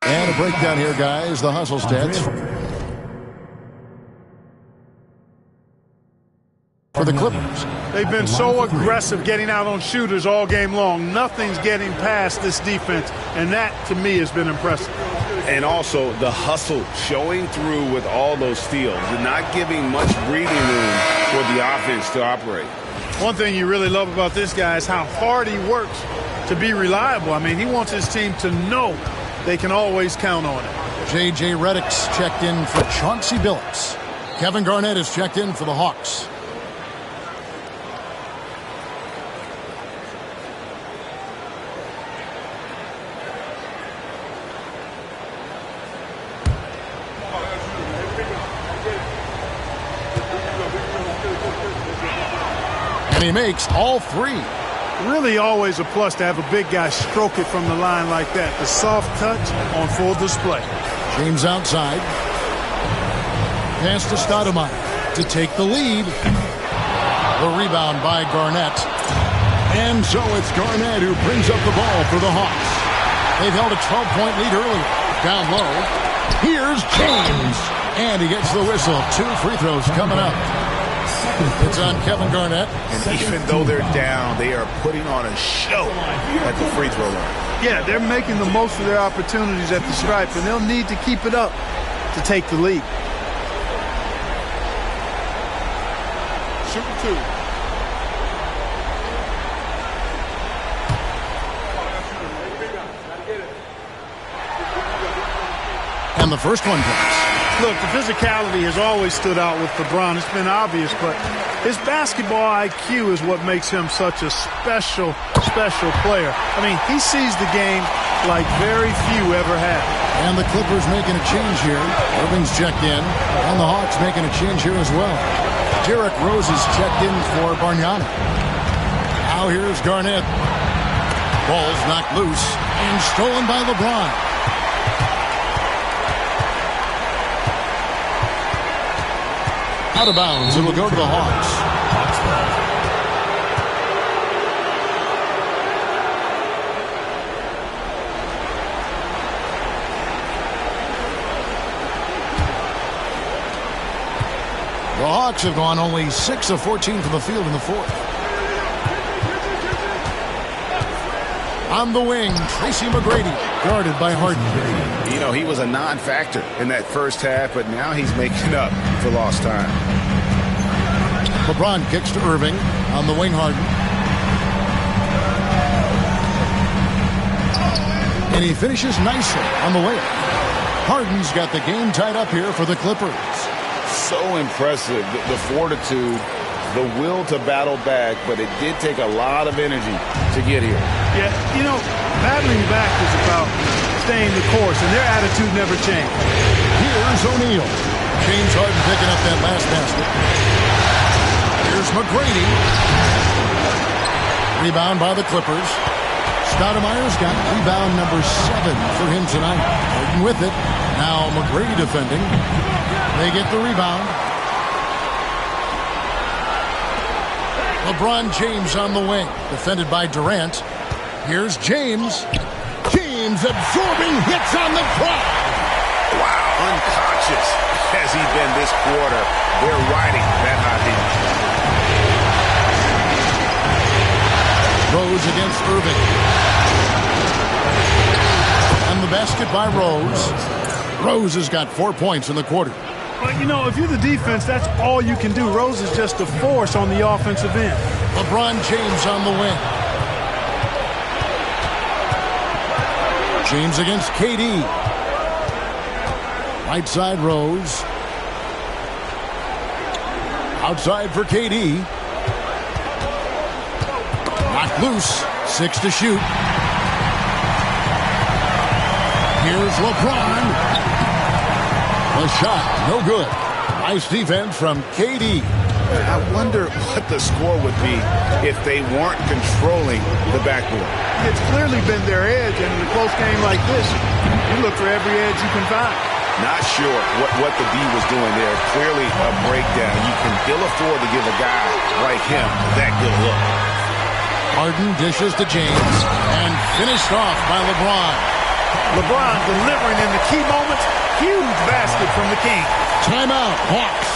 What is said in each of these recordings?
And a breakdown here, guys. The hustle stats for the Clippers. They've been so aggressive getting out on shooters all game long. Nothing's getting past this defense, and that, to me, has been impressive. And also the hustle showing through with all those steals and not giving much breathing room for the offense to operate. One thing you really love about this guy is how hard he works to be reliable. I mean, he wants his team to know they can always count on it. J.J. Redick's checked in for Chauncey Billups. Kevin Garnett is checked in for the Hawks. And he makes all three. Really always a plus to have a big guy stroke it from the line like that. The soft touch on full display. James outside. Pass to Stoudemire to take the lead. The rebound by Garnett. And so it's Garnett who brings up the ball for the Hawks. They've held a 12-point lead earlier. Down low. Here's James. And he gets the whistle. 2 free throws coming up. It's on Kevin Garnett. And even though they're down, they are putting on a show at the free throw line. Yeah, they're making the most of their opportunities at the stripe, and they'll need to keep it up to take the lead. Shooting 2. And the first one goes. Look, the physicality has always stood out with LeBron. It's been obvious, but his basketball IQ is what makes him such a special player. I mean, he sees the game like very few ever have. And the Clippers making a change here. Irving's checked in, and the Hawks making a change here as well. Derrick Rose is checked in for Bargnani. Now here's Garnett. Ball's knocked loose and stolen by LeBron. Out of bounds. It will go to the Hawks. The Hawks have gone only 6 of 14 from the field in the fourth. On the wing, Tracy McGrady, guarded by Harden. You know, he was a non-factor in that first half, but now he's making up for lost time. LeBron kicks to Irving. On the wing, Harden. And he finishes nicely on the layup. Harden's got the game tied up here for the Clippers. So impressive, the fortitude, the will to battle back, but it did take a lot of energy to get here. Yeah, you know, battling back is about staying the course, and their attitude never changed. Here's O'Neal. James Harden picking up that last basket. Here's McGrady. Rebound by the Clippers. Stoudemire's got rebound number 7 for him tonight. Harden with it. Now McGrady defending. They get the rebound. LeBron James on the wing. Defended by Durant. Here's James. James absorbing hits on the crowd. Wow, unconscious has he been this quarter. They're riding that hot heat. Rose against Irving. And the basket by Rose. Rose has got 4 points in the quarter. But, you know, if you're the defense, that's all you can do. Rose is just a force on the offensive end. LeBron James on the wing. James against KD. Right side Rose. Outside for KD. Knocked loose. 6 to shoot. Here's LeBron. The shot, no good. Nice defense from KD. I wonder what the score would be if they weren't controlling the backboard. It's clearly been their edge, and in a close game like this, you look for every edge you can find. Not sure what the D was doing there. Clearly a breakdown. You can ill afford to give a guy like him that good look. Harden dishes to James and finished off by LeBron. LeBron delivering in the key moments. Huge basket from the King. Timeout, Hawks.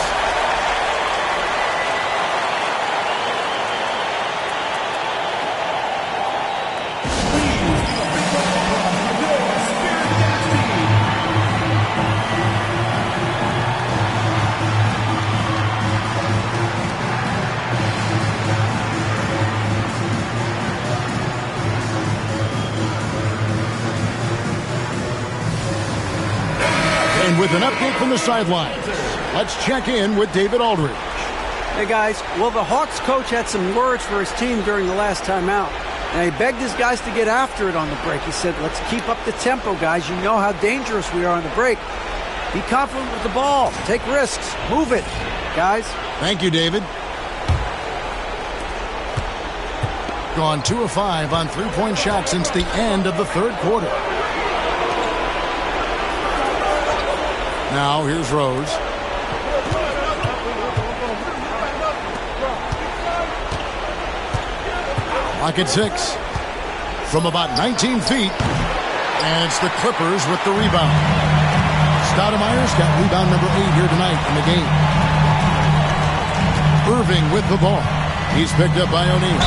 And with an update from the sidelines, let's check in with David Aldridge. Hey, guys. Well, the Hawks coach had some words for his team during the last timeout. And he begged his guys to get after it on the break. He said, let's keep up the tempo, guys. You know how dangerous we are on the break. Be confident with the ball. Take risks. Move it, guys. Thank you, David. Gone 2 of 5 on three-point shots since the end of the third quarter. Now, here's Rose. Clock at 6. From about 19 feet. And it's the Clippers with the rebound. Stoudemire's got rebound number 8 here tonight in the game. Irving with the ball. He's picked up by O'Neal.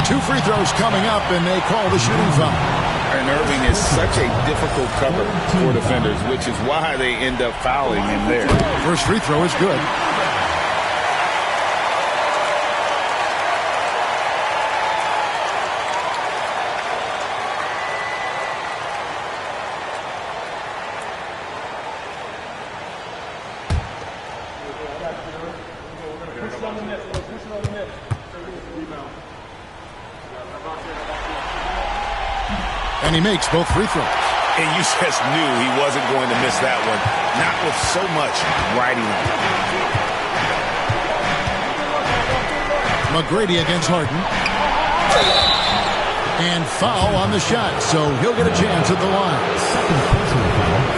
2 free throws coming up, and they call the shooting foul. And Irving is such a difficult cover for defenders, which is why they end up fouling him there. First free throw is good. And he makes both free throws. And you just knew he wasn't going to miss that one. Not with so much riding on it. McGrady against Harden. And foul on the shot, so he'll get a chance at the line.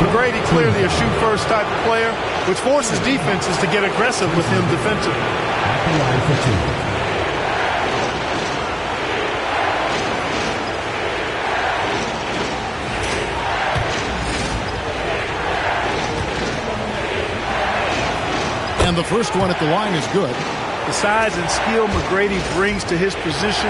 McGrady clearly a shoot-first type of player, which forces defenses to get aggressive with him defensively. And the first one at the line is good. The size and skill McGrady brings to his position,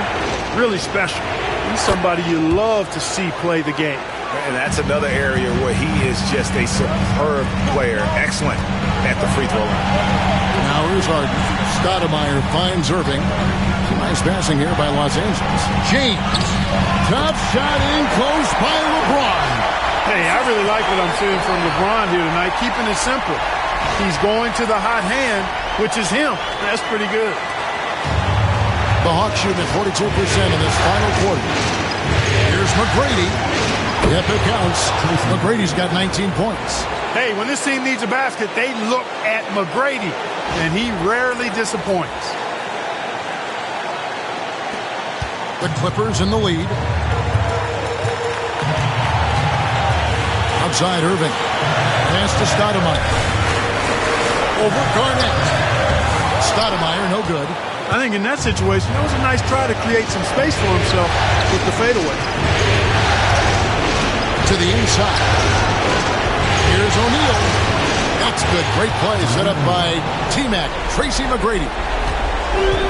really special. He's somebody you love to see play the game. And that's another area where he is just a superb player. Excellent at the free throw line. Now here's Harden. Stoudemire finds Irving. Some nice passing here by Los Angeles. James Tough shot in close by LeBron. Hey, I really like what I'm seeing from LeBron here tonight, keeping it simple. He's going to the hot hand, which is him. That's pretty good. The Hawks shooting at 42% in this final quarter. Here's McGrady. Yep, it counts. McGrady's got 19 points. Hey, when this team needs a basket, they look at McGrady, and he rarely disappoints. The Clippers in the lead. Outside Irving. Pass to Stoudemire. Over Garnett. Stoudemire, no good. I think in that situation, that was a nice try to create some space for himself with the fadeaway. To the inside. Here's O'Neal. That's good. Great play set up by T-Mac. Tracy McGrady.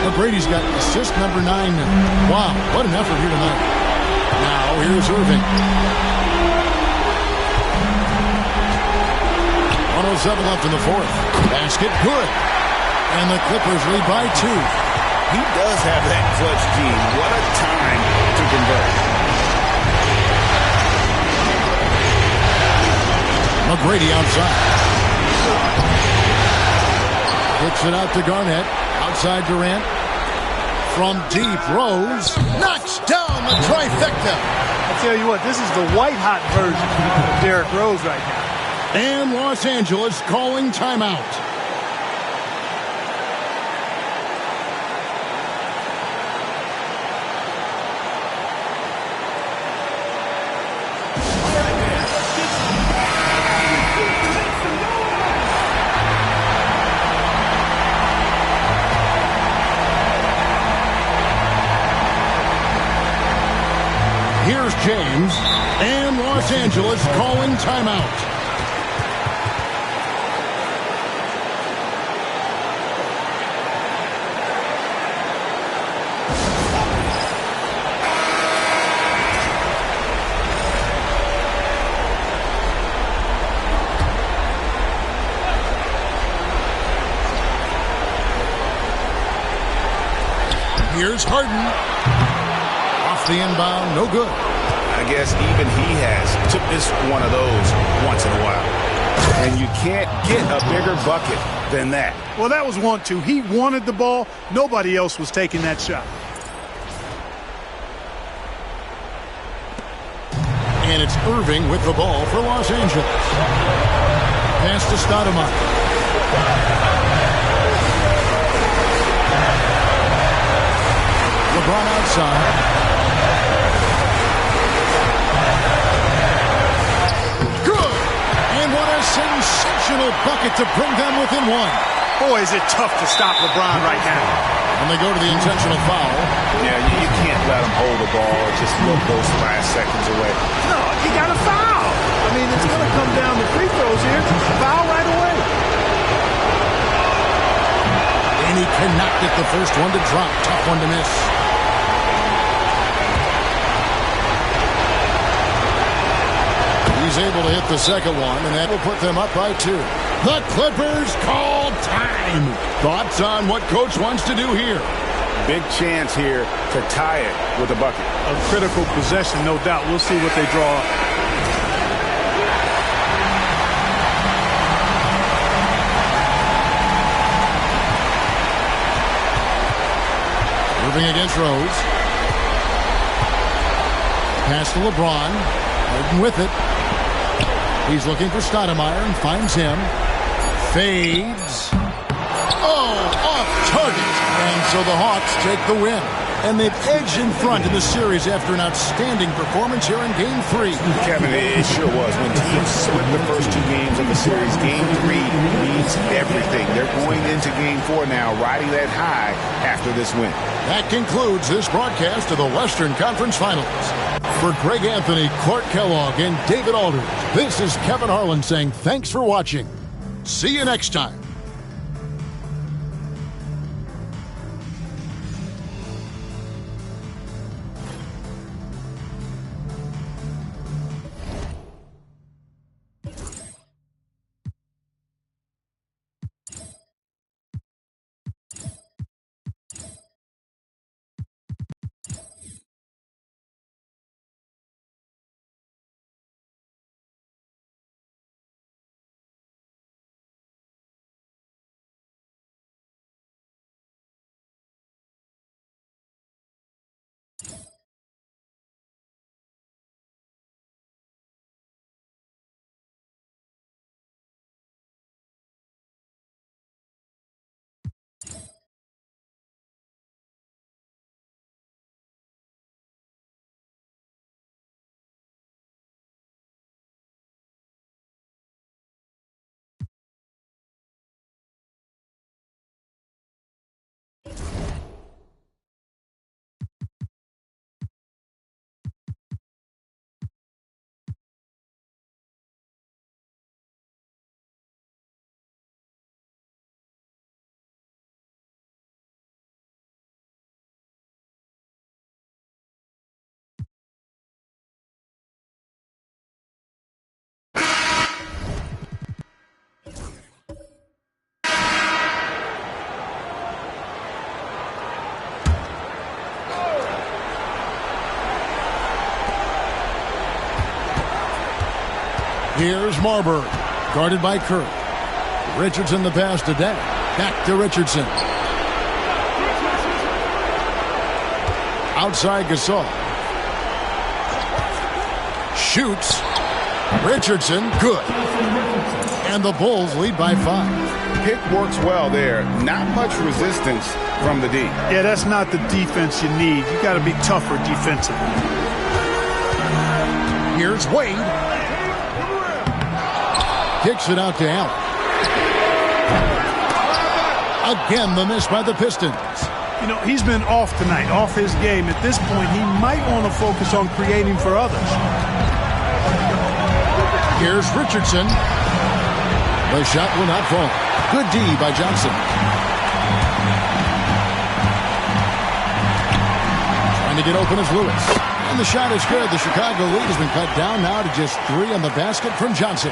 McGrady's got assist number 9. Wow, what an effort here tonight. Now here's Irving. 107 left in the fourth. Basket good. And the Clippers lead by 2. He does have that clutch gene. What a time to convert. McGrady outside. Kicks it out to Garnett. Outside Durant. From deep, Rose knocks down the trifecta. I tell you what, this is the white-hot version of Derrick Rose right now. And Los Angeles calling timeout. Here's James, and Los Angeles calling timeout. Here's Harden. The inbound, no good. I guess even he has to miss one of those once in a while. And you can't get a bigger bucket than that. Well, that was 1-2. He wanted the ball. Nobody else was taking that shot. And it's Irving with the ball for Los Angeles. Pass to Stoudemire. LeBron outside. Sensational bucket to bring them within 1. Boy, is it tough to stop LeBron right now. And they go to the intentional foul. Yeah, you can't let him hold the ball or just look those last seconds away. No, he got a foul. I mean, it's going to come down to free throws here. Foul right away. And he cannot get the first one to drop. Tough one to miss. He's able to hit the second one, and that will put them up by 2. The Clippers call time. Thoughts on what Coach wants to do here? Big chance here to tie it with a bucket. A critical possession, no doubt. We'll see what they draw up. Moving against Rose. Pass to LeBron. Harden with it. He's looking for Stoudemire and finds him. Fades. Oh, off target. And so the Hawks take the win. And they've edged in front in the series after an outstanding performance here in Game 3. Kevin, it sure was. When teams split the first 2 games of the series, Game 3 means everything. They're going into Game 4 now, riding that high after this win. That concludes this broadcast of the Western Conference Finals. For Greg Anthony, Clark Kellogg, and David Aldridge, this is Kevin Harlan saying thanks for watching. See you next time. Here's Marbury, guarded by Curry. Richardson the pass to Day. Back to Richardson. Outside Gasol. Shoots. Richardson, good. And the Bulls lead by 5. Pick works well there. Not much resistance from the D. Yeah, that's not the defense you need. You got to be tougher defensively. Here's Wade. Kicks it out to Allen. Again, the miss by the Pistons. You know, he's been off tonight, off his game. At this point, he might want to focus on creating for others. Here's Richardson. The shot will not fall. Good D by Johnson. Trying to get open is Lewis. And the shot is good. The Chicago lead has been cut down now to just 3 on the basket from Johnson.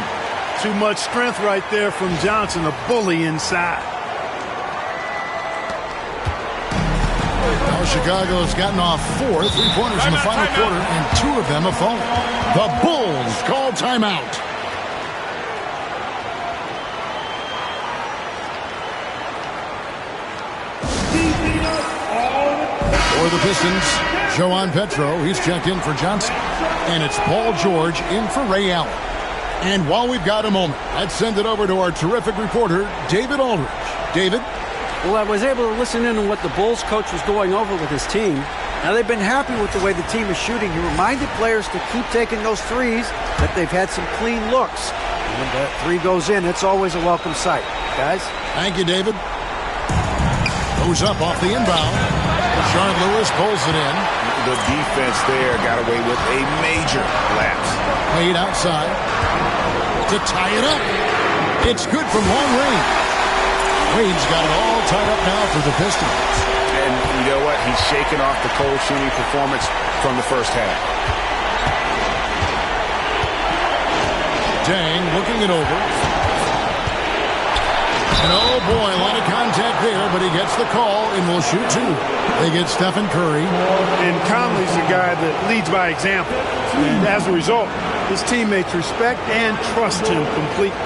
Too much strength right there from Johnson, a bully inside. Now Chicago's gotten off 4 3-pointers in the final quarter, and 2 of them have fallen. The Bulls call timeout. For the Pistons, Joan Petro, he's checked in for Johnson. And it's Paul George in for Ray Allen. And while we've got a moment, let's send it over to our terrific reporter, David Aldridge. David? Well, I was able to listen in on what the Bulls coach was going over with his team. Now, they've been happy with the way the team is shooting. He reminded players to keep taking those threes, that they've had some clean looks. And when that 3 goes in, it's always a welcome sight. Guys? Thank you, David. Goes up off the inbound. Sean Lewis pulls it in. The defense there got away with a major lapse. Played outside to tie it up. It's good from long range. Wade's got it all tied up now for the Pistons. And you know what? He's shaking off the cold shooting performance from the first half. Dang, looking it over. And oh boy, a lot of contact there, but he gets the call and will shoot 2. They get Stephen Curry. And Conley's the guy that leads by example. And as a result, his teammates respect and trust him completely.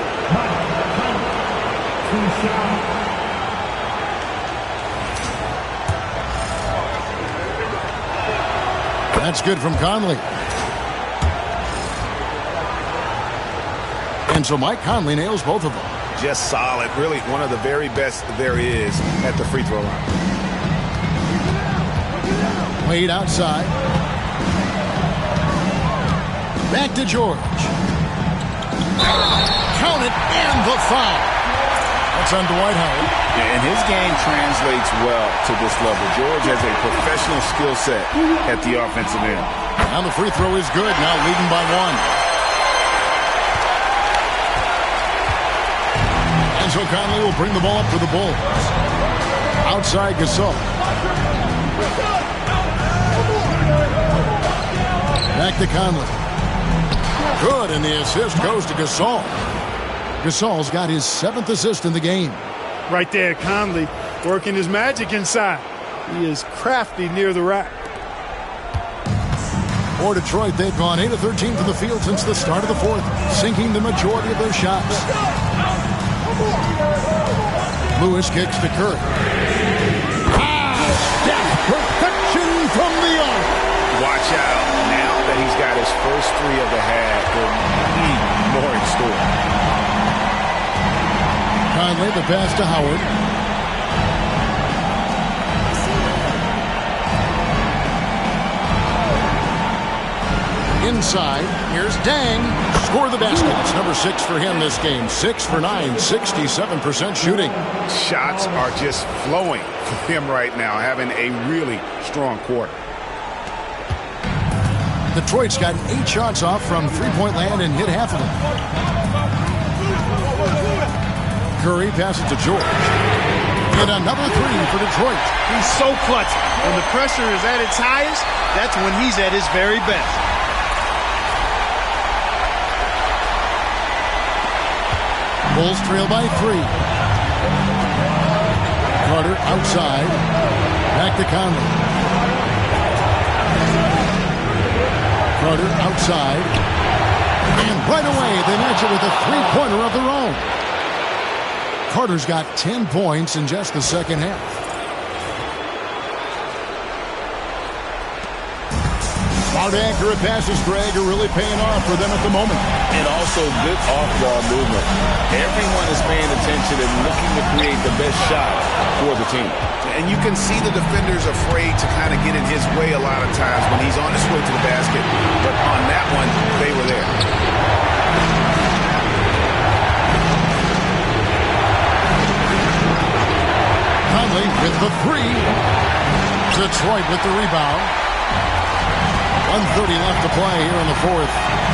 That's good from Conley. And so Mike Conley nails both of them. Just solid. Really one of the very best there is at the free throw line. Wade outside. Back to George. Count it, and the foul. That's on Dwight Howard. Yeah, and his game translates well to this level. George has a professional skill set at the offensive end. Now the free throw is good. Now leading by 1. And so Conley will bring the ball up for the Bulls. Outside Gasol. Back to Conley. Good, and the assist goes to Gasol. Gasol's got his 7th assist in the game. Right there, Conley working his magic inside. He is crafty near the rack. For Detroit, they've gone 8 of 13 from the field since the start of the 4th, sinking the majority of their shots. Lewis kicks to Curry. Perfection from the arc. Watch out. Now that he's got his first 3 of the half, there'll be more in store. Conley, the pass to Howard. Inside, here's Dang. Score the basket. It's number 6 for him this game. 6 for 9, 67% shooting. Shots are just flowing for him right now, having a really strong quarter. Detroit's got 8 shots off from three-point land and hit half of them. Curry passes to George. And another 3 for Detroit. He's so clutch. When the pressure is at its highest, that's when he's at his very best. Bulls trail by 3. Carter outside. Back to Conley. Carter outside. And right away, they match it with a three-pointer of their own. Carter's got 10 points in just the second half. Hard, accurate passes, Greg, are really paying off for them at the moment. And also good off-ball movement. Everyone is paying attention and looking to create the best shot for the team. And you can see the defenders afraid to kind of get in his way a lot of times when he's on his way to the basket. But on that one, they were there. Conley with the three. Detroit with the rebound. 1:30 left to play here in the fourth.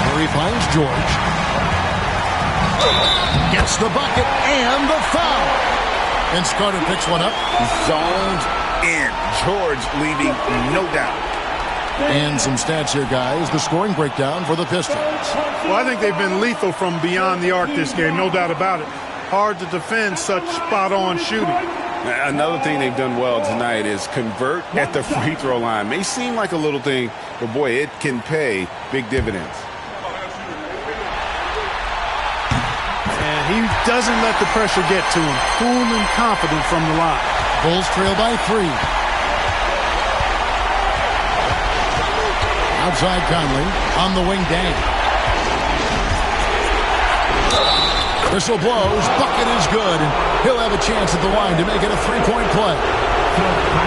Where he finds George. Gets the bucket and the foul. And Carter picks one up. Zoned in. George leaving no doubt. And some stats here, guys. The scoring breakdown for the Pistons. Well, I think they've been lethal from beyond the arc this game, no doubt about it. Hard to defend such spot-on shooting. Another thing they've done well tonight is convert at the free throw line. May seem like a little thing, but boy, it can pay big dividends. And he doesn't let the pressure get to him. Cool and confident from the line. Bulls trail by 3. Outside Conley. On the wing, Dang. Whistle blows. Bucket is good. He'll have a chance at the line to make it a three-point play.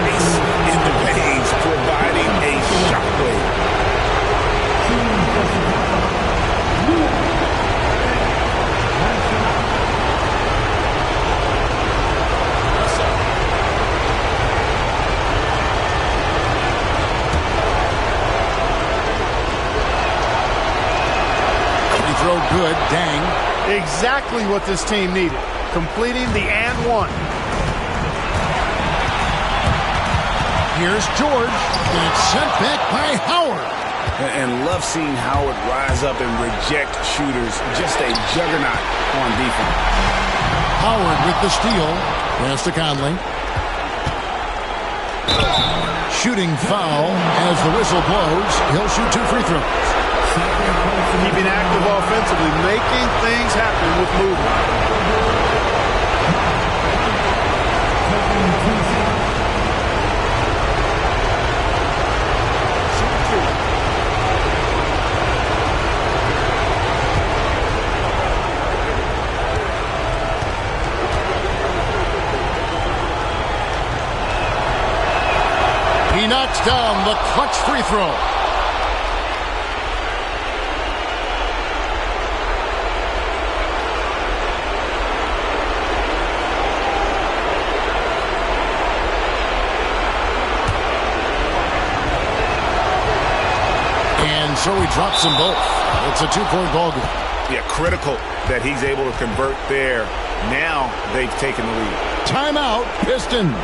Ice in the paint, providing a shockwave. Free throw good. Dang. Exactly what this team needed. Completing the and one. Here's George. And it's sent back by Howard. And love seeing Howard rise up and reject shooters. Just a juggernaut on defense. Howard with the steal. Pass to Conley. Shooting foul as the whistle blows. He'll shoot 2 free throws. Keeping active offensively, making things happen with movement. He knocks down the clutch free throw. And so he drops them both. It's a 2-point ball game. Yeah, critical that he's able to convert there. Now they've taken the lead. Timeout, Pistons.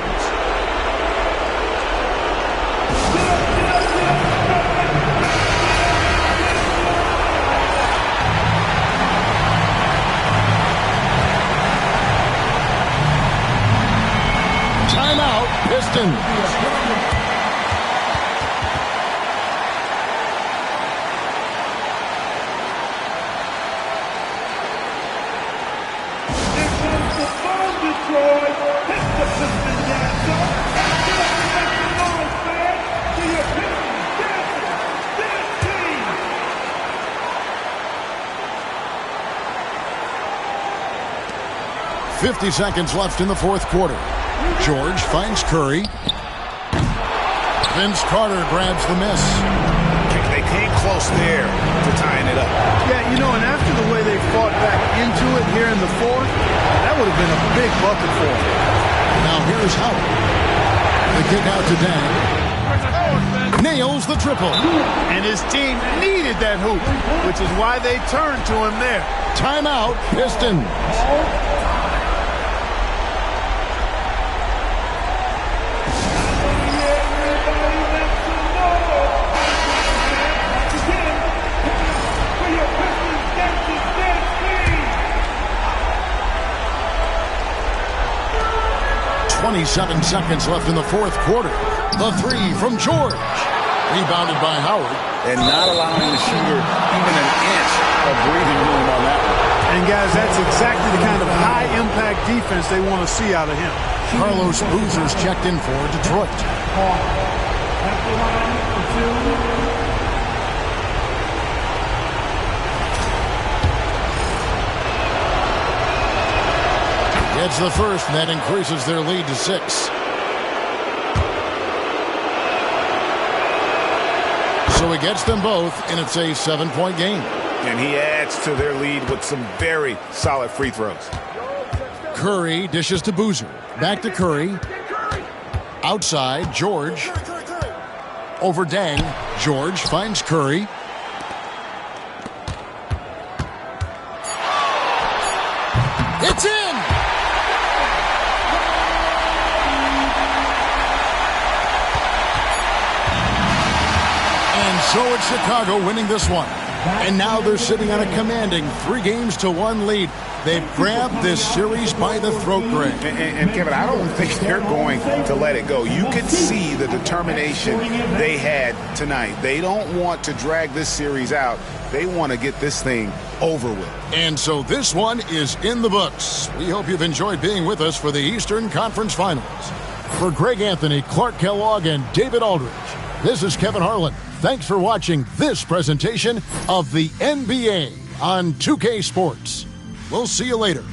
Timeout, Pistons. Detroit, hit the Pistons dance up. Make some noise, man. Do your Pistons dancing. This team. 50 seconds left in the fourth quarter. George finds Curry. Vince Carter grabs the miss. They came close there to tying it up. Yeah, you know, and after the way they fought back into it here in the fourth, that would have been a big bucket for them. Now here's Howard. The kick out to Dan. Nails the triple. And his team needed that hoop, which is why they turned to him there. Timeout, Pistons. For your Pistons dancing dance team. 27 seconds left in the fourth quarter. The three from George. Rebounded by Howard. and not allowing the shooter even an inch of breathing room on that one. And, guys, that's exactly the kind of high-impact defense they want to see out of him. Carlos Boozer's checked in for Detroit. Gets the first, and that increases their lead to 6. So he gets them both, and it's a 7-point game. And he adds to their lead with some very solid free throws. Curry dishes to Boozer. Back to Curry. Outside, George. Over Dang. George finds Curry. It's in! And so it's Chicago winning this one. And now they're sitting on a commanding 3-1 lead. They've grabbed this series by the throat, Greg. And Kevin, I don't think they're going to let it go. You could see the determination they had tonight. They don't want to drag this series out. They want to get this thing over with. And so this one is in the books. We hope you've enjoyed being with us for the Eastern Conference Finals. For Greg Anthony, Clark Kellogg, and David Aldridge, this is Kevin Harlan. Thanks for watching this presentation of the NBA on 2K Sports. We'll see you later.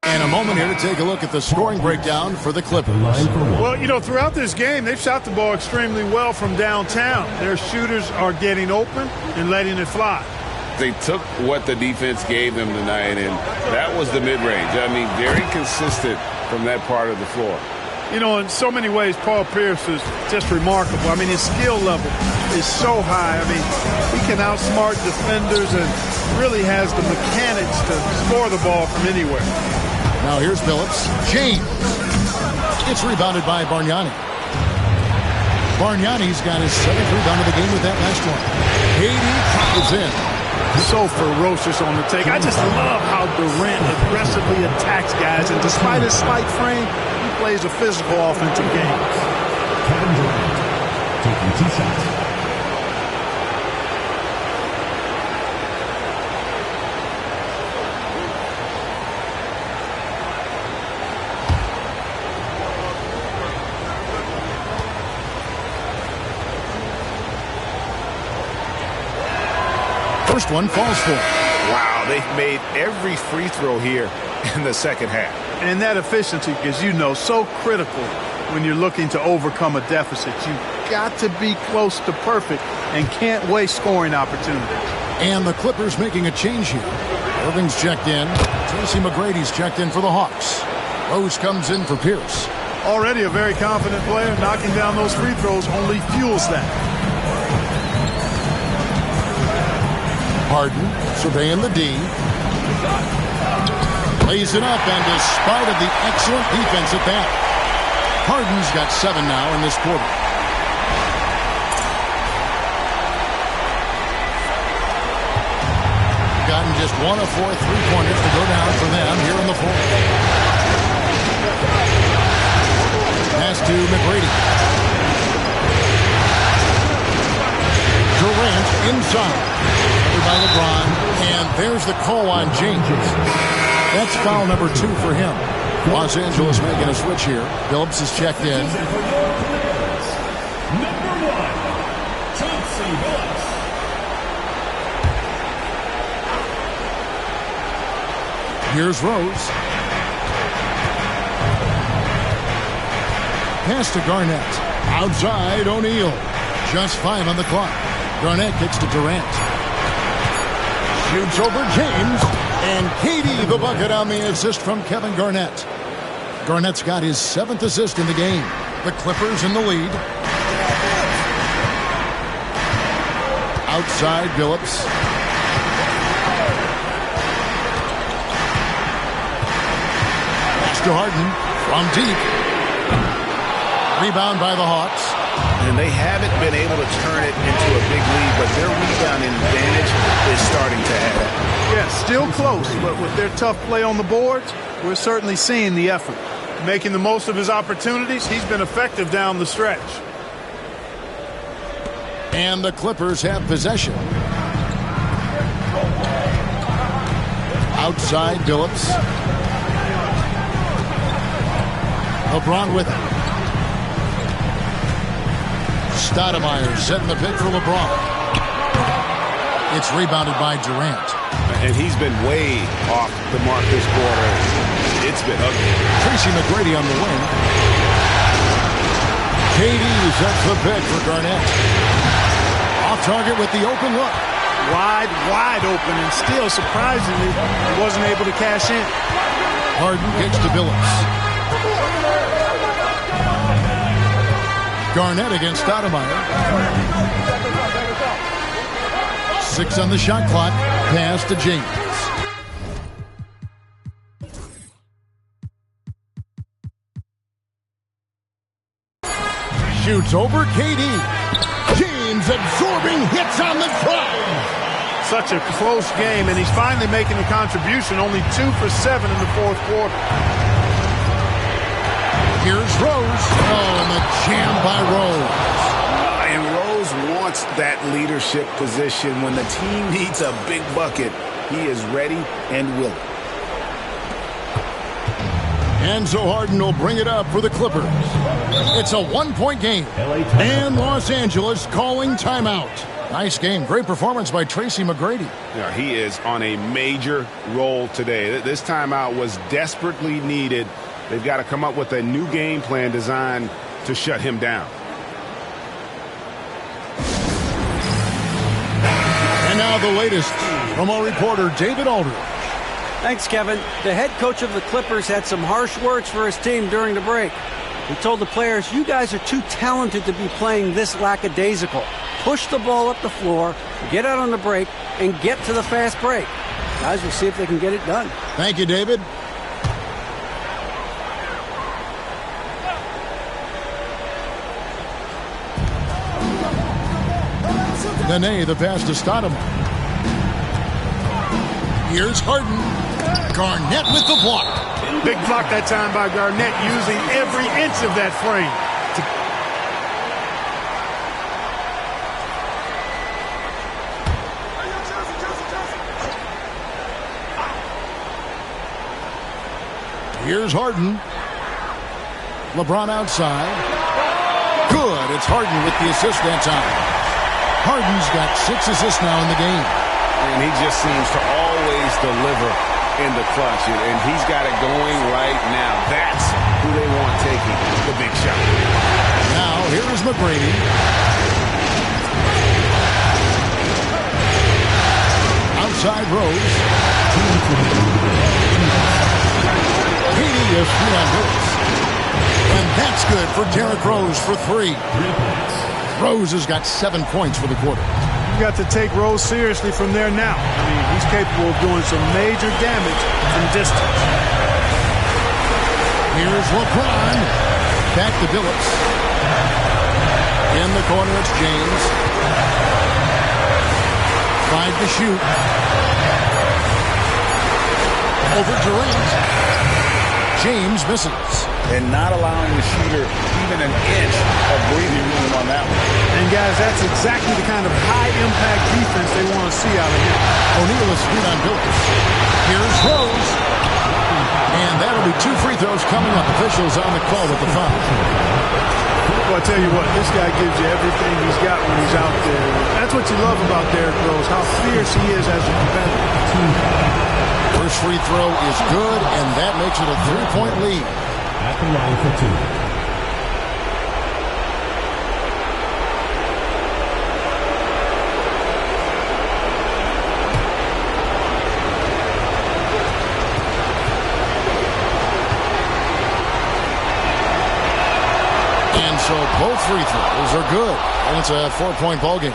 And a moment here to take a look at the scoring breakdown for the Clippers. Well, you know, throughout this game, they've shot the ball extremely well from downtown. Their shooters are getting open and letting it fly. They took what the defense gave them tonight, and that was the mid-range. I mean, very consistent from that part of the floor. You know, in so many ways, Paul Pierce is just remarkable. I mean, his skill level is so high. I mean, he can outsmart defenders and really has the mechanics to score the ball from anywhere. Now here's Phillips. James. It's rebounded by Bargnani. Bargnani's got his 7th rebound of the game with that last one. Katie is in. So ferocious on the take. I just love how Durant aggressively attacks guys, and despite his slight frame, he plays a physical offensive game. Kevin Durant taking 2 shots. First one falls for. Wow, they've made every free throw here in the second half. And that efficiency, as you know, so critical when you're looking to overcome a deficit. You've got to be close to perfect and can't waste scoring opportunities. And the Clippers making a change here. Irving's checked in. Tracy McGrady's checked in for the Hawks. Rose comes in for Pierce. Already a very confident player. Knocking down those free throws only fuels that. Harden surveying the D. Lays it up, and despite of the excellent defense at that, Harden's got 7 now in this quarter. Gotten just 1 of 4 3-pointers to go down for them here in the fourth. Pass to McGrady. Durant inside. By LeBron, and there's the call on James. That's foul number 2 for him. Los Angeles making a switch here. Phillips is checked in. Number 1, Chauncey Billups. Here's Rose. Pass to Garnett. Outside O'Neal. Just 5 on the clock. Garnett kicks to Durant. Shoots over James, and Katie the bucket on the assist from Kevin Garnett. Garnett's got his 7th assist in the game. The Clippers in the lead. Outside Phillips. Pass to Harden from deep. Rebound by the Hawks. And they haven't been able to turn it into a big lead, but their rebounding advantage is starting to add. Yeah, still close, but with their tough play on the boards, we're certainly seeing the effort. Making the most of his opportunities, he's been effective down the stretch. And the Clippers have possession. Outside Phillips. LeBron with it. Stoudemire setting the pick for LeBron. It's rebounded by Durant. And he's been way off the mark this quarter. It's been ugly. Tracy McGrady on the wing. KD sets the pick for Garnett. Off target with the open look. Wide open, and still, surprisingly, he wasn't able to cash in. Harden kicks to Billups. Garnett against Stoudemire. 6 on the shot clock. Pass to James. Shoots over KD. James absorbing hits on the drive. Such a close game, and he's finally making a contribution. Only 2 for 7 in the fourth quarter. Here's Rose. Oh, and the jam by Rose. And Rose wants that leadership position. When the team needs a big bucket, he is ready and willing. And so Harden will bring it up for the Clippers. It's a 1-point game. And Los Angeles calling timeout. Nice game. Great performance by Tracy McGrady. Yeah, he is on a major role today. This timeout was desperately needed. They've got to come up with a new game plan designed to shut him down. And now the latest from our reporter, David Aldridge. Thanks, Kevin. The head coach of the Clippers had some harsh words for his team during the break. He told the players, you guys are too talented to be playing this lackadaisical. Push the ball up the floor, get out on the break, and get to the fast break. Guys, we'll see if they can get it done. Thank you, David. Nene, the pass to Stoudemire. Here's Harden. Garnett with the block. Big block that time by Garnett, using every inch of that frame. Here's Harden. LeBron outside. Good. It's Harden with the assist that time. Harden's got 6 assists now in the game. And he just seems to always deliver in the clutch. And he's got it going right now. That's who they want taking the big shot. Now, here is McGrady. Outside Rose. KD is 3 on hits. And that's good for Derrick Rose for 3. Rose has got 7 points for the quarter. You got to take Rose seriously from there now. I mean, he's capable of doing some major damage from distance. Here's LeBron. Back to Billups. In the corner, it's James. 5 to shoot. Over Durant. James misses. And not allowing the shooter even an inch of breathing room on that one. And guys, that's exactly the kind of high-impact defense they want to see out of him. O'Neal is screwed on Billups. Here's Rose. And that'll be 2 free throws coming up. Officials on the call with the foul. Well, I tell you what, this guy gives you everything he's got when he's out there. That's what you love about Derrick Rose, how fierce he is as a competitor. First free throw is good, and that makes it a 3-point lead. At the line for 2. And so both free throws are good, and it's a 4-point ball game.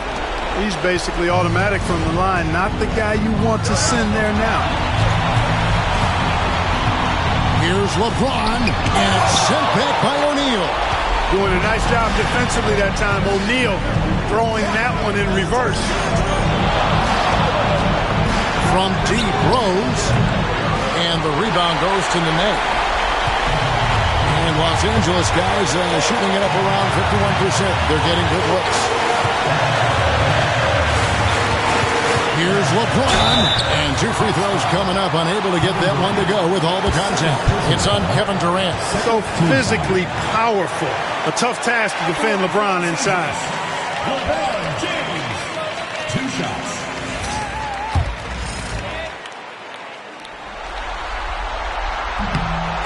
He's basically automatic from the line, not the guy you want to send there now. Here's LeBron, and it's sent back by O'Neal. Doing a nice job defensively that time. O'Neal throwing that one in reverse. From deep, Rose, and the rebound goes to Nene. And Los Angeles guys shooting it up around 51%. They're getting good looks. Here's LeBron. And 2 free throws coming up. Unable to get that one to go with all the contact. It's on Kevin Durant. So physically powerful. A tough task to defend LeBron inside. LeBron James. 2 shots.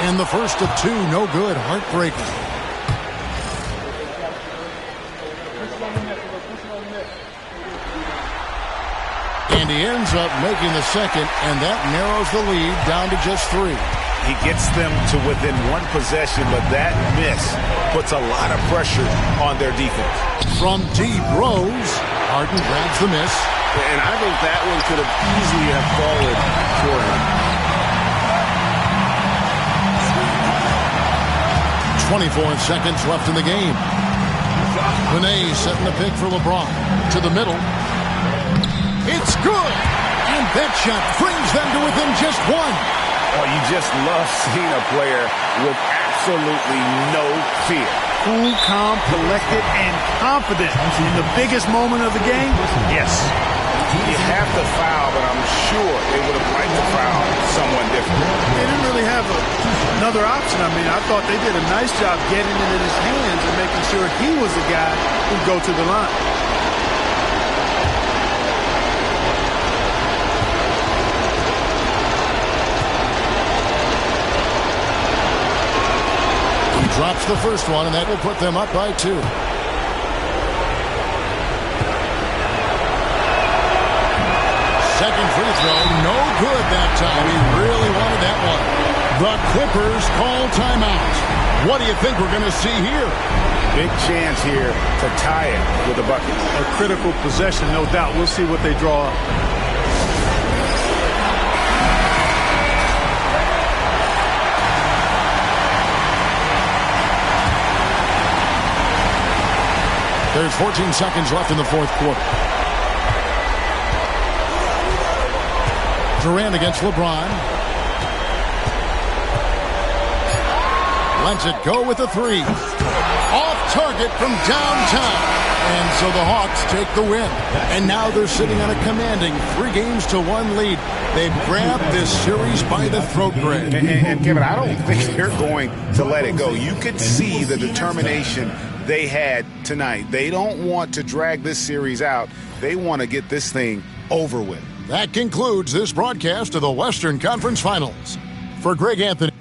And the first of 2, no good. Heartbreaker. And he ends up making the second, and that narrows the lead down to just 3. He gets them to within 1 possession, but that miss puts a lot of pressure on their defense. From deep, Rose. Harden grabs the miss. And I think that one could have easily have fallen for him. 24 seconds left in the game. Benet setting the pick for LeBron. To the middle. It's good! And that shot brings them to within just 1. Oh, you just love seeing a player with absolutely no fear. Cool, calm, collected, and confident in the biggest moment of the game. Yes. You have to foul, but I'm sure they would have liked to foul someone different. They didn't really have another option. I mean, I thought they did a nice job getting it in his hands and making sure he was the guy who'd go to the line. He drops the first one, and that will put them up by 2. Second free throw, no good that time. He really wanted that one. The Clippers call timeout. What do you think we're going to see here? Big chance here to tie it with a bucket. A critical possession, no doubt. We'll see what they draw up. There's 14 seconds left in the 4th quarter. Durant against LeBron. Lets it go with a 3. Off target from downtown. And so the Hawks take the win. And now they're sitting on a commanding 3-1 lead. They've grabbed this series by the throat, Greg. And Kevin, I don't think they're going to let it go. You could see the determination they had tonight. They don't want to drag this series out. They want to get this thing over with. That concludes this broadcast of the Western Conference Finals. For Greg Anthony.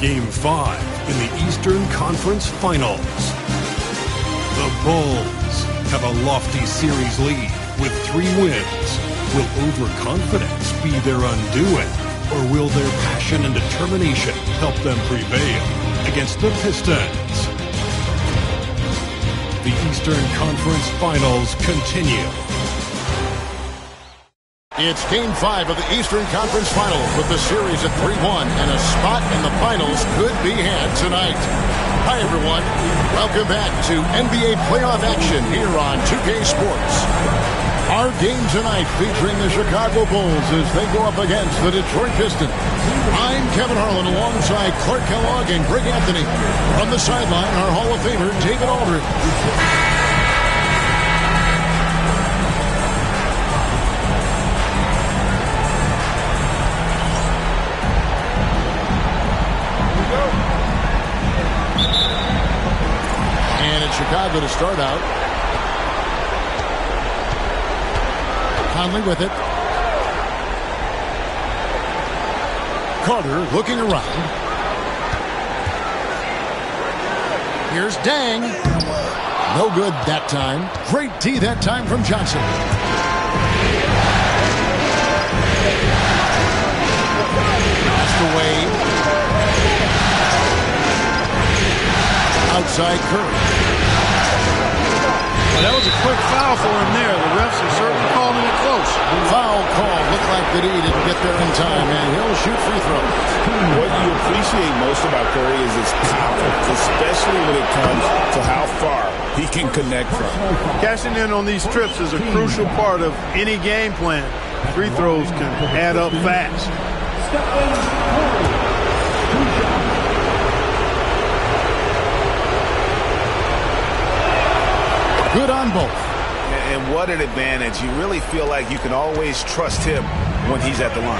Game 5 in the Eastern Conference Finals. The Bulls have a lofty series lead with 3 wins. Will overconfidence be their undoing, or will their passion and determination help them prevail against the Pistons? The Eastern Conference Finals continue. It's Game 5 of the Eastern Conference Finals with the series at 3-1, and a spot in the finals could be had tonight. Hi, everyone. Welcome back to NBA playoff action here on 2K Sports. Our game tonight featuring the Chicago Bulls as they go up against the Detroit Pistons. I'm Kevin Harlan alongside Clark Kellogg and Greg Anthony. From the sideline, our Hall of Famer, David Aldridge. And it's Chicago to start out. Conley with it. Carter looking around. Here's Dang. No good that time. Great D that time from Johnson. Passed away. Outside Curry. Well, that was a quick foul for him there. The refs are certainly calling it close. Foul call. Looked like the D didn't get there in time, and he'll shoot free throws. What you appreciate most about Curry is his power, especially when it comes to how far he can connect from. Cashing in on these trips is a crucial part of any game plan. Free throws can add up fast. Good on both. And what an advantage. You really feel like you can always trust him when he's at the line.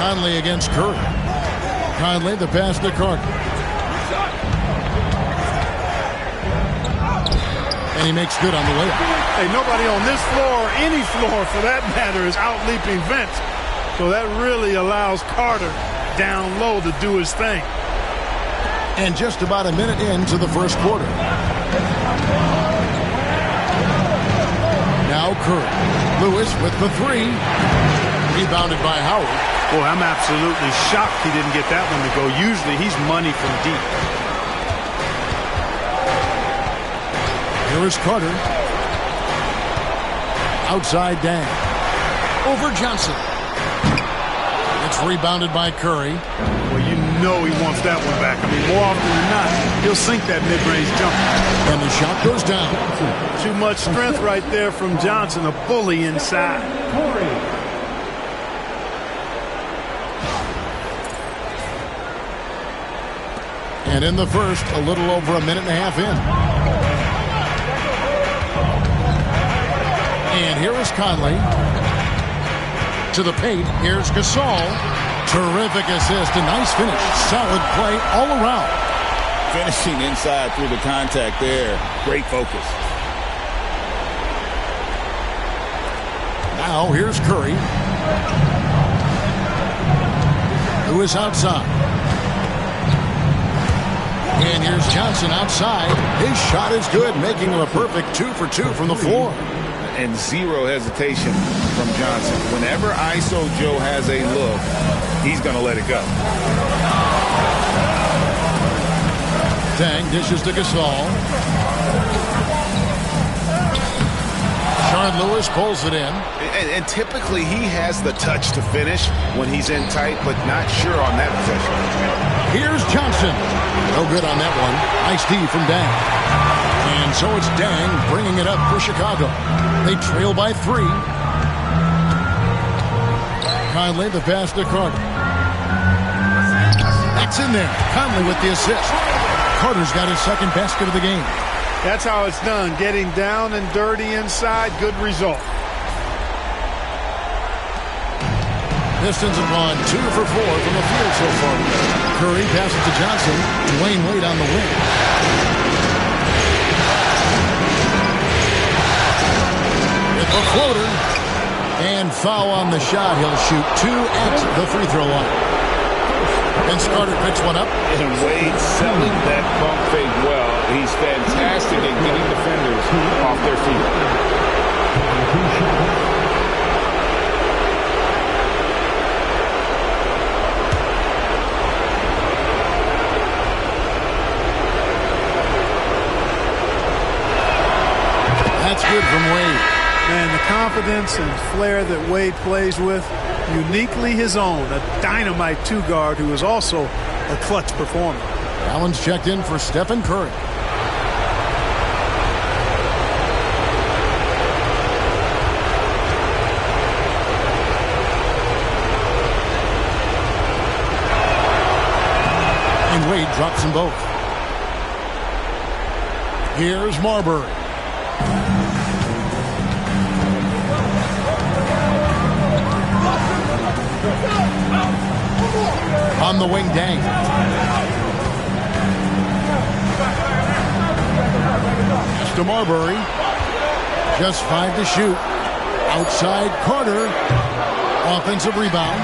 Conley against Curry. Conley, the pass to Carter. And he makes good on the layup. Hey, nobody on this floor, or any floor for that matter, is out-leaping Vince. So that really allows Carter down low to do his thing. And just about a minute into the first quarter. Now Curry. Lewis with the 3. Rebounded by Howard. Boy, I'm absolutely shocked he didn't get that one to go. Usually he's money from deep. Here is Carter. Outside Dang. Over Johnson. It's rebounded by Curry. Well, you know he wants that one back. I mean, more often than not, he'll sink that mid-range jumper. And the shot goes down. Too much strength right there from Johnson, a bully inside. And in the first, a little over a minute and a half in. And here is Conley. To the paint, here's Gasol. Terrific assist, a nice finish. Solid play all around. Finishing inside through the contact there. Great focus. Now here's Curry. Who is outside. And here's Johnson outside. His shot is good, making him a perfect 2 for 2 from the floor. And zero hesitation from Johnson. Whenever ISO Joe has a look, he's going to let it go. Dang dishes to Gasol. Sean Lewis pulls it in. And typically he has the touch to finish when he's in tight, but not sure on that possession. Here's Johnson. No good on that one. Nice D from Dang. And so it's Dang bringing it up for Chicago. They trail by 3. Conley, the pass to Carter. That's in there. Conley with the assist. Carter's got his second basket of the game. That's how it's done. Getting down and dirty inside. Good result. Pistons have gone 2 for 4 from the field so far. Curry passes to Johnson. Dwayne Wade on the wing. With the floater. And foul on the shot. He'll shoot 2 at the free throw line. Vince Carter picks one up. And Wade selling that pump fake well. He's fantastic at getting defenders off their feet. That's good from Wade. Man, the confidence and flair that Wade plays with, uniquely his own. A dynamite two-guard who is also a clutch performer. Allen's checked in for Stephen Curry. And Wade drops them both. Here's Marbury. On the wing, Dang. Just to Marbury. Just 5 to shoot. Outside Carter. Offensive rebound.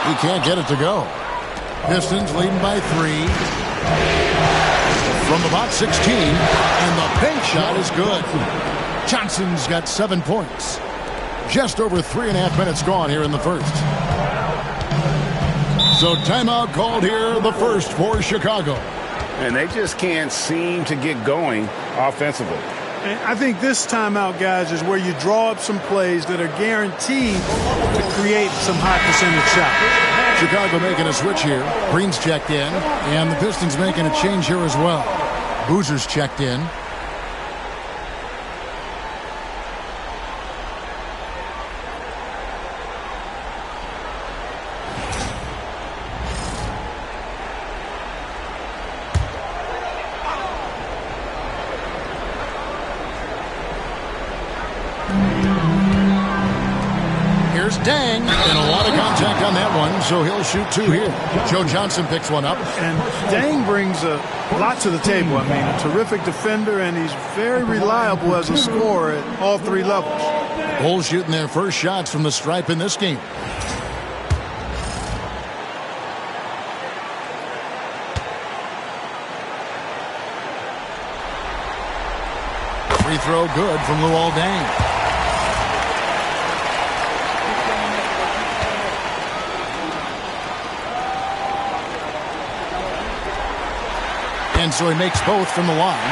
He can't get it to go. Pistons leading by 3. From about 16. And the bank shot is good. Johnson's got 7 points. Just over 3.5 minutes gone here in the first. So timeout called here, the first for Chicago. And they just can't seem to get going offensively. And I think this timeout, guys, is where you draw up some plays that are guaranteed to create some high percentage shots. Chicago making a switch here. Green's checked in, and the Pistons making a change here as well. Boozer's checked in. Here's Dang, and a lot of contact on that one, so he'll shoot 2 here. Joe Johnson picks one up. And Dang brings a lot to the table. I mean, a terrific defender, and he's very reliable as a scorer at all 3 levels. Bulls shooting their first shots from the stripe in this game. Free throw good from Luol Deng. And so he makes both from the line.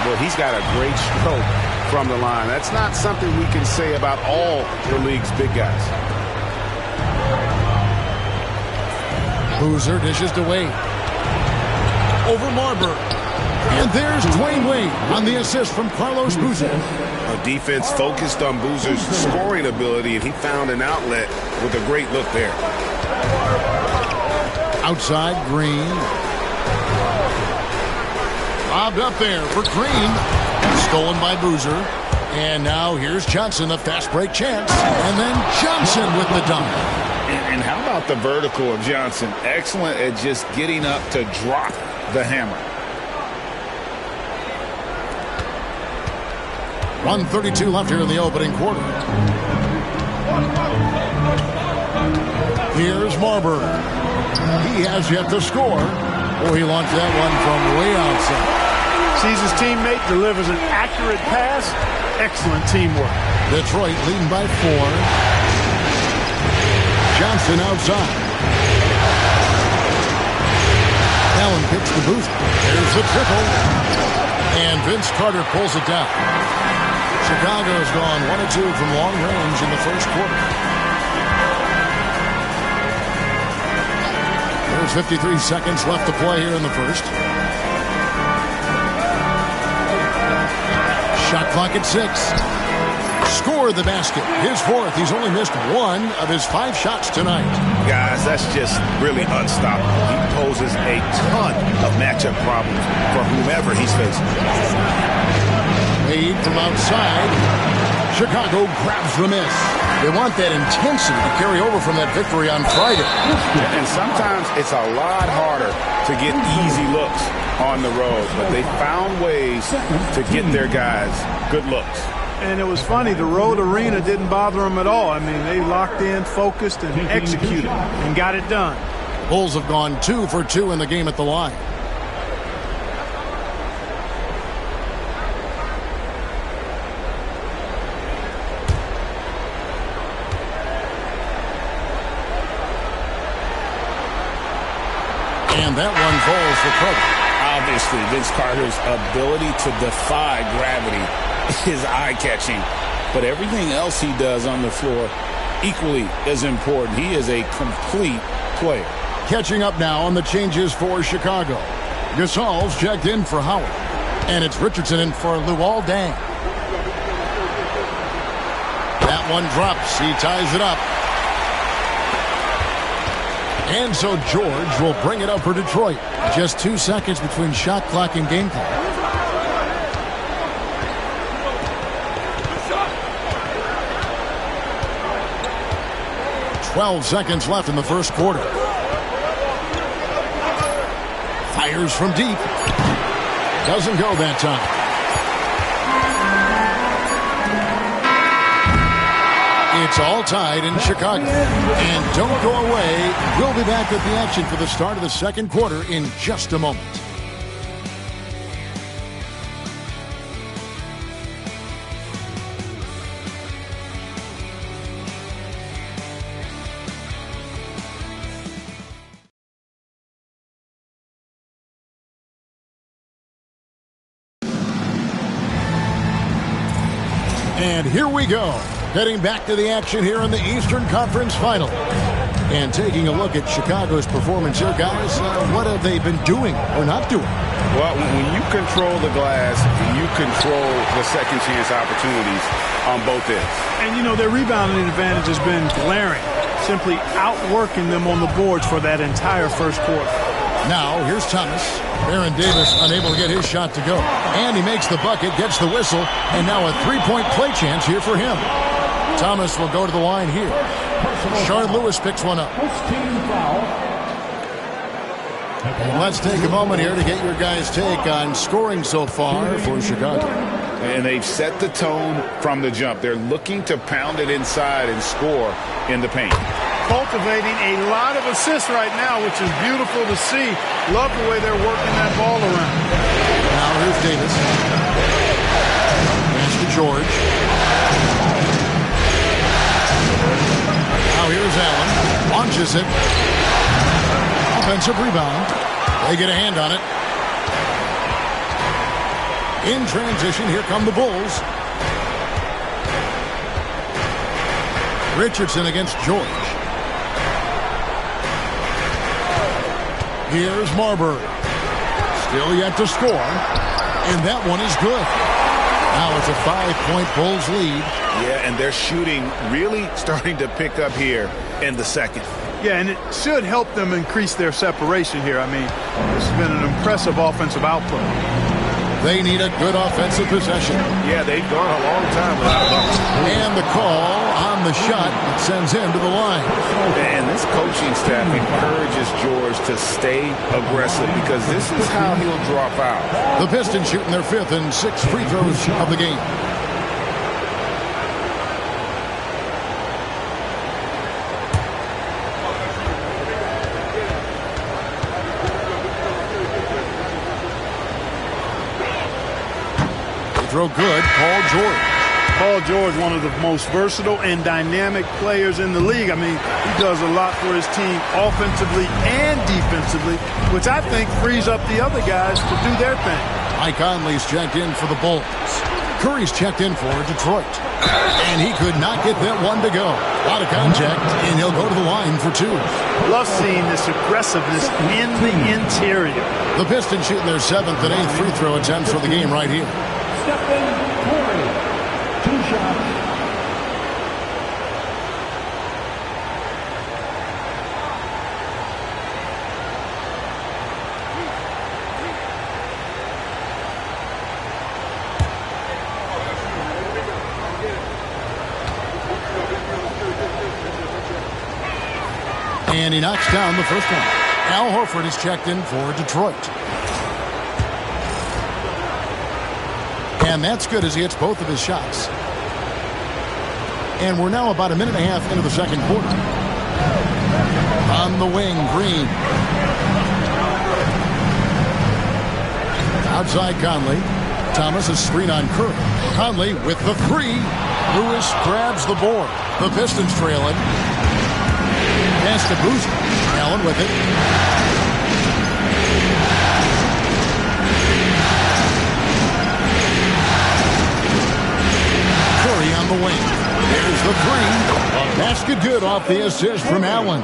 Well, he's got a great stroke from the line. That's not something we can say about all the league's big guys. Boozer dishes to Wade. Over Marbury. And there's Dwayne Wade on the assist from Carlos Boozer. A defense focused on Boozer's scoring ability, and he found an outlet with a great look there. Outside, Green. Lobbed up there for Green. Stolen by Boozer. And now here's Johnson, the fast break chance. And then Johnson with the dunk. And how about the vertical of Johnson? Excellent at just getting up to drop the hammer. 1:32 left here in the opening quarter. Here's Marbury. He has yet to score. Oh, he launched that one from way outside. Sees his teammate, delivers an accurate pass. Excellent teamwork. Detroit leading by 4. Johnson outside. Allen picks the boost. There's the triple. And Vince Carter pulls it down. Chicago has gone 1 of 2 from long range in the first quarter. There's 53 seconds left to play here in the first. Shot clock at 6. Score the basket. His 4th. He's only missed 1 of his 5 shots tonight. Guys, that's just really unstoppable. He poses a ton of matchup problems for whomever he's facing. Made from outside. Chicago grabs the miss. They want that intensity to carry over from that victory on Friday. And sometimes it's a lot harder to get easy looks on the road, but they found ways to get their guys good looks. And it was funny, the road arena didn't bother them at all. I mean, they locked in, focused, and executed, and got it done. Bulls have gone 2 for 2 in the game at the line. And that one falls for trouble. Obviously, Vince Carter's ability to defy gravity is eye-catching. But everything else he does on the floor equally as important. He is a complete player. Catching up now on the changes for Chicago. Gasol's checked in for Howard. And it's Richardson in for Luol Deng. That one drops. He ties it up. And so George will bring it up for Detroit. Just 2 seconds between shot clock and game clock. "12 seconds left in the first quarter. Fires from deep. Doesn't go that time. It's all tied in Chicago. And don't go away. We'll be back with the action for the start of the second quarter in just a moment. And here we go. Heading back to the action here in the Eastern Conference Final. And taking a look at Chicago's performance here, guys, what have they been doing or not doing? Well, when you control the glass, you control the second chance opportunities on both ends. And, you know, their rebounding advantage has been glaring, simply outworking them on the boards for that entire first quarter. Now, here's Thomas. Baron Davis unable to get his shot to go. And he makes the bucket, gets the whistle, and now a three-point play chance here for him. Thomas will go to the line here. Sean Lewis picks one up. And let's take a moment here to get your guys' take on scoring so far for Chicago. And they've set the tone from the jump. They're looking to pound it inside and score in the paint. Cultivating a lot of assists right now, which is beautiful to see. Love the way they're working that ball around. Now here's Davis. Pass to George. Now here's Allen. Launches it. Offensive rebound. They get a hand on it. In transition, here come the Bulls. Richardson against George. Here's Marbury. Still yet to score. And that one is good. Now it's a 5-point Bulls lead. Yeah, and their shooting really starting to pick up here in the second. Yeah, and it should help them increase their separation here. I mean, this has been an impressive offensive output. They need a good offensive possession. Yeah, they've gone a long time without a bucket. And the call on the shot that sends him to the line. And this coaching staff encourages George to stay aggressive because this is how he'll drop out. The Pistons shooting their 5th and 6th free throws of the game. Throw good, Paul George. Paul George, one of the most versatile and dynamic players in the league. I mean, he does a lot for his team offensively and defensively, which I think frees up the other guys to do their thing. Mike Conley's checked in for the Bulls. Curry's checked in for Detroit. And he could not get that one to go. Out of contact, and he'll go to the line for 2. Love seeing this aggressiveness in the interior. The Pistons shooting their 7th and 8th free throw attempts for the game right here. Stephen Curry, 2 shots. And he knocks down the first one. Al Horford is checked in for Detroit. And that's good as he hits both of his shots. And we're now about a minute and a half into the second quarter. On the wing, Green. Outside Conley. Thomas is screen on Curry. Conley with the three. Lewis grabs the board. The Pistons trail it. Pass to Boozer. Allen with it. Curry on the wing. There's the three. A basket good off the assist from Allen.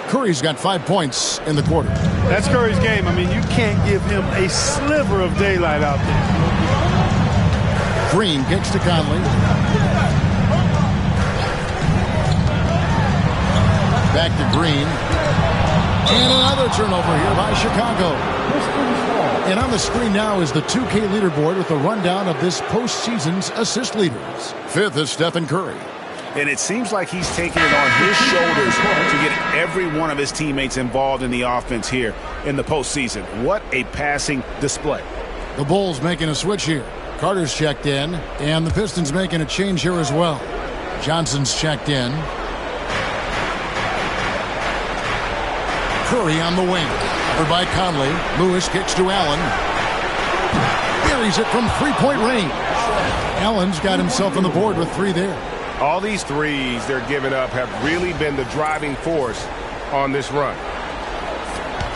Curry's got 5 points in the quarter. That's Curry's game. I mean, you can't give him a sliver of daylight out there. Green kicks to Conley. Back to Green. And another turnover here by Chicago. And on the screen now is the 2K leaderboard with a rundown of this postseason's assist leaders. Fifth is Stephen Curry. And it seems like he's taking it on his shoulders to get every one of his teammates involved in the offense here in the postseason. What a passing display. The Bulls making a switch here. Carter's checked in, and the Pistons making a change here as well. Johnson's checked in. Curry on the wing. Covered by Conley. Lewis kicks to Allen. Buries it from three-point range. Allen's got himself on the board with three there. All these threes they're giving up have really been the driving force on this run.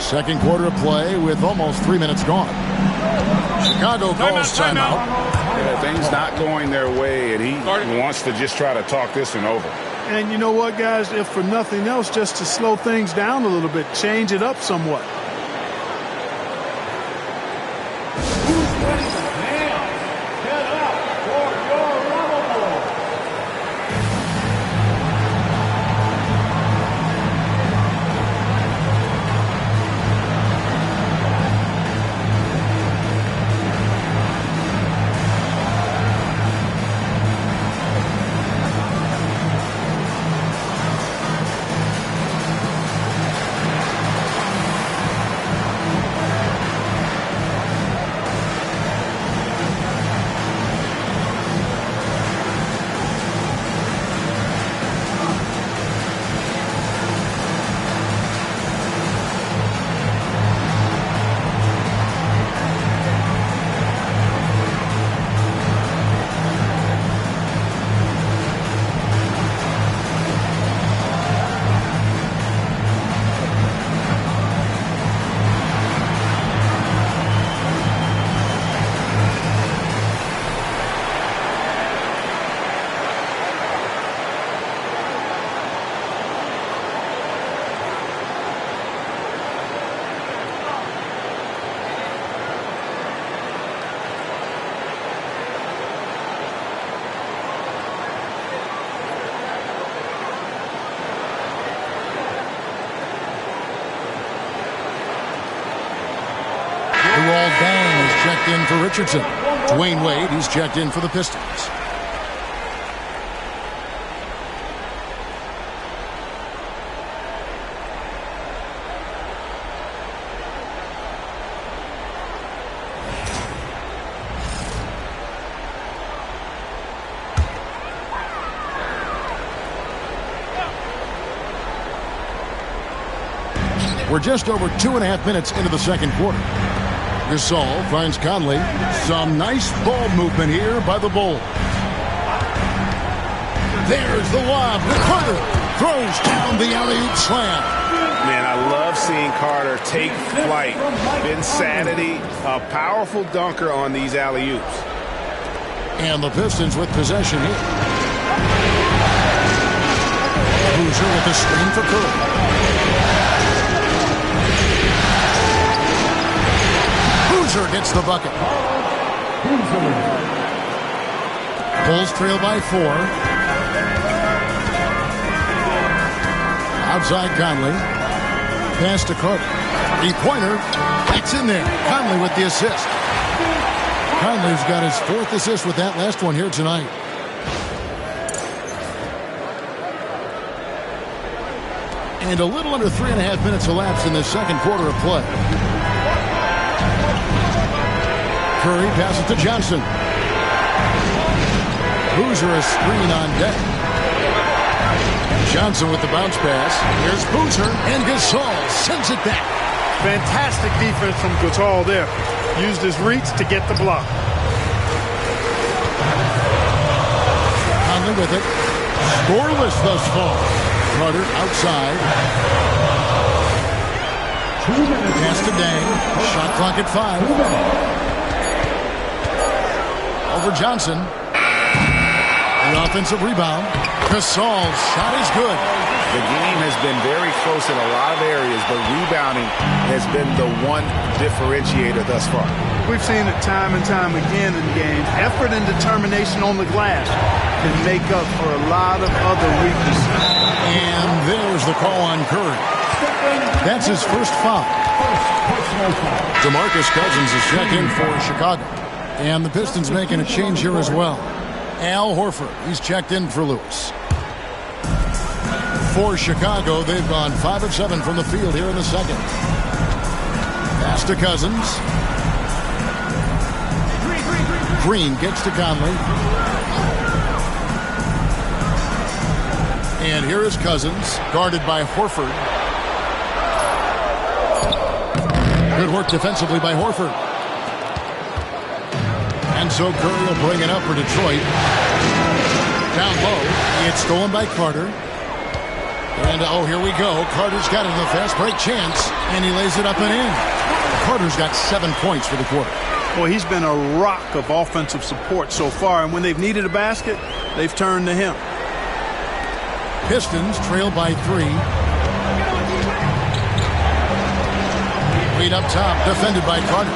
Second quarter of play with almost 3 minutes gone. Chicago calls timeout. Yeah, things not going their way, and he wants to just try to talk this one over. And you know what, guys? If for nothing else, just to slow things down a little bit, change it up somewhat. Bang is checked in for Richardson. Dwayne Wade, he's checked in for the Pistons. We're just over 2.5 minutes into the second quarter. Gasol finds Conley. Some nice ball movement here by the Bulls. There's the lob. Carter throws down the alley-oop slam. Man, I love seeing Carter take flight. Insanity, a powerful dunker on these alley-oops. And the Pistons with possession here. Boozer with the screen for Curry. Boozer gets the bucket. Bulls trail by 4. Outside Conley. Pass to Carter. Three-pointer. That's in there. Conley with the assist. Conley's got his 4th assist with that last one here tonight. And a little under 3.5 minutes elapsed in the second quarter of play. Curry passes to Johnson. Boozer a screen on deck. Johnson with the bounce pass. Here's Boozer, and Gasol sends it back. Fantastic defense from Gasol there. Used his reach to get the block. Conley with it. Scoreless thus far. Carter outside. Pass to Dang. Shot clock at 5. Over Johnson. The offensive rebound. Gasol's shot is good. The game has been very close in a lot of areas, but rebounding has been the one differentiator thus far. We've seen it time and time again in games. Effort and determination on the glass can make up for a lot of other weaknesses. And there's the call on Curry. That's his first foul. DeMarcus Cousins is checked in for Chicago. And the Pistons making a change here as well. Al Horford, he's checked in for Lewis. For Chicago, they've gone 5 of 7 from the field here in the second. Pass to Cousins. Green gets to Conley. And here is Cousins, guarded by Horford. Good work defensively by Horford. And so Curry will bring it up for Detroit. Down low. It's stolen by Carter. And, oh, here we go. Carter's got it in the fast break chance. And he lays it up and in. Carter's got 7 points for the quarter. Well, he's been a rock of offensive support so far. And when they've needed a basket, they've turned to him. Pistons trail by 3. Wade up top, defended by Carter.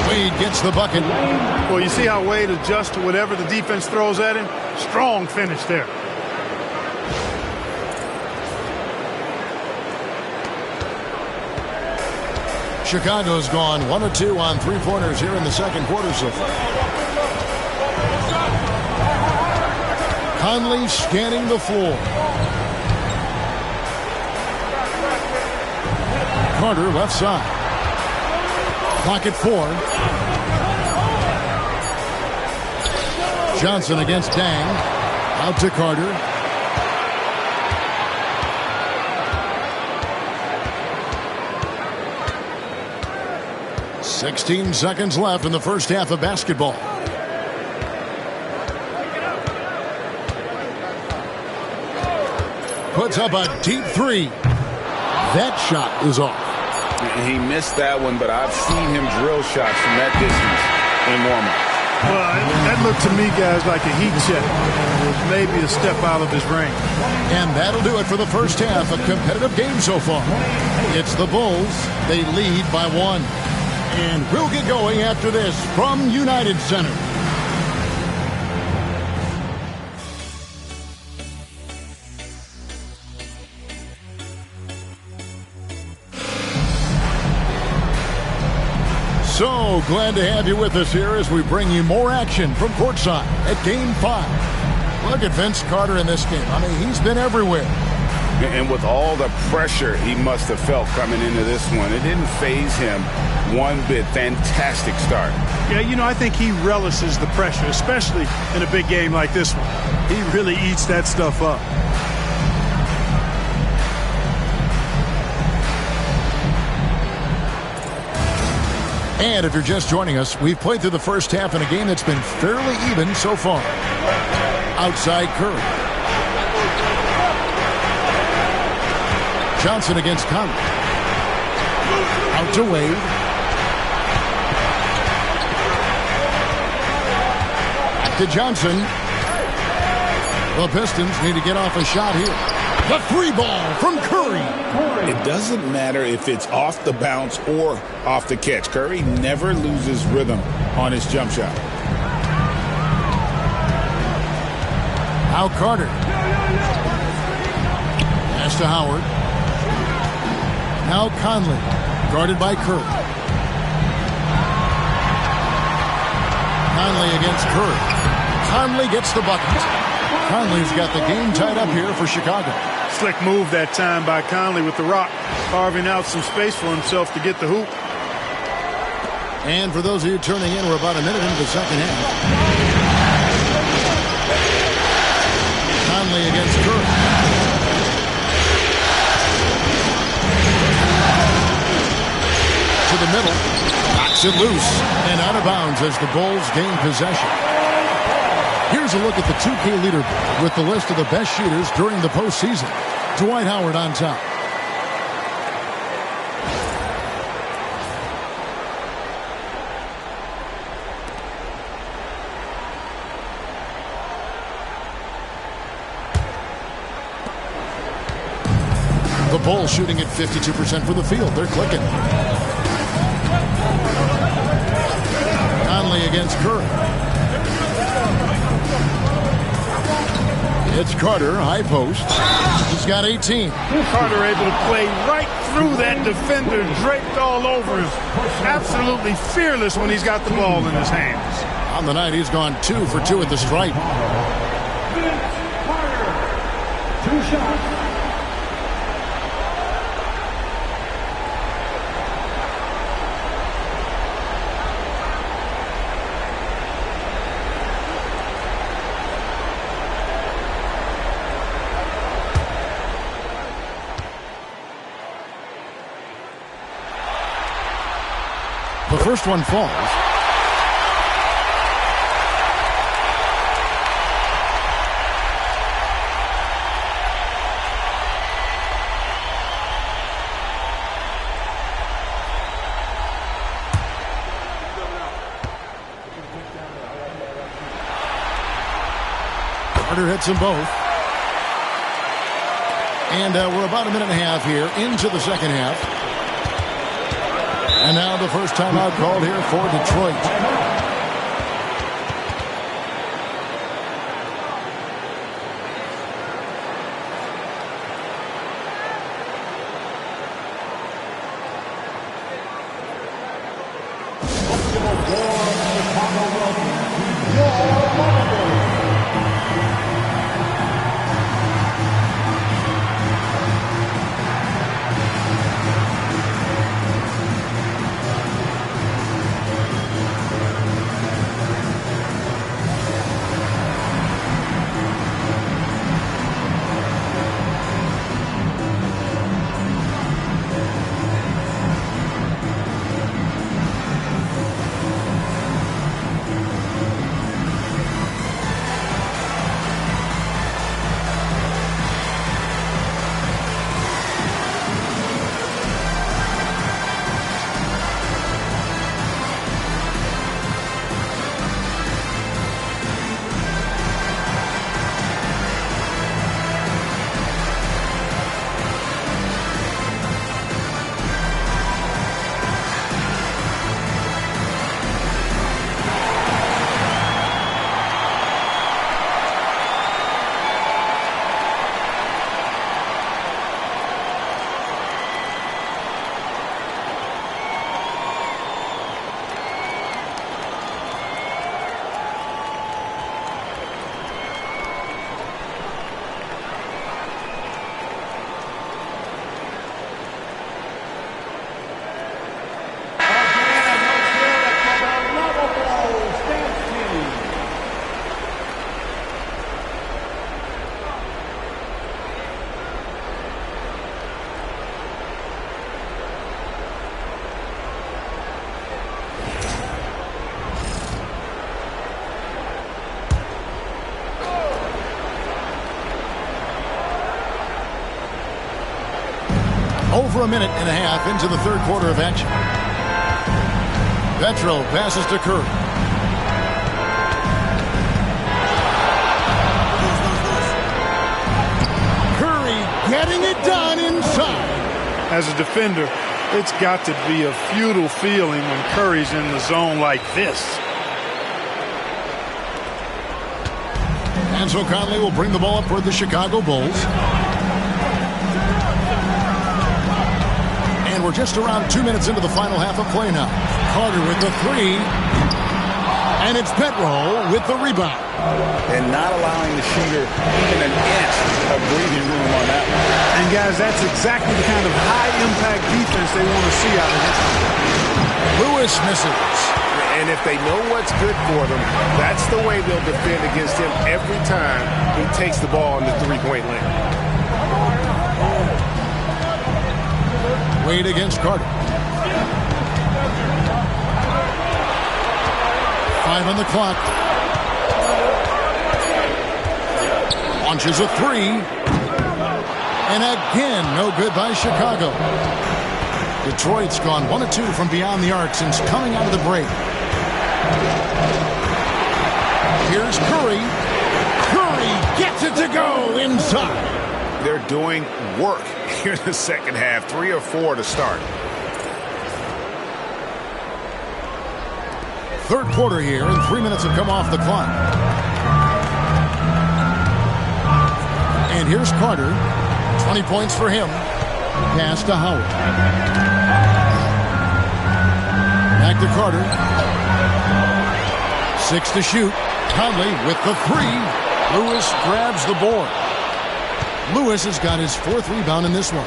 Wade gets the bucket. Well, you see how Wade adjusts to whatever the defense throws at him? Strong finish there. Chicago's gone 1 of 2 on 3-pointers here in the second quarter so far. Conley scanning the floor. Carter left side. Clock at 4. Johnson against Dang. Out to Carter. "16 seconds left in the first half of basketball. Puts up a deep 3. That shot is off. He missed that one, but I've seen him drill shots from that distance in warm-up. Well, that looked to me, guys, like a heat check. It was maybe a step out of his range. And that'll do it for the first half. A competitive game so far. It's the Bulls. They lead by 1. And we'll get going after this from United Center. So glad to have you with us here as we bring you more action from courtside at Game 5. Look at Vince Carter in this game. I mean, he's been everywhere. And with all the pressure he must have felt coming into this one, it didn't faze him one bit. Fantastic start. Yeah, you know, I think he relishes the pressure, especially in a big game like this one. He really eats that stuff up. And if you're just joining us, we've played through the first half in a game that's been fairly even so far. Outside Curry. Johnson against Conley. Out to Wade. Back to Johnson. The Pistons need to get off a shot here. The 3 ball from Curry. It doesn't matter if it's off the bounce or off the catch. Curry never loses rhythm on his jump shot. Now Carter. Pass to Howard. Now Conley, guarded by Curry. Conley against Curry. Conley gets the bucket. Conley's got the game tied up here for Chicago. Slick move that time by Conley with the rock, carving out some space for himself to get the hoop. And for those of you turning in, we're about a minute into the second half. Conley against Curry. Knocks it loose and out of bounds as the Bulls gain possession. Here's a look at the 2K leaderboard with the list of the best shooters during the postseason. Dwight Howard on top. The Bulls shooting at 52% for the field. They're clicking. Conley against Curry. It's Carter, high post. He's got 18. Carter able to play right through that defender, draped all over him. Absolutely fearless when he's got the ball in his hands. On the night, he's gone 2 for 2 at the stripe. Carter, 2 shots. The first one falls. Carter hits them both. And we're about a minute and a half here into the second half. And now the first timeout called here for Detroit. Over a minute and a half into the third quarter of action. Petro passes to Curry. Curry getting it done inside. As a defender, it's got to be a futile feeling when Curry's in the zone like this. And so Conley will bring the ball up for the Chicago Bulls. We're just around 2 minutes into the final half of play now. Carter with the three. And it's Petro with the rebound. And not allowing the shooter even an inch of breathing room on that one. And guys, that's exactly the kind of high-impact defense they want to see out of this. Lewis misses. And if they know what's good for them, that's the way they'll defend against him every time he takes the ball in the three-point lane. Wade against Carter. 5 on the clock. Launches a 3. And again, no good by Chicago. Detroit's gone 1 of 2 from beyond the arc since coming out of the break. Here's Curry. Curry gets it to go inside. They're doing work here in the second half. 3 or 4 to start. Third quarter here, and 3 minutes have come off the clock. And here's Carter. 20 points for him. Pass to Howard. Back to Carter. 6 to shoot. Conley with the 3. Lewis grabs the board. Lewis has got his 4th rebound in this one.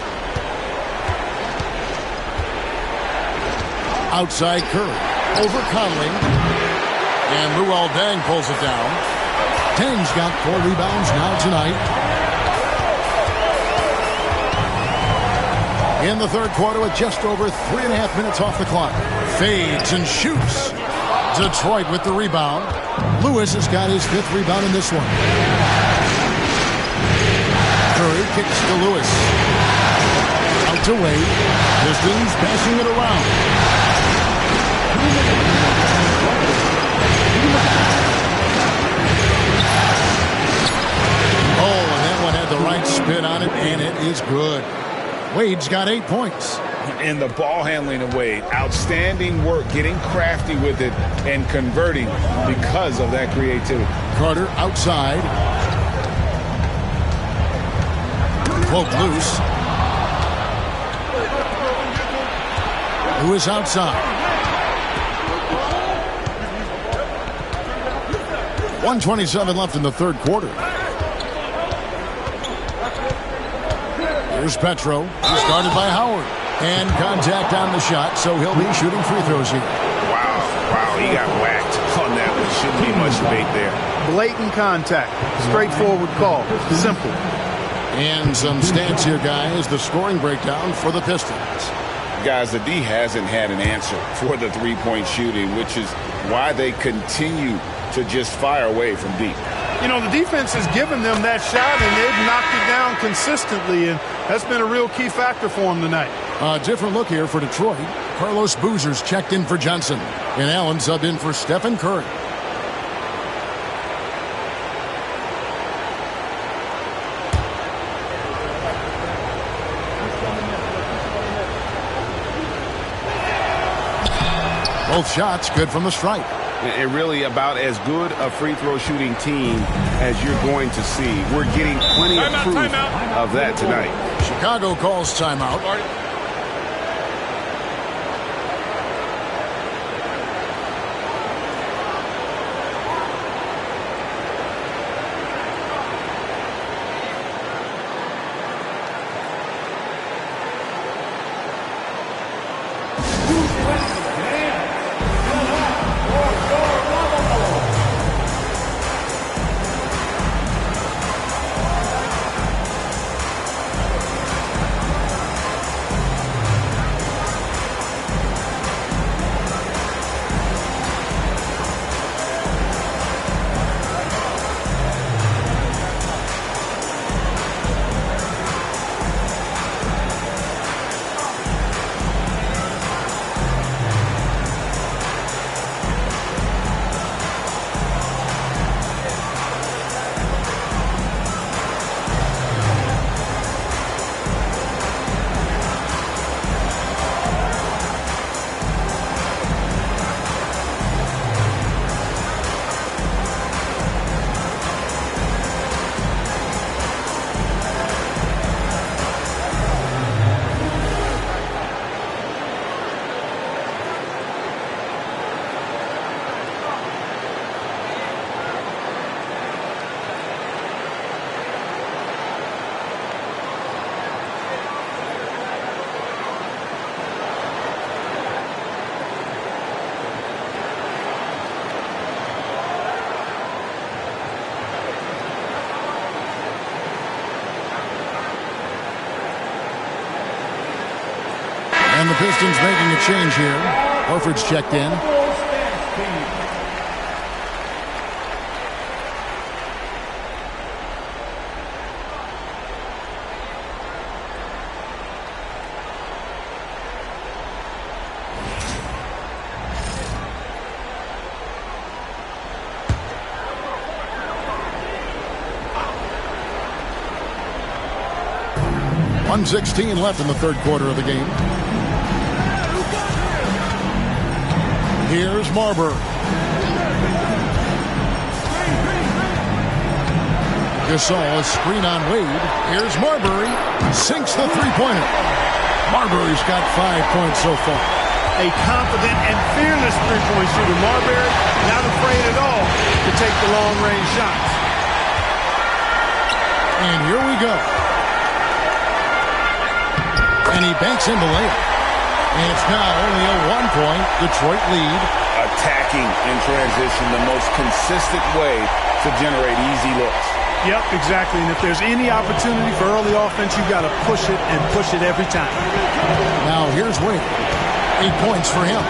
Outside Curry. Over Conley. And Luol Deng pulls it down. Deng's got 4 rebounds now tonight. In the third quarter with just over 3.5 minutes off the clock. Fades and shoots. Detroit with the rebound. Lewis has got his 5th rebound in this one. Curry kicks to Lewis. Out to Wade. Pistons passing it around. Oh, and that one had the right spin on it, and it is good. Wade's got 8 points. And the ball handling of Wade. Outstanding work, getting crafty with it and converting because of that creativity. Carter outside. Poke loose. Lewis outside. 1:27 left in the third quarter. Here's Petro. Started by Howard. And contact on the shot, so he'll be shooting free throws here. Wow, he got whacked on that one. Shouldn't be much debate there. Blatant contact. Straightforward call. Simple. And some stats here, guys. The scoring breakdown for the Pistons. Guys, the D hasn't had an answer for the three-point shooting, which is why they continue to just fire away from deep. You know, the defense has given them that shot, and they've knocked it down consistently, and that's been a real key factor for them tonight. A different look here for Detroit. Carlos Boozer's checked in for Johnson, and Allen subbed in for Stephen Curry. Both shots good from the stripe. And really about as good a free throw shooting team as you're going to see. We're getting plenty of proof of that tonight. Chicago calls timeout. And the Pistons making a change here. Horford's checked in. 1:16 left in the third quarter of the game. Here's Marbury. Gasol, a screen on Wade. Here's Marbury. Sinks the three-pointer. Marbury's got 5 points so far. A confident and fearless three-point shooter. Marbury not afraid at all to take the long-range shots. And here we go. And he banks in the layup. And it's now only a 1-point Detroit lead. Attacking in transition, the most consistent way to generate easy looks. Yep, exactly. And if there's any opportunity for early offense, you've got to push it and push it every time. Now here's Wade. 8 points for him.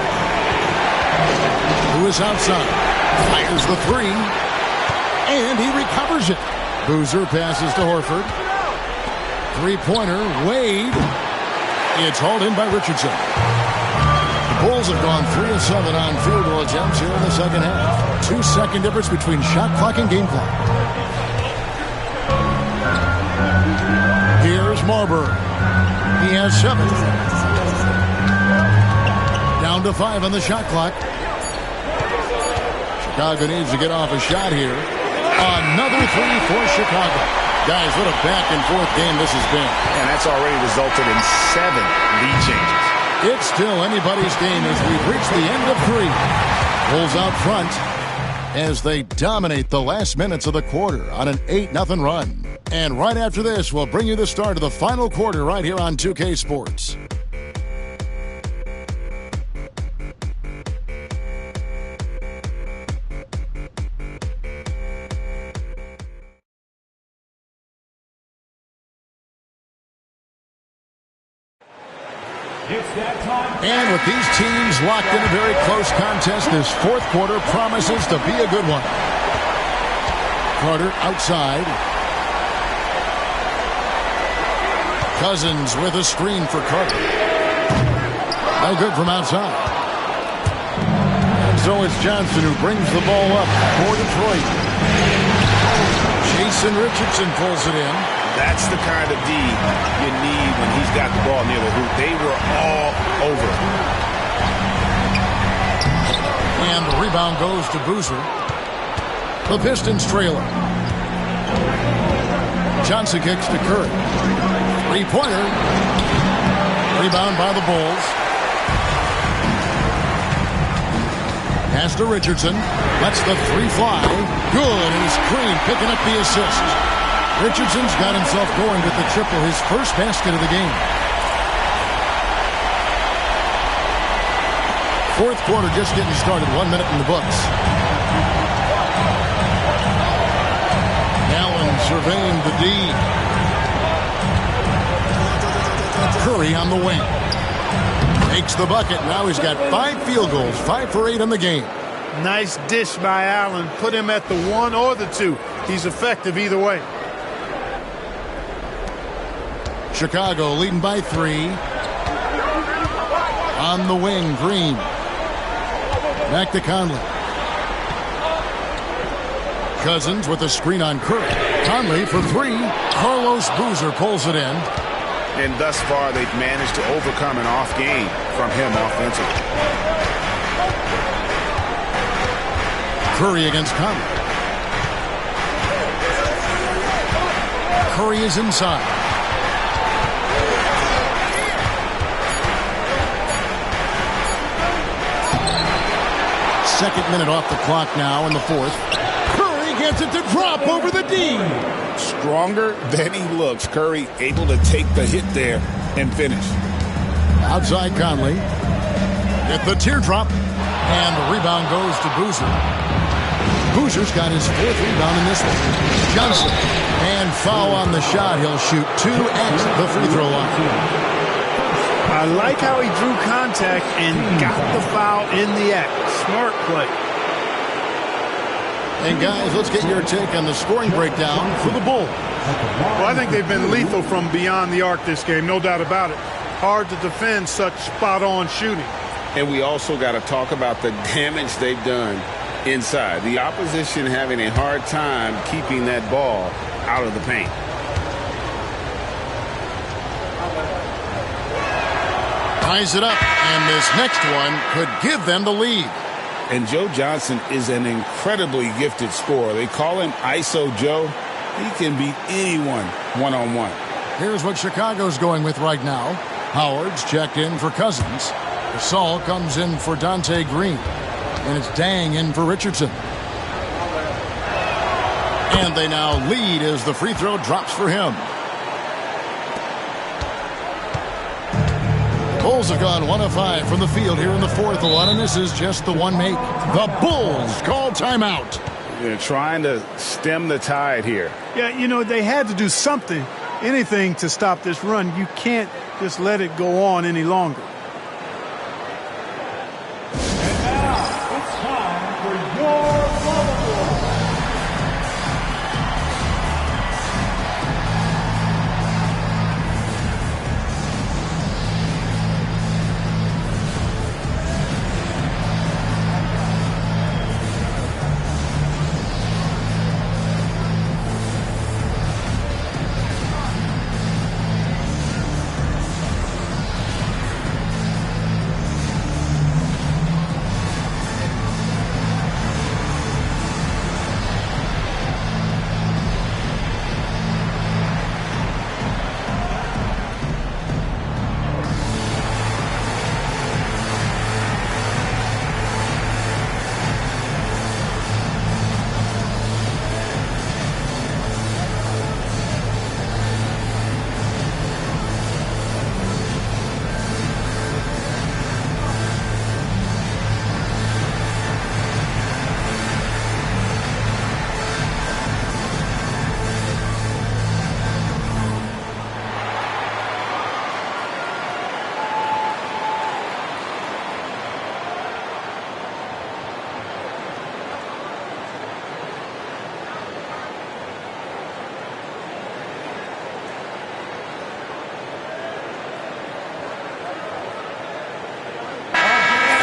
Who is outside? Fires the three. And he recovers it. Boozer passes to Horford. Three-pointer, Wade. It's hauled in by Richardson. The Bulls have gone 3 of 7 on field goal attempts here in the second half. 2-second difference between shot clock and game clock. Here's Marbury. He has 7. Down to 5 on the shot clock. Chicago needs to get off a shot here. Another 3 for Chicago. Guys, what a back-and-forth game this has been. And that's already resulted in 7 lead changes. It's still anybody's game as we've reached the end of 3. Bulls out front as they dominate the last minutes of the quarter on an 8-0 run. And right after this, we'll bring you the start of the final quarter right here on 2K Sports. And with these teams locked in a very close contest, this fourth quarter promises to be a good one. Carter outside. Cousins with a screen for Carter. No good from outside. And so it's Johnson who brings the ball up for Detroit. Jason Richardson pulls it in. That's the kind of D you need when he's got the ball near the hoop. They were all over. And the rebound goes to Boozer. The Pistons trailer. Johnson kicks to Curry. Three-pointer. Rebound by the Bulls. Pass to Richardson. Lets the three fly. Good. And it's Green picking up the assist. Richardson's got himself going with the triple, his first basket of the game. Fourth quarter just getting started. 1 minute in the books. Allen surveying the D. Curry on the wing. Makes the bucket. Now he's got 5 field goals. 5 for 8 in the game. Nice dish by Allen. Put him at the 1 or the 2. He's effective either way. Chicago leading by 3. On the wing, Green. Back to Conley. Cousins with a screen on Curry. Conley for 3. Carlos Boozer pulls it in. And thus far, they've managed to overcome an off game from him offensively. Curry against Conley. Curry is inside. Second minute off the clock now in the fourth. Curry gets it to drop over the D. Stronger than he looks. Curry able to take the hit there and finish. Outside Conley. Get the teardrop. And the rebound goes to Boozer. Boozer's got his 4th rebound in this one. Johnson. And foul on the shot. He'll shoot 2 at the free throw line. I like how he drew contact and got the foul in the act. Smart play. And guys, let's get your take on the scoring breakdown for the Bulls. Well, I think they've been lethal from beyond the arc this game, no doubt about it. Hard to defend such spot-on shooting. And we also got to talk about the damage they've done inside. The opposition having a hard time keeping that ball out of the paint. ties it up, and this next one could give them the lead. And Joe Johnson is an incredibly gifted scorer. They call him ISO Joe. He can beat anyone one-on-one. Here's what Chicago's going with right now. Howard's checked in for Cousins. Gasol comes in for Dante Green. And it's Dang in for Richardson. And they now lead as the free throw drops for him. The Bulls have gone 1 of 5 from the field here in the fourth. A lot of misses, just the one make. The Bulls call timeout. They're trying to stem the tide here. Yeah, you know, they had to do something, anything to stop this run. You can't just let it go on any longer. And now it's time for your bubble.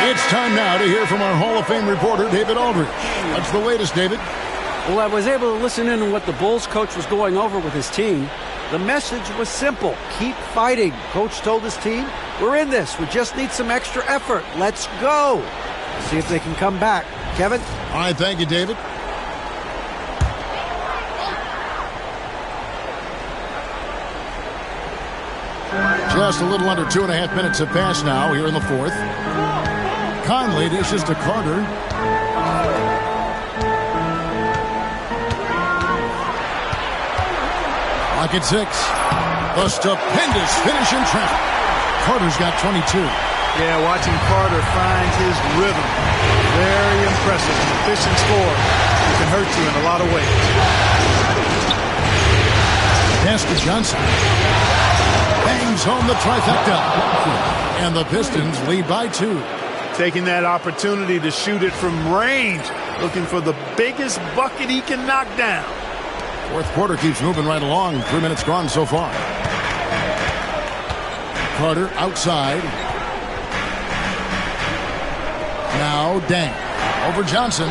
It's time now to hear from our Hall of Fame reporter, David Aldridge. What's the latest, David? Well, I was able to listen in on what the Bulls coach was going over with his team. The message was simple. Keep fighting. Coach told his team, we're in this. We just need some extra effort. Let's go. See if they can come back. Kevin? All right, thank you, David. Just a little under 2.5 minutes have passed now here in the fourth. Conley dishes to Carter. Lock at 6. The stupendous finish in traffic. Carter's got 22. Yeah, watching Carter find his rhythm. Very impressive. An efficient score. It can hurt you in a lot of ways. Pass to Johnson. Bangs home the trifecta. And the Pistons lead by 2. Taking that opportunity to shoot it from range. Looking for the biggest bucket he can knock down. Fourth quarter keeps moving right along. 3 minutes gone so far. Carter outside. Now Dang. Over Johnson.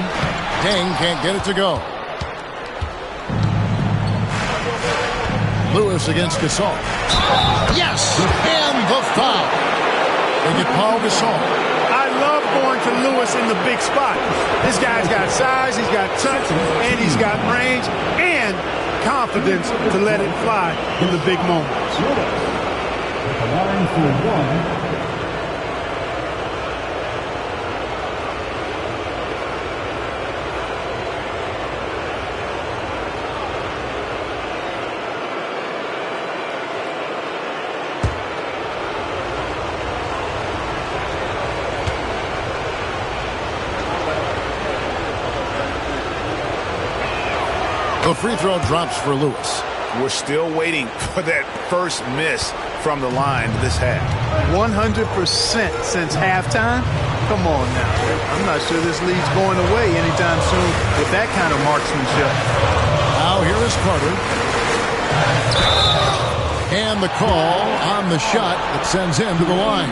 Dang can't get it to go. Lewis against Gasol. Yes! And the foul. They get Paul Gasol. I love going to Lewis in the big spot. This guy's got size, he's got touch, and he's got range and confidence to let it fly in the big moments. Line for one. The free throw drops for Lewis. We're still waiting for that first miss from the line this half. 100% since halftime. Come on now. I'm not sure this lead's going away anytime soon with that kind of marksmanship. Now here is Carter. And the call on the shot that sends him to the line.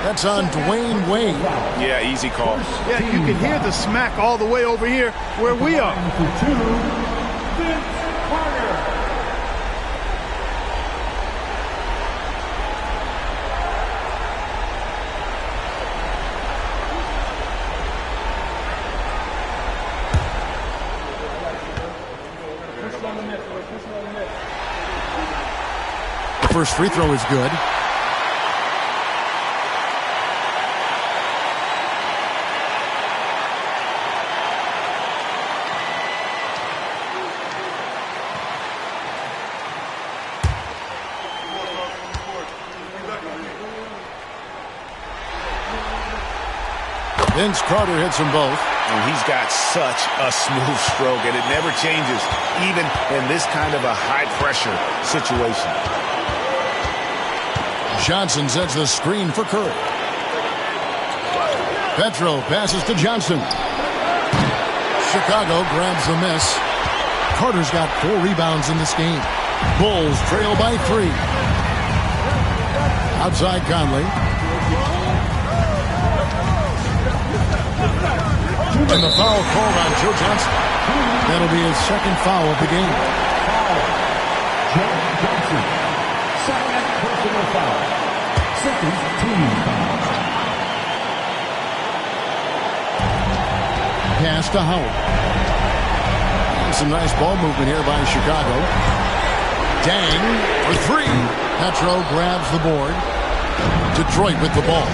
That's on Dwayne Wade. Yeah, easy call. Yeah, you can hear the smack all the way over here where we are. For 2, Vince Carter. The first free throw is good. Vince Carter hits them both. And he's got such a smooth stroke, and it never changes, even in this kind of a high-pressure situation. Johnson sets the screen for Curry. Petro passes to Johnson. Chicago grabs the miss. Carter's got 4 rebounds in this game. Bulls trail by 3. Outside Conley. And the foul called on Joe Johnson. That'll be his second foul of the game. Joe Johnson, second personal foul. Second team foul. Pass to Howard. And some nice ball movement here by Chicago. Dang for 3. Petro grabs the board. Detroit with the ball.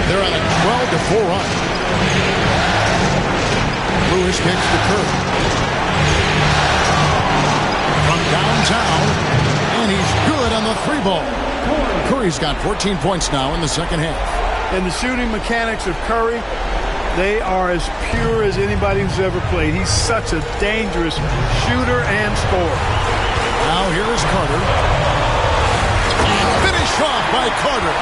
They're on a 12-4 run. Lewis kicks to Curry. From downtown, and he's good on the 3-ball. Curry's got 14 points now in the second half. And the shooting mechanics of Curry, they are as pure as anybody who's ever played. He's such a dangerous shooter and scorer. Now here is Carter. Finished off by Carter.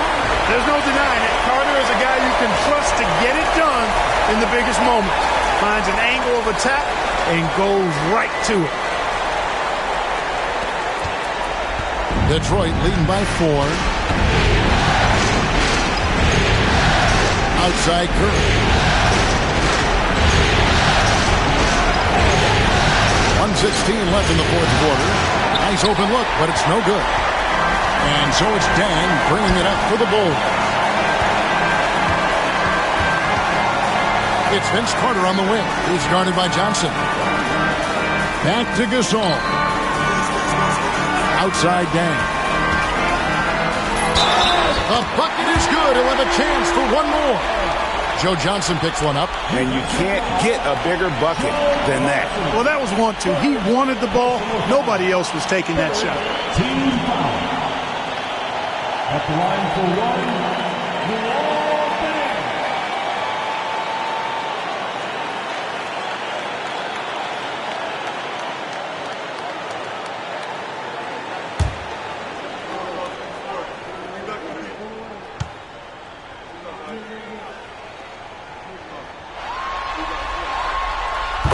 There's no denying it. Carter is a guy you can trust to get it done in the biggest moments. Finds an angle of attack and goes right to it. Detroit leading by 4. Outside Curry. 1:16 left in the fourth quarter. Nice open look, but it's no good. And so it's Dang bringing it up for the Bulls. It's Vince Carter on the wing. He's guarded by Johnson. Back to Gasol. Outside Dang. The bucket is good. He'll have a chance for one more. Joe Johnson picks one up. And you can't get a bigger bucket than that. Well, that was 1-2. He wanted the ball. Nobody else was taking that shot. Team foul. At the line for one.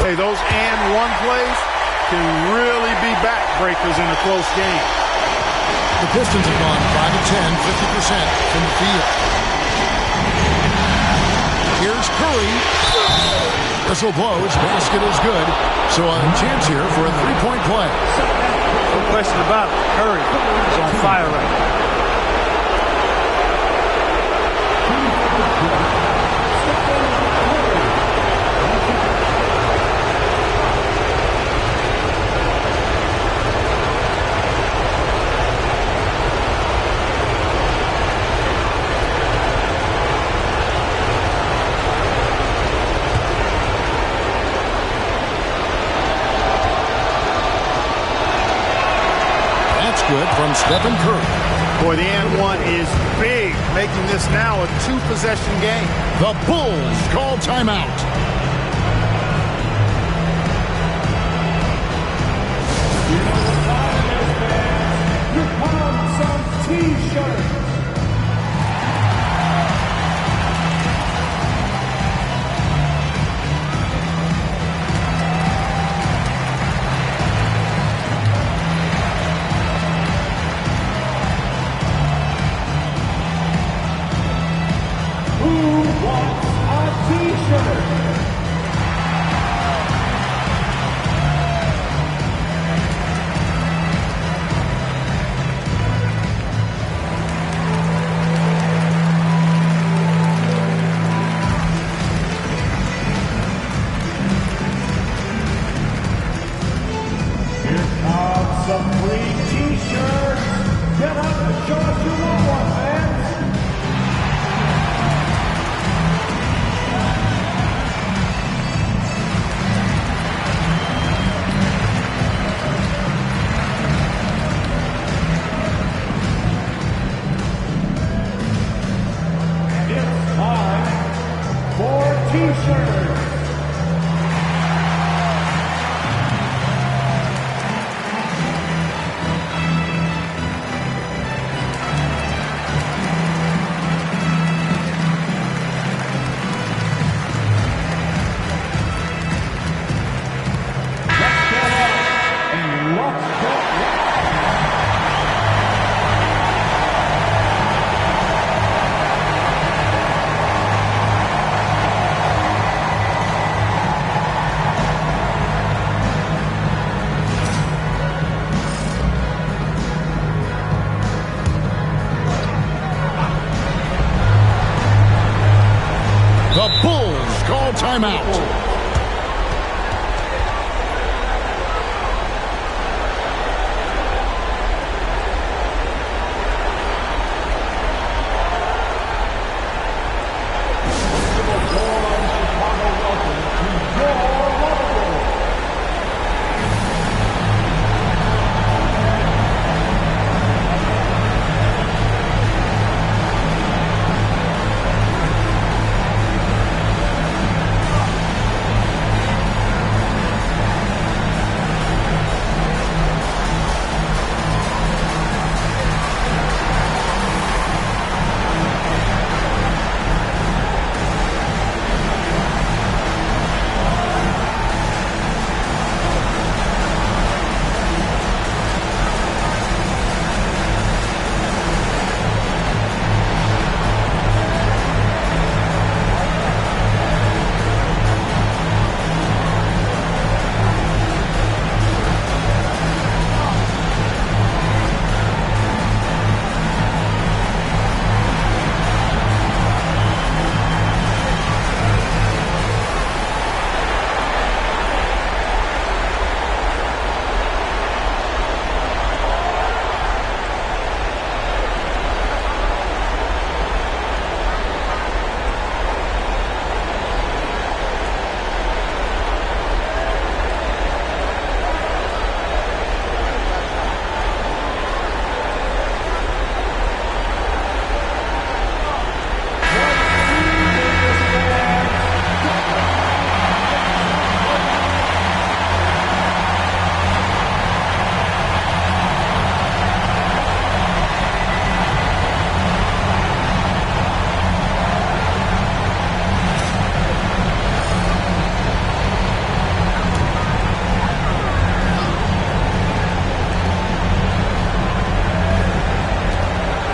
Hey, those and one plays can really be backbreakers in a close game. The Pistons have gone 5 of 10, 50% from the field. Here's Curry. Whistle blows. Basket is good. So a chance here for a 3-point play. No question about it. Curry is on fire right now. Good from Stephen Curry. Boy, the and one is big, making this now a 2-possession game. The Bulls call timeout. You found some T-shirts. Who wants a T-shirt? some free t-shirts. Get up and show us you want one, fans. It's time for t-shirts. The Bulls call timeout.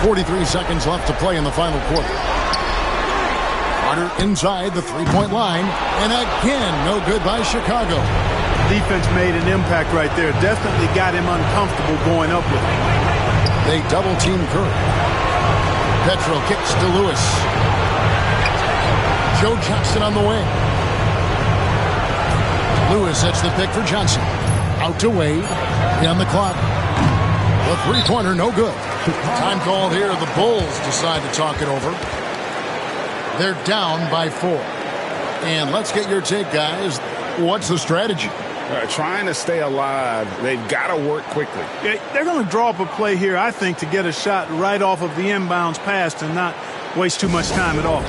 .43 seconds left to play in the final quarter. Carter inside the three-point line, and again, no good by Chicago. Defense made an impact right there. Definitely got him uncomfortable going up with him. They double-team Curry. Petro kicks to Lewis. Joe Johnson on the wing. Lewis sets the pick for Johnson. Out to Wade. On the clock. The three-pointer, no good. Time called here. The Bulls decide to talk it over. They're down by 4. And let's get your take, guys. What's the strategy? Trying to stay alive. They've got to work quickly. Yeah, they're going to draw up a play here, I think, to get a shot right off of the inbounds pass and not waste too much time at all.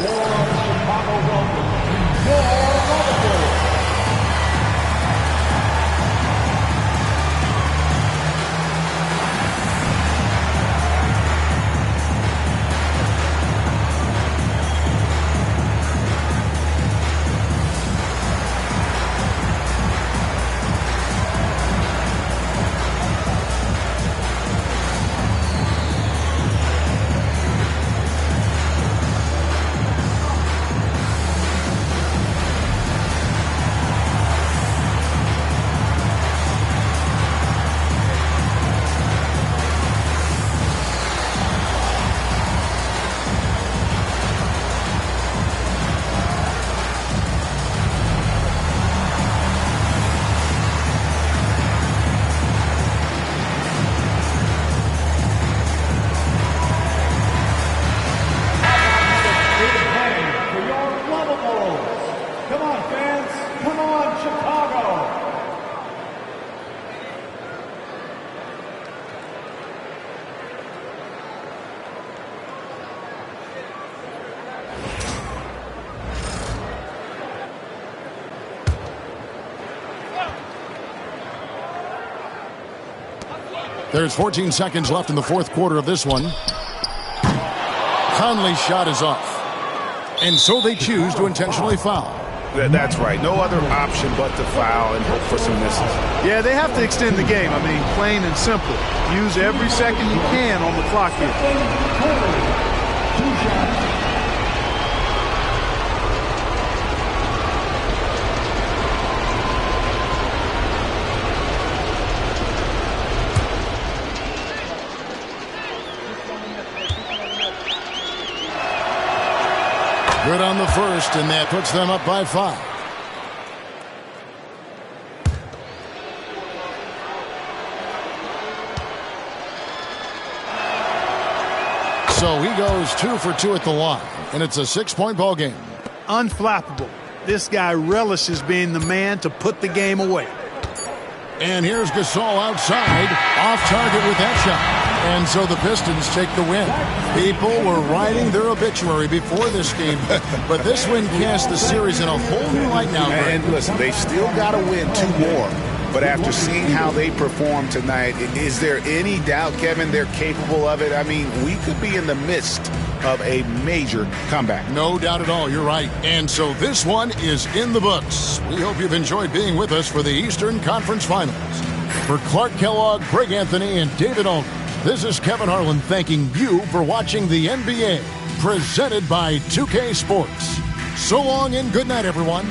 There's 14 seconds left in the fourth quarter of this one. Conley's shot is off. And so they choose to intentionally foul. That's right. No other option but to foul and hope for some misses. Yeah, they have to extend the game. I mean, plain and simple. Use every second you can on the clock here. Good on the first, and that puts them up by 5. So he goes 2 for 2 at the line, and it's a 6-point ball game. Unflappable. This guy relishes being the man to put the game away. And here's Gasol outside, off target with that shot. And so the Pistons take the win. People were writing their obituary before this game, but this win casts the series in a whole new light now. And listen, they still got to win 2 more. But after seeing how they perform tonight, is there any doubt, Kevin, they're capable of it? I mean, we could be in the midst of a major comeback. No doubt at all. You're right. And so this one is in the books. We hope you've enjoyed being with us for the Eastern Conference Finals. For Clark Kellogg, Greg Anthony, and David Aldridge, this is Kevin Harlan thanking you for watching the NBA, presented by 2K Sports. So long and good night, everyone.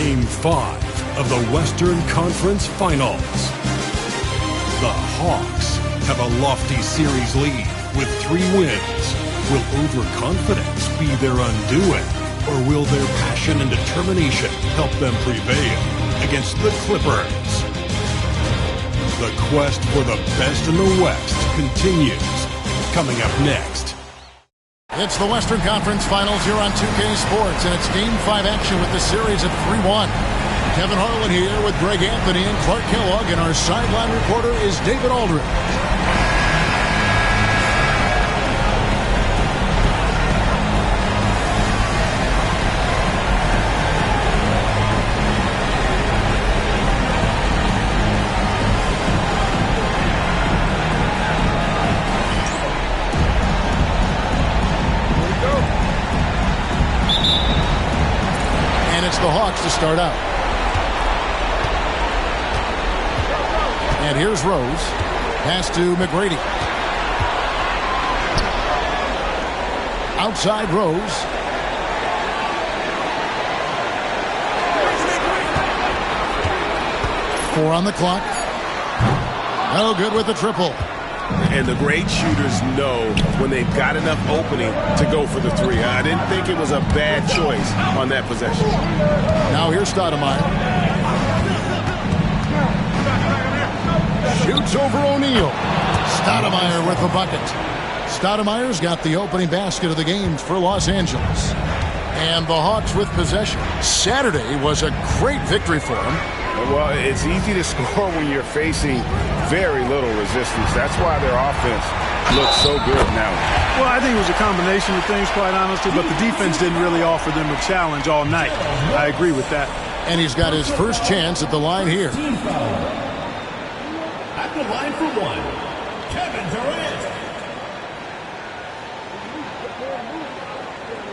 Game 5 of the Western Conference Finals. The Hawks have a lofty series lead with 3 wins. Will overconfidence be their undoing, or will their passion and determination help them prevail against the Clippers? The quest for the best in the West continues. Coming up next. It's the Western Conference Finals here on 2K Sports, and it's Game 5 action with the series at 3-1. Kevin Harlan here with Greg Anthony and Clark Kellogg, and our sideline reporter is David Aldridge. The Hawks to start out. And here's Rose. Pass to McGrady. Outside Rose. Four on the clock. No good with the triple. And the great shooters know when they've got enough opening to go for the 3. I didn't think it was a bad choice on that possession. Now here's Stoudemire. Shoots over O'Neal. Stoudemire with the bucket. Stoudemire's got the opening basket of the game for Los Angeles. And the Hawks with possession. Saturday was a great victory for them. Well, it's easy to score when you're facing very little resistance. That's why their offense looks so good now. Well, I think it was a combination of things, quite honestly, but the defense didn't really offer them a challenge all night. I agree with that. And he's got his first chance at the line here. At the line for 1, Kevin Durant.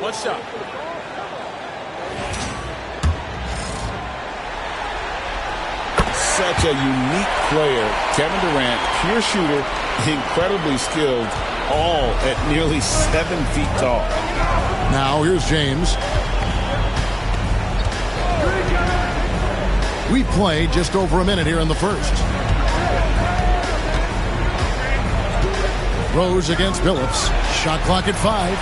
What's up? Such a unique player. Kevin Durant, pure shooter, incredibly skilled, all at nearly 7 feet tall. Now here's James. We played just over a minute here in the first. Rose against Billups. Shot clock at 5.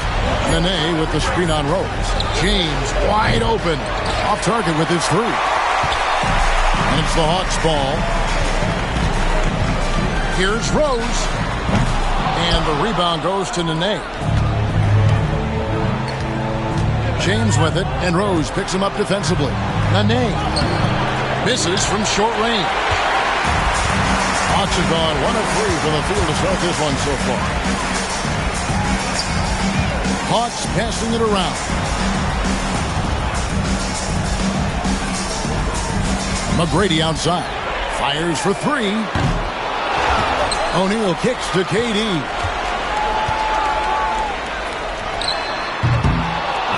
Nene with the screen on Rose. James wide open. Off target with his 3. And it's the Hawks ball. Here's Rose. And the rebound goes to Nene. James with it, and Rose picks him up defensively. Nene misses from short range. Hawks have gone 1 of 3 from the field to start this one so far. Hawks passing it around. McGrady outside. Fires for 3. O'Neal kicks to KD.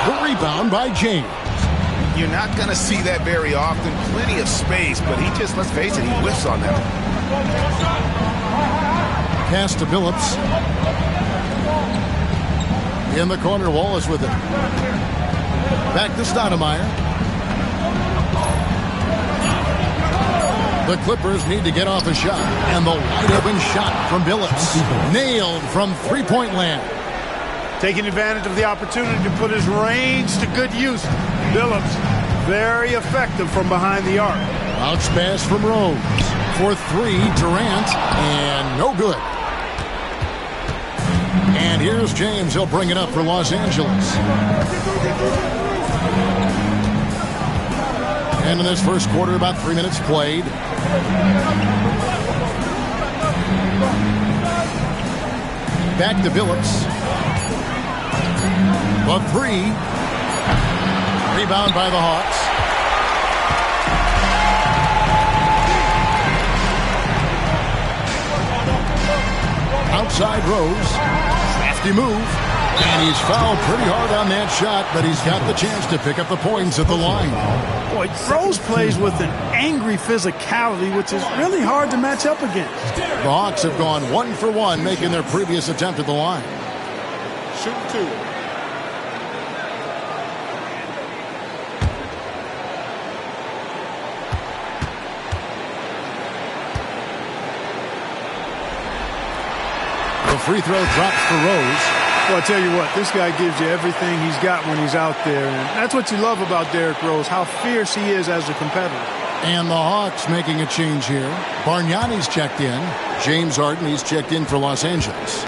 The rebound by James. You're not going to see that very often. Plenty of space, but he just, let's face it, he whiffs on that. Pass to Billups. In the corner, Wallace with it. Back to Stoudemire. The Clippers need to get off a shot. And the wide open shot from Billups. Nailed from three-point land. Taking advantage of the opportunity to put his range to good use. Billups, very effective from behind the arc. Bounce pass from Rose. For 3, Durant. And no good. And here's James. He'll bring it up for Los Angeles. And in this first quarter, about 3 minutes played. Back to Billups. The 3. Rebound by the Hawks. Outside Rose. Crafty move. And he's fouled pretty hard on that shot, but he's got the chance to pick up the points at the line. Boy, Rose plays with an angry physicality, which is really hard to match up against. The Hawks have gone 1 for 1, making their previous attempt at the line. Shoot 2. The free throw drops for Rose. Well, I tell you what, this guy gives you everything he's got when he's out there. And that's what you love about Derrick Rose, how fierce he is as a competitor. And the Hawks making a change here. Bargnani's checked in. James Harden, he's checked in for Los Angeles.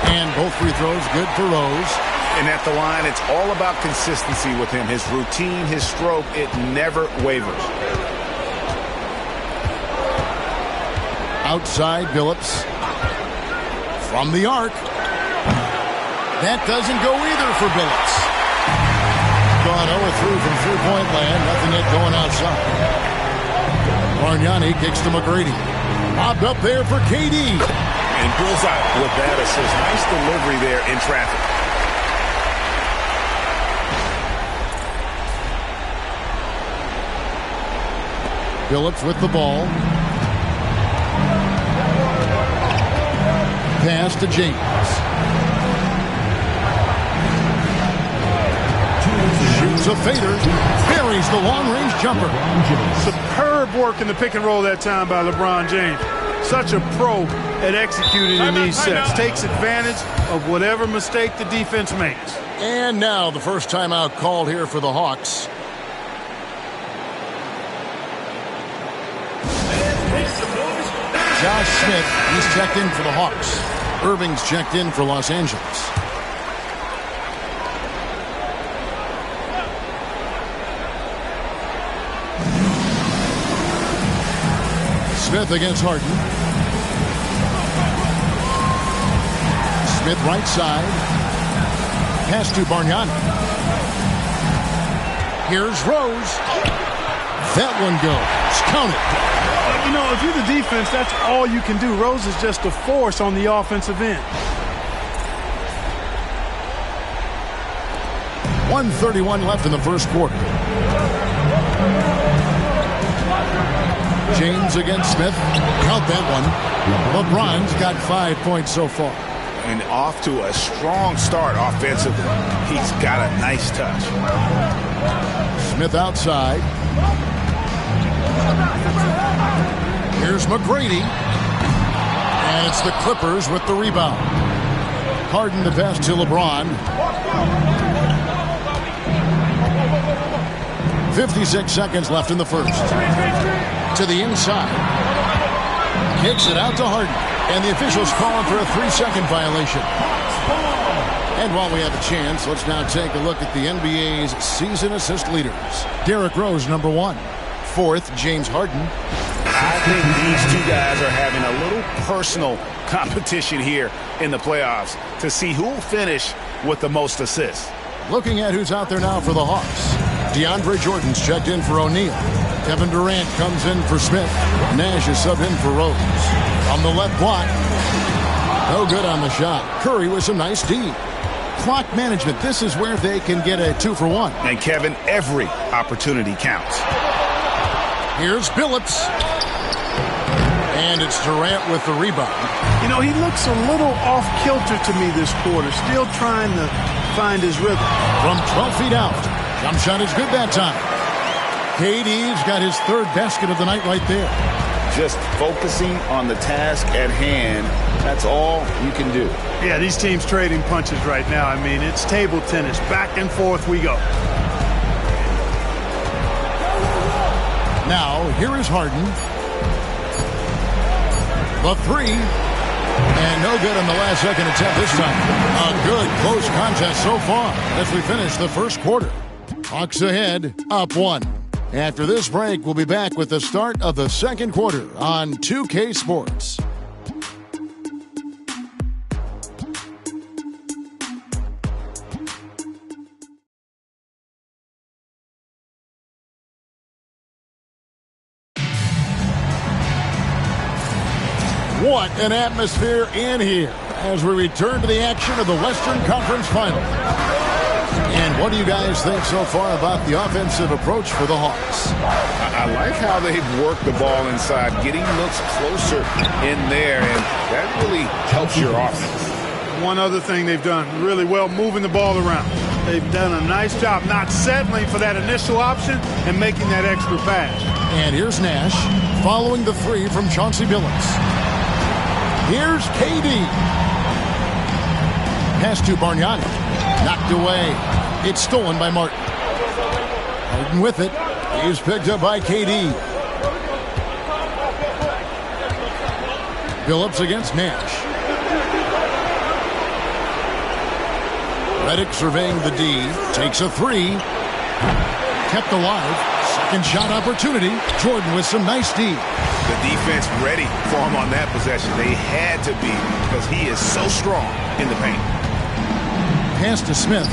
And both free throws good for Rose. And at the line, it's all about consistency with him. His routine, his stroke, it never wavers. Outside, Billups. From the arc. That doesn't go either for Billups. Gone 0-3 from three-point land. Nothing yet going outside. Bargnani kicks to McGrady. Bobbed up there for KD. And bullseye with that assist. Nice delivery there in traffic. Billups with the ball. Pass to James. Shoots a fader. Buries the long-range jumper. Superb work in the pick and roll that time by LeBron James. Such a pro at executing in these sets. Takes advantage of whatever mistake the defense makes. And now the first timeout called here for the Hawks. Josh Smith, he's checked in for the Hawks. Irving's checked in for Los Angeles. Smith against Harden. Smith right side. Pass to Bargnani. Here's Rose. That one goes. Count it. You know, if you're the defense, that's all you can do. Rose is just a force on the offensive end. 1:31 left in the first quarter. James against Smith. Count that one. LeBron's got 5 points so far. And off to a strong start offensively. He's got a nice touch. Smith outside. Here's McGrady. And it's the Clippers with the rebound. Harden the pass to LeBron. 56 seconds left in the first. To the inside. Kicks it out to Harden. And the officials calling for a 3-second violation. And while we have a chance, let's now take a look at the NBA's season assist leaders. Derrick Rose, number 1. 4th, James Harden. I think these two guys are having a little personal competition here in the playoffs to see who will finish with the most assists. Looking at who's out there now for the Hawks. DeAndre Jordan's checked in for O'Neal. Kevin Durant comes in for Smith. Nash is subbed in for Rose. On the left block. No good on the shot. Curry with some nice D. Clock management. This is where they can get a 2-for-1. And Kevin, every opportunity counts. Here's Billups. And it's Durant with the rebound. You know, he looks a little off-kilter to me this quarter. Still trying to find his rhythm. From 12 feet out. Jump shot is good that time. KD's got his 3rd basket of the night right there. Just focusing on the task at hand. That's all you can do. Yeah, these teams trading punches right now. I mean, it's table tennis. Back and forth we go. Now, here is Harden. The 3. And no good on the last second attempt this time. A good close contest so far as we finish the first quarter. Hawks ahead, up 1. After this break, we'll be back with the start of the second quarter on 2K Sports. What an atmosphere in here as we return to the action of the Western Conference Final. And what do you guys think so far about the offensive approach for the Hawks? I like how they've worked the ball inside, getting looks closer in there, and that really helps your offense. One other thing they've done really well, moving the ball around. They've done a nice job not settling for that initial option and making that extra pass. And here's Nash following the three from Chauncey Billups. Here's KD. Pass to Bargnani. Knocked away. It's stolen by Martin. Martin with it. He's picked up by KD. Billups against Nash. Redick surveying the D. Takes a three. Kept alive. Second shot opportunity. Jordan with some nice D. The defense ready for him on that possession. They had to be because he is so strong in the paint. Pass to Smith.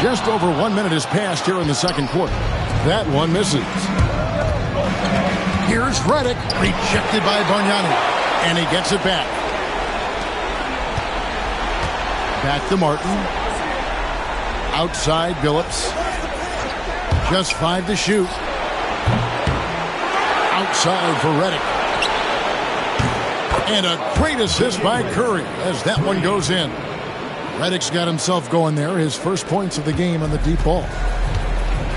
Just over 1 minute has passed here in the second quarter. That one misses. Here's Redick, rejected by Bargnani, and he gets it back. Back to Martin. Outside Billups. Just 5 to shoot. Outside for Redick. And a great assist by Curry as that one goes in. Redick's got himself going there. His first points of the game on the deep ball.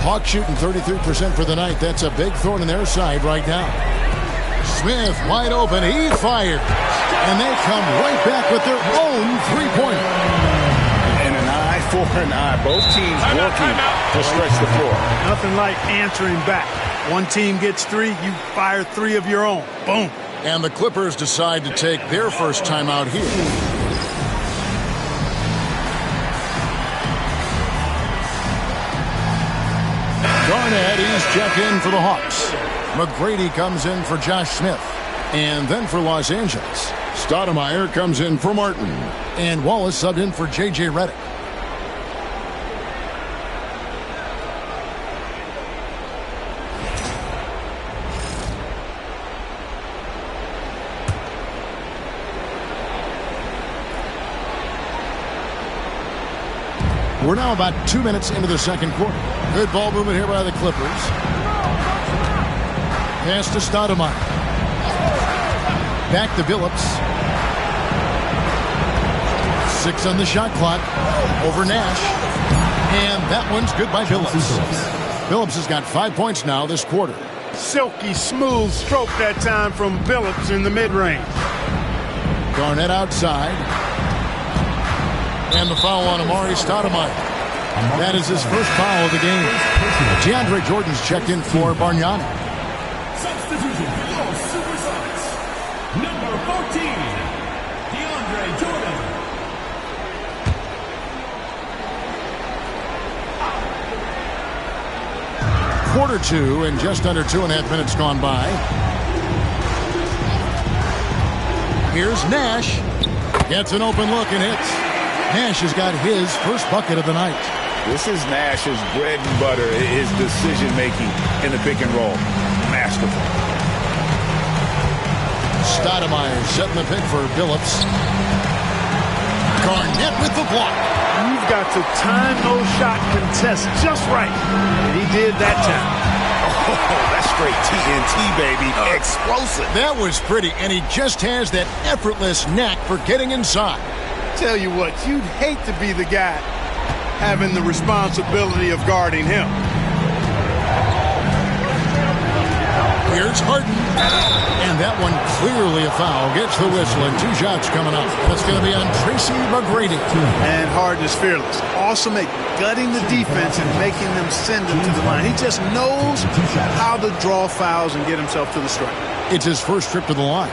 Hawks shooting 33% for the night. That's a big thorn in their side right now. Smith wide open. He fires. And they come right back with their own three-pointer. And an eye for an eye. Both teams working to stretch the floor. Nothing like answering back. One team gets 3, you fire 3 of your own. Boom. And the Clippers decide to take their first timeout here. Garnett, he's checked in for the Hawks. McGrady comes in for Josh Smith. And then for Los Angeles, Stoudemire comes in for Martin. And Wallace subbed in for J.J. Redick. We're now about 2 minutes into the second quarter. Good ball movement here by the Clippers. Pass to Stoudemire. Back to Billups. 6 on the shot clock. Over Nash. And that one's good by Billups. Billups has got 5 points now this quarter. Silky smooth stroke that time from Billups in the mid-range. Garnett outside. And the foul on Amari Stoudemire. That is his first foul of the game. DeAndre Jordan's checked in for Bargnani. Substitution for your Supersonics. Number 14, DeAndre Jordan. Quarter 2 and just under 2.5 minutes gone by. Here's Nash. Gets an open look and hits. Nash has got his first bucket of the night. This is Nash's bread and butter, his decision-making in the pick and roll. Masterful. Stoudemire setting the pick for Billups. Garnett with the block. You've got to time those shot contests just right. And he did that time. Oh, that's straight TNT, baby. Explosive. That was pretty, and he just has that effortless knack for getting inside. Tell you what, you'd hate to be the guy having the responsibility of guarding him. Here's Harden. And that one clearly a foul. Gets the whistle and 2 shots coming up. That's going to be on Tracy McGrady. And Harden is fearless. Awesome at gutting the defense and making them send him to the line. He just knows how to draw fouls and get himself to the strike. It's his first trip to the line.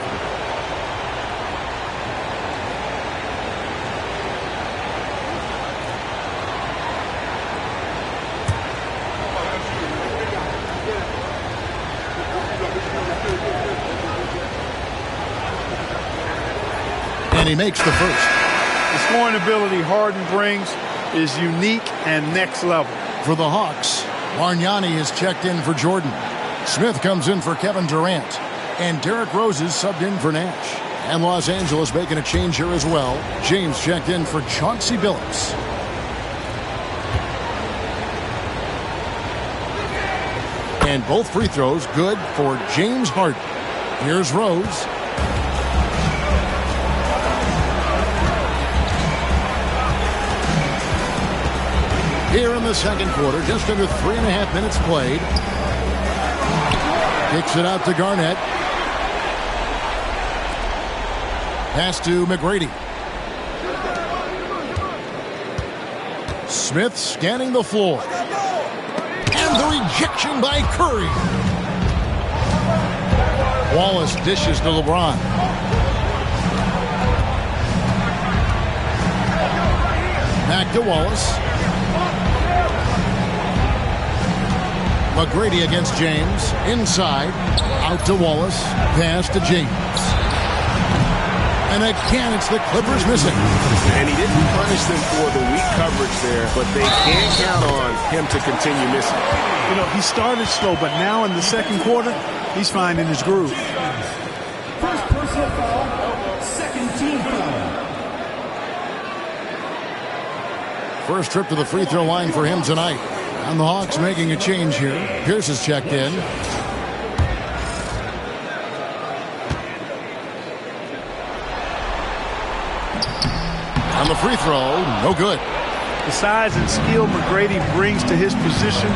And he makes the first. The scoring ability Harden brings is unique and next level. For the Hawks, Bargnani is checked in for Jordan. Smith comes in for Kevin Durant. And Derrick Rose is subbed in for Nash. And Los Angeles making a change here as well. James checked in for Chauncey Billups. And both free throws good for James Harden. Here's Rose. Here in the second quarter, just under 3.5 minutes played. Kicks it out to Garnett. Pass to McGrady. Smith scanning the floor. And the rejection by Curry. Wallace dishes to LeBron. Back to Wallace. McGrady against James. Inside. Out to Wallace. Pass to James. And again, it's the Clippers missing. And he didn't punish them for the weak coverage there, but they can't count on him to continue missing. You know, he started slow, but now in the second quarter, he's finding his groove. First personal foul, second team foul. First trip to the free throw line for him tonight. And the Hawks making a change here. Pierce is checked in. On the free throw, no good. The size and skill McGrady brings to his position,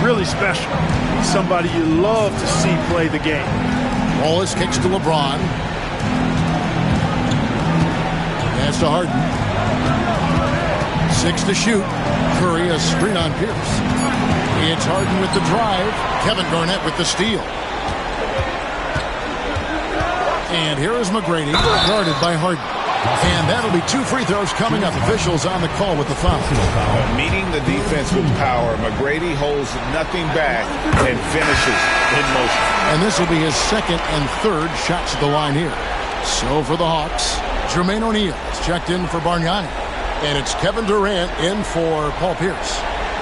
really special. He's somebody you love to see play the game. Wallace kicks to LeBron. Pass to Harden. 6 to shoot. Curry a screen on Pierce. It's Harden with the drive. Kevin Garnett with the steal. And here is McGrady, guarded by Harden. And that'll be 2 free throws coming up. Officials on the call with the foul. Meeting the defense with power, McGrady holds nothing back and finishes in motion. And this will be his second and third shots at the line here. So for the Hawks, Jermaine O'Neal is checked in for Bargnani. And it's Kevin Durant in for Paul Pierce.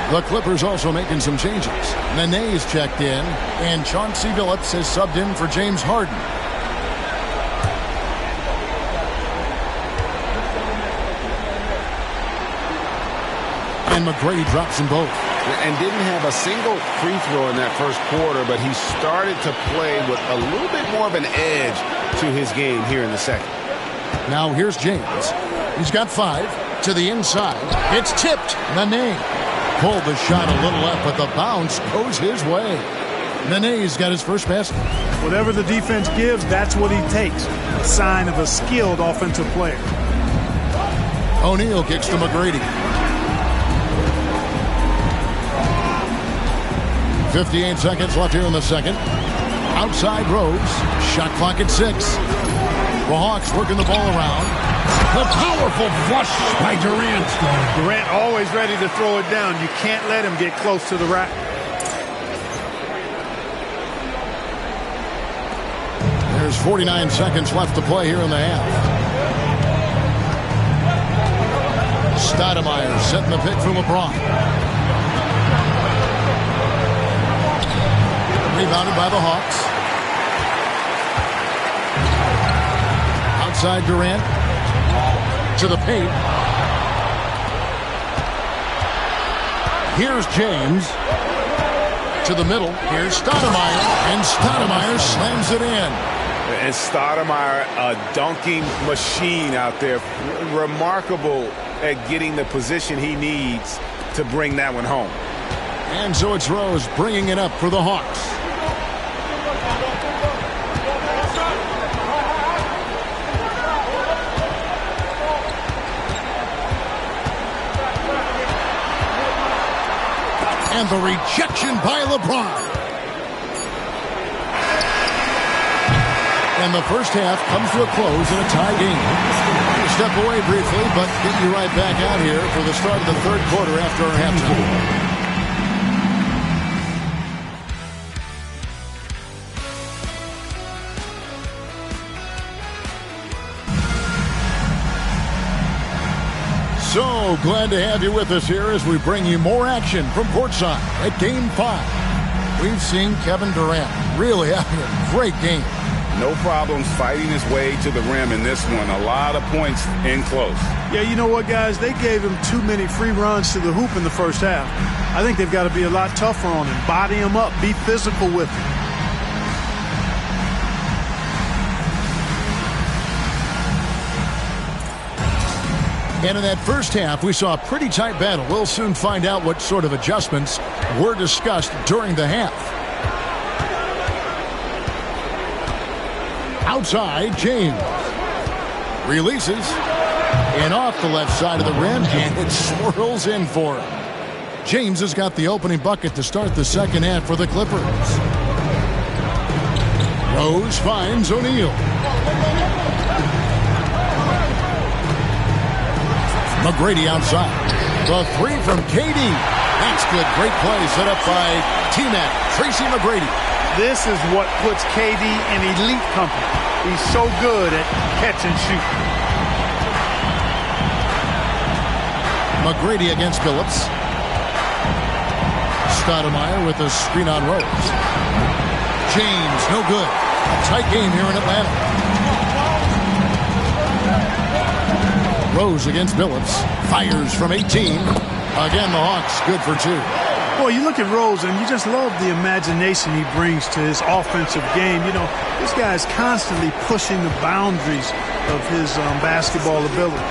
The Clippers also making some changes. Nene is checked in, and Chauncey Billups has subbed in for James Harden. And McGrady drops them both. And didn't have a single free throw in that first quarter, but he started to play with a little bit more of an edge to his game here in the second. Now here's James. He's got 5 to the inside. It's tipped. Nene pulled the shot a little left, but the bounce goes his way. Nene's got his first basket. Whatever the defense gives, that's what he takes. A sign of a skilled offensive player. O'Neal kicks to McGrady. 58 seconds left here in the second. Outside Rose. Shot clock at 6. The Hawks working the ball around. The powerful flush by Durant. Durant always ready to throw it down. You can't let him get close to the rack. There's 49 seconds left to play here in the half. Stoudemire setting the pick for LeBron. Rebounded by the Hawks. Outside Durant. To the paint. Here's James. To the middle. Here's Stoudemire. And Stoudemire slams it in. And Stoudemire, a dunking machine out there. Remarkable at getting the position he needs to bring that one home. And so it's Rose bringing it up for the Hawks. And the rejection by LeBron. And the first half comes to a close in a tie game. We'll step away briefly, but get you right back out here for the start of the third quarter after our halftime. So glad to have you with us here as we bring you more action from courtside at Game 5. We've seen Kevin Durant really having a great game. No problems fighting his way to the rim in this one. A lot of points in close. Yeah, you know what, guys? They gave him too many free runs to the hoop in the first half. I think they've got to be a lot tougher on him. Body him up. Be physical with him. And in that first half, we saw a pretty tight battle. We'll soon find out what sort of adjustments were discussed during the half. Outside, James. Releases. And off the left side of the rim, and it swirls in for him. James has got the opening bucket to start the second half for the Clippers. Rose finds O'Neal. McGrady outside. The three from KD. That's good. Great play set up by T-Mac, Tracy McGrady. This is what puts KD in elite company. He's so good at catch and shoot. McGrady against Phillips. Stoudemire with a screen on Rose. James, no good. A tight game here in Atlanta. Rose against Phillips. Fires from 18. Again, the Hawks good for two. Boy, you look at Rose, and you just love the imagination he brings to his offensive game. You know, this guy is constantly pushing the boundaries of his basketball ability.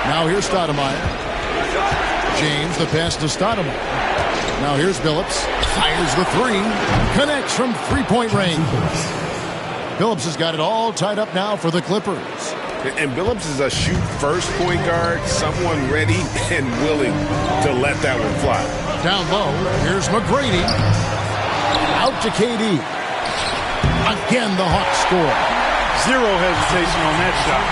Now here's Stoudemire. James, the pass to Stoudemire. Now here's Phillips. Fires the three. Connects from three-point range. Phillips has got it all tied up now for the Clippers. And Phillips is a shoot-first point guard, someone ready and willing to let that one fly. Down low, here's McGrady. Out to KD. Again, the Hawks score. Zero hesitation on that shot.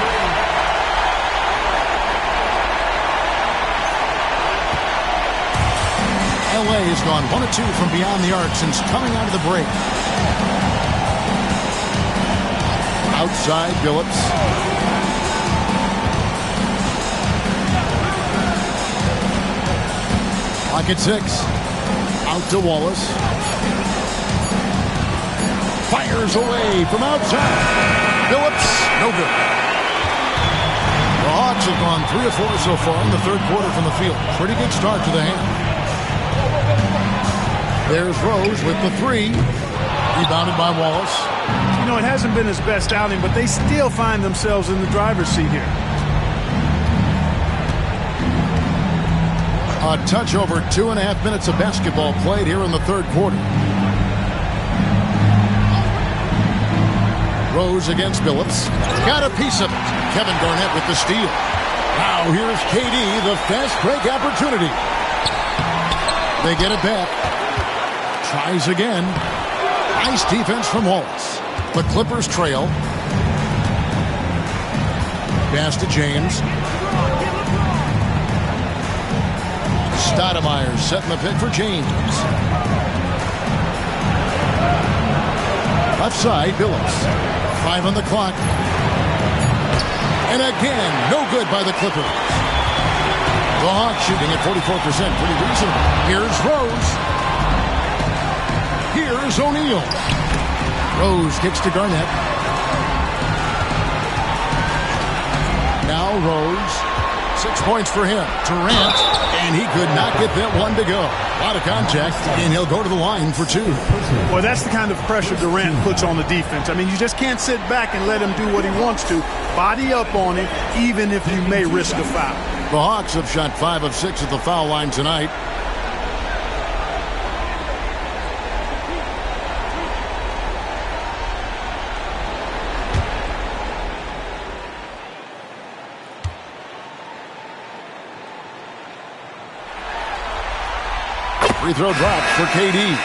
LA has gone 1 of 2 from beyond the arc since coming out of the break. Outside, Phillips. Pocket 6. Out to Wallace. Fires away from outside. Phillips, no good. The Hawks have gone 3 of 4 so far in the third quarter from the field. Pretty good start to the half. There's Rose with the three. Rebounded by Wallace. You know, it hasn't been his best outing, but they still find themselves in the driver's seat here. A touch over 2.5 minutes of basketball played here in the third quarter. Rose against Phillips. Got a piece of it. Kevin Garnett with the steal. Now here's KD, the fast break opportunity. They get it back. Tries again. Nice defense from Wallace. The Clippers trail. Pass to James. Stoudemire setting the pick for James. Left side, Phillips. 5 on the clock. And again, no good by the Clippers. The Hawks shooting at 44%. Pretty reasonable. Here's Rose. Here's O'Neal. Rose kicks to Garnett. Now Rose. 6 points for him. Durant. And he could not get that one to go. A lot of contact, and he'll go to the line for 2. Well, that's the kind of pressure Durant puts on the defense. I mean, you just can't sit back and let him do what he wants to. Body up on him, even if you may risk a foul. The Hawks have shot 5 of 6 at the foul line tonight. Free throw dropped for KD.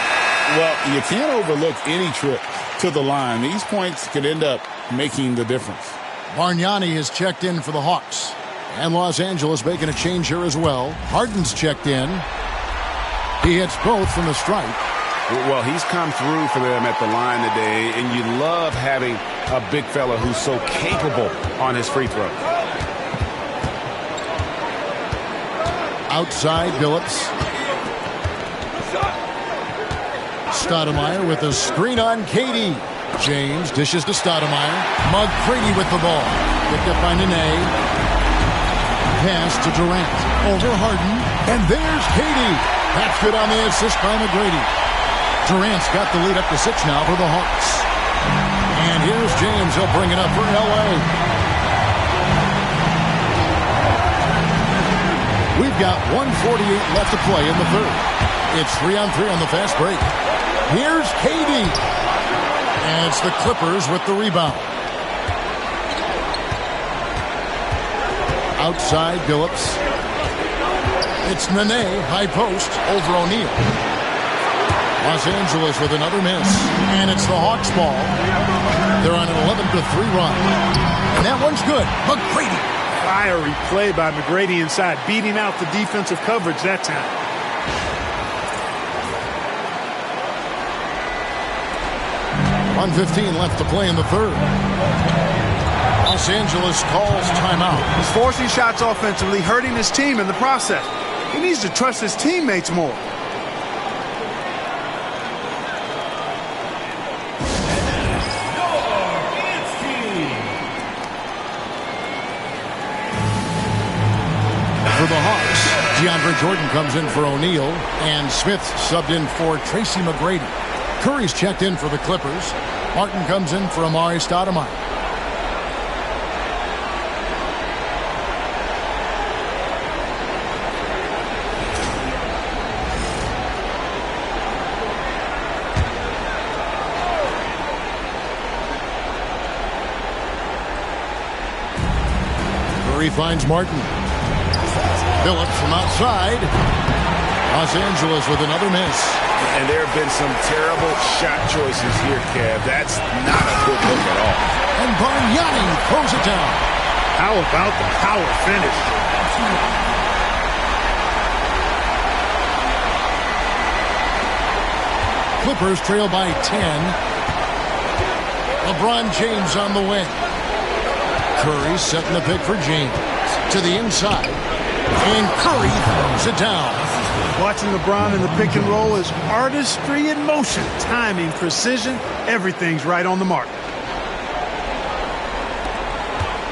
Well, you can't overlook any trip to the line. These points could end up making the difference. Bargnani has checked in for the Hawks. And Los Angeles making a change here as well. Harden's checked in. He hits both from the stripe. Well, he's come through for them at the line today, and you love having a big fella who's so capable on his free throw. Outside, Phillips. Stoudemire with a screen on KD. James dishes to Stoudemire. McGrady with the ball. Picked up by Nene. Pass to Durant. Over Harden. And there's KD. That's good on the assist by McGrady. Durant's got the lead up to 6 now for the Hawks. And here's James. He'll bring it up for L.A. We've got 1:48 left to play in the third. It's 3-on-3 on the fast break. Here's KD. And it's the Clippers with the rebound. Outside, Billups. It's Nene, high post, over O'Neal. Los Angeles with another miss. And it's the Hawks ball. They're on an 11-3 run. And that one's good. McGrady. Fiery play by McGrady inside, beating out the defensive coverage that time. .1:15 left to play in the third. Los Angeles calls timeout. He's forcing shots offensively, hurting his team in the process. He needs to trust his teammates more. For the Hawks, DeAndre Jordan comes in for O'Neal, and Smith subbed in for Tracy McGrady. Curry's checked in for the Clippers. Martin comes in for Amari Stoudemire. Curry finds Martin. Phillips from outside. Los Angeles with another miss. And there have been some terrible shot choices here, Kev. That's not a good look at all. And Bargnani throws it down. How about the power finish? Clippers trail by 10. LeBron James on the wing. Curry setting the pick for James. To the inside. And Curry throws it down. Watching LeBron in the pick and roll is artistry in motion. Timing, precision, everything's right on the mark.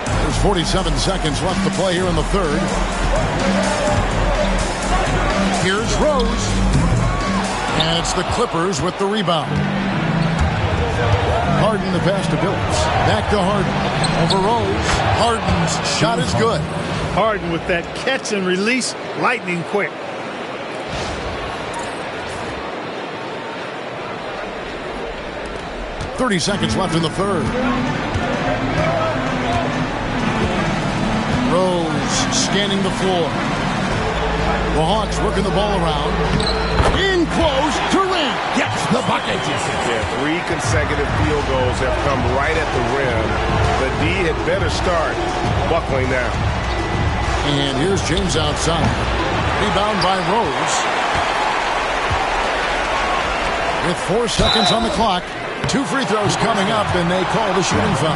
There's 47 seconds left to play here in the third. Here's Rose. And it's the Clippers with the rebound. Harden the pass to Billups. Back to Harden. Over Rose. Harden's shot is good. Harden with that catch and release, lightning quick. .30 seconds left in the third. Rose scanning the floor. The Hawks working the ball around. In close, Durant gets the bucket. Yeah, 3 consecutive field goals have come right at the rim. The D had better start buckling down. And here's James outside. Rebound by Rose. With 4 seconds on the clock. 2 free throws coming up, and they call the shooting foul.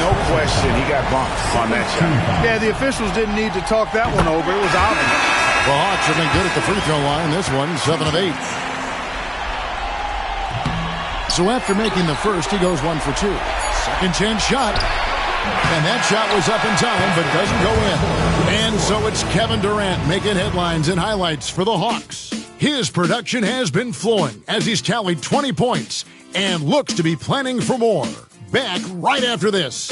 No question, he got bumped on that shot. Yeah, the officials didn't need to talk that one over. It was obvious. The Hawks have been good at the free throw line. This one, 7 of 8. So after making the first, he goes 1 for 2. Second chance shot. And that shot was up in time, but doesn't go in. And so it's Kevin Durant making headlines and highlights for the Hawks. His production has been flowing as he's tallied 20 points and looks to be planning for more. Back right after this.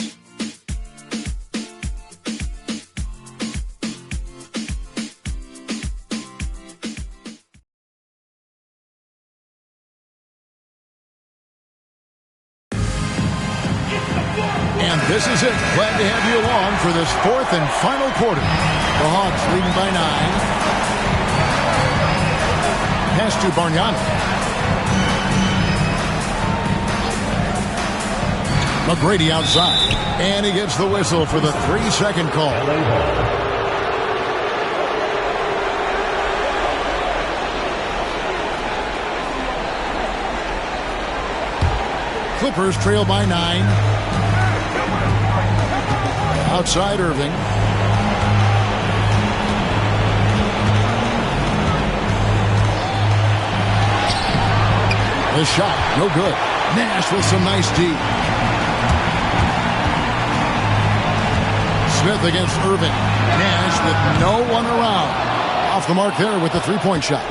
And this is it. Glad to have you along for this 4th and final quarter. The Hawks leading by 9. Pass to Bargnani. McGrady outside. And he gets the whistle for the 3-second call. Clippers trail by 9. Outside Irving. The shot, no good. Nash with some nice D. Smith against Irving. Nash with no one around. Off the mark there with the 3-point shot.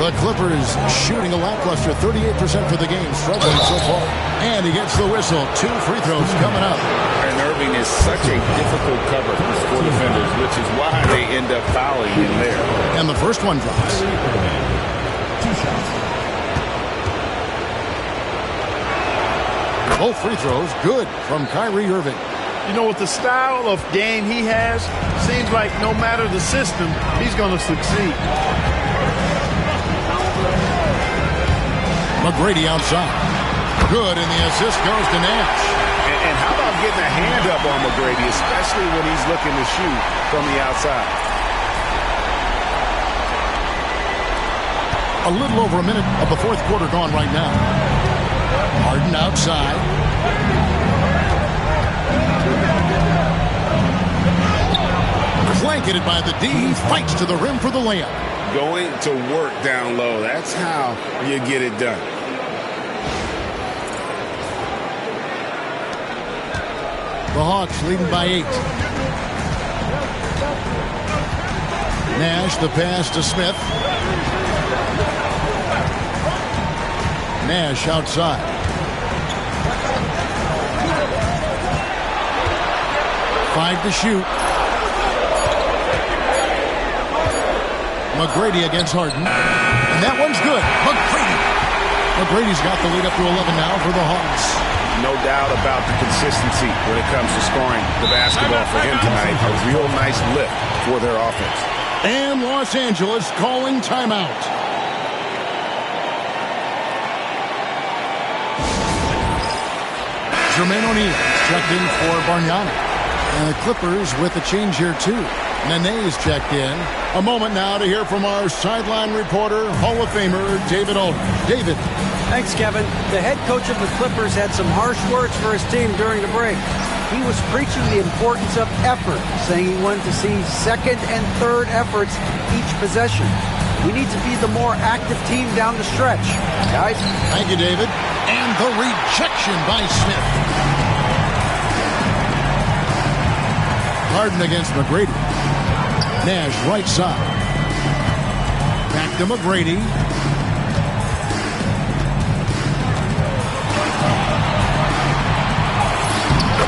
The Clippers shooting a lackluster 38% for the game, struggling so far. And he gets the whistle. 2 free throws coming up. And Irving is such a difficult cover for defenders, which is why they end up fouling him there. And the first one drops. 2 shots. Both free throws good from Kyrie Irving. You know, with the style of game he has, seems like no matter the system, he's going to succeed. McGrady outside. Good, and the assist goes to Nash. And how about getting a hand up on McGrady, especially when he's looking to shoot from the outside? A little over a minute of the fourth quarter gone right now. Harden outside. Blanketed by the D. He fights to the rim for the layup. Going to work down low. That's how you get it done. The Hawks leading by 8. Nash, the pass to Smith. Nash outside. Five to shoot. McGrady against Harden. And that one's good. McGrady's got the lead up to 11 now for the Hawks. No doubt about the consistency when it comes to scoring the basketball for him tonight. A real nice lift for their offense. And Los Angeles calling timeout. Jermaine O'Neal checked in for Bargnani. And the Clippers with a change here, too. Nene's checked in. A moment now to hear from our sideline reporter, Hall of Famer David Alden. David. Thanks, Kevin. The head coach of the Clippers had some harsh words for his team during the break. He was preaching the importance of effort, saying he wanted to see second and third efforts each possession. We need to be the more active team down the stretch. Guys? Thank you, David. And the rejection by Smith. Harden against McGrady. Nash right side. Back to McGrady.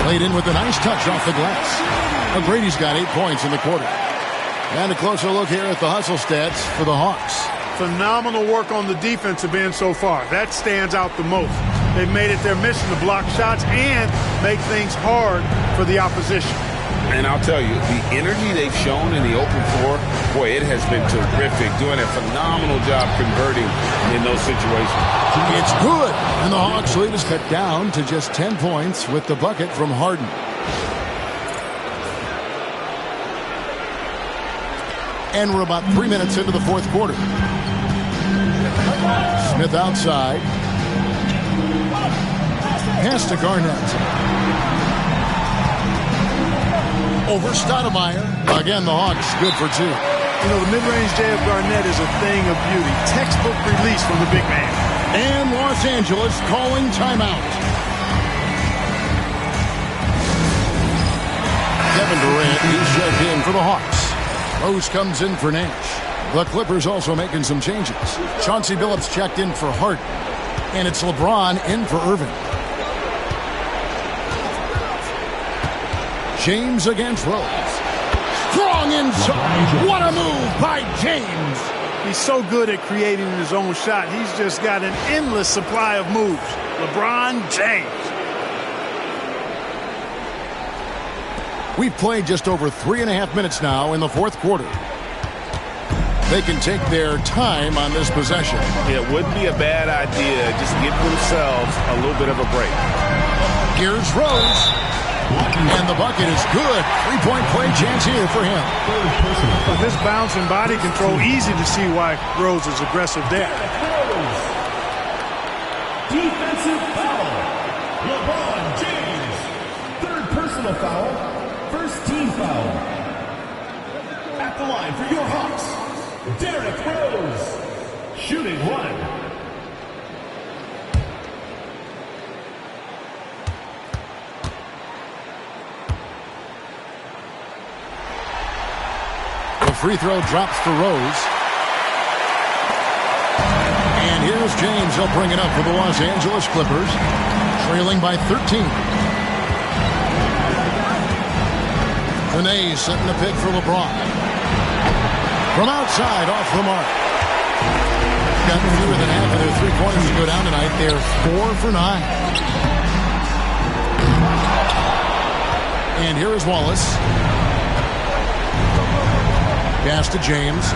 Laid in with a nice touch off the glass. McGrady's got 8 points in the quarter. And a closer look here at the hustle stats for the Hawks. Phenomenal work on the defensive end so far. That stands out the most. They've made it their mission to block shots and make things hard for the opposition. And I'll tell you, the energy they've shown in the open floor, boy, it has been terrific. Doing a phenomenal job converting in those situations. It's good. And the Hawks lead is cut down to just 10 points with the bucket from Harden. And we're about 3 minutes into the fourth quarter. Smith outside. Pass to Garnett. Over Stoudemire. Again, the Hawks good for 2. You know, the mid-range J of Garnett is a thing of beauty. Textbook release from the big man. And Los Angeles calling timeout. Kevin Durant is checked in for the Hawks. Rose comes in for Nash. The Clippers also making some changes. Chauncey Billups checked in for Harden. And it's LeBron in for Irving. James against Rose. Strong inside. What a move by James. He's so good at creating his own shot. He's just got an endless supply of moves. LeBron James. We've played just over 3.5 minutes now in the fourth quarter. They can take their time on this possession. It wouldn't be a bad idea. Just give themselves a little bit of a break. Here's Rose. And the bucket is good. 3-point play chance here for him. With this bounce and body control, easy to see why Rose is aggressive there. Defensive foul. LeBron James. Third personal foul. First team foul. At the line for your Hawks, Derrick Rose. Shooting 1. Free throw drops for Rose. Here's James. He'll bring it up for the Los Angeles Clippers, trailing by 13. Benet setting the pick for LeBron. From outside, off the mark. Got fewer than half of their three-pointers to go down tonight. They're 4 for 9. And here is Wallace. Pass to James.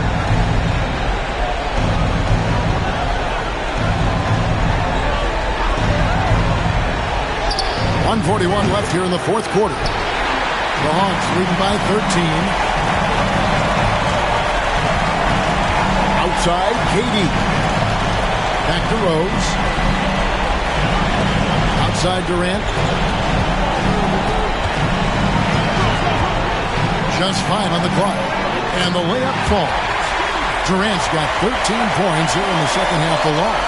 .141 left here in the fourth quarter. The Hawks leading by 13. Outside, KD. Back to Rose. Outside Durant. Just 5 on the clock. And the layup falls. Durant's got 13 points here in the second half alone.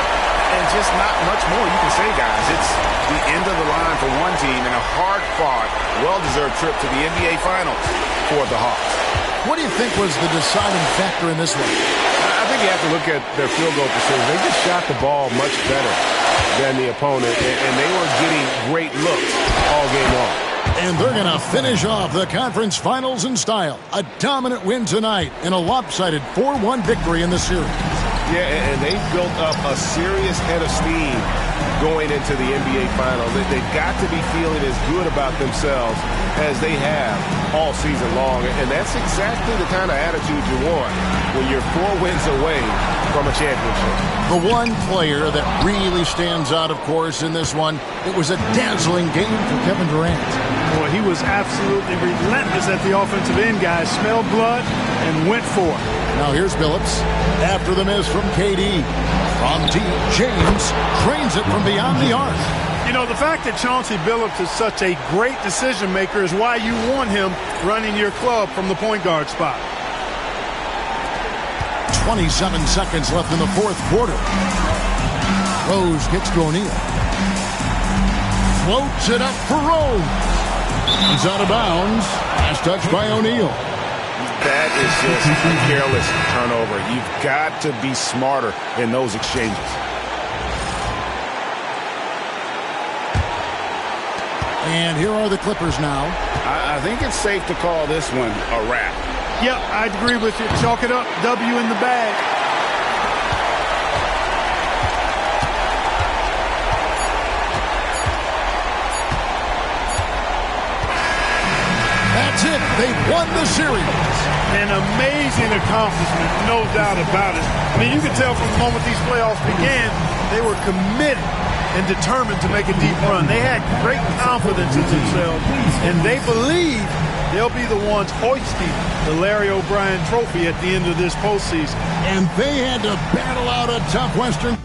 And just not much more you can say, guys. It's the end of the line for one team and a hard-fought, well-deserved trip to the NBA Finals for the Hawks. What do you think was the deciding factor in this one? I think you have to look at their field goal percentage. They just shot the ball much better than the opponent, and they were getting great looks all game long. And they're going to finish off the conference finals in style. A dominant win tonight and a lopsided 4-1 victory in the series. Yeah, and they've built up a serious head of steam going into the NBA Finals. They've got to be feeling as good about themselves as they have all season long. And that's exactly the kind of attitude you want when you're 4 wins away from a championship. The one player that really stands out, of course, in this one, it was a dazzling game for Kevin Durant. Boy, he was absolutely relentless at the offensive end, guys. Smelled blood and went for it. Now here's Billups. After the miss from KD. From deep, James trains it from beyond the arc. You know, the fact that Chauncey Billups is such a great decision maker is why you want him running your club from the point guard spot. 27 seconds left in the fourth quarter. Rose gets to O'Neal. Floats it up for Rose. He's out of bounds. Last touch by O'Neal. That is just a careless turnover. You've got to be smarter in those exchanges. And here are the Clippers now. I think it's safe to call this one a wrap. Yep, I'd agree with you. Chalk it up. W in the bag. That's it. They won the series. An amazing accomplishment, no doubt about it. I mean, you can tell from the moment these playoffs began, they were committed and determined to make a deep run. They had great confidence in themselves, and they believe they'll be the ones hoisting the Larry O'Brien trophy at the end of this postseason. And they had to battle out a tough Western.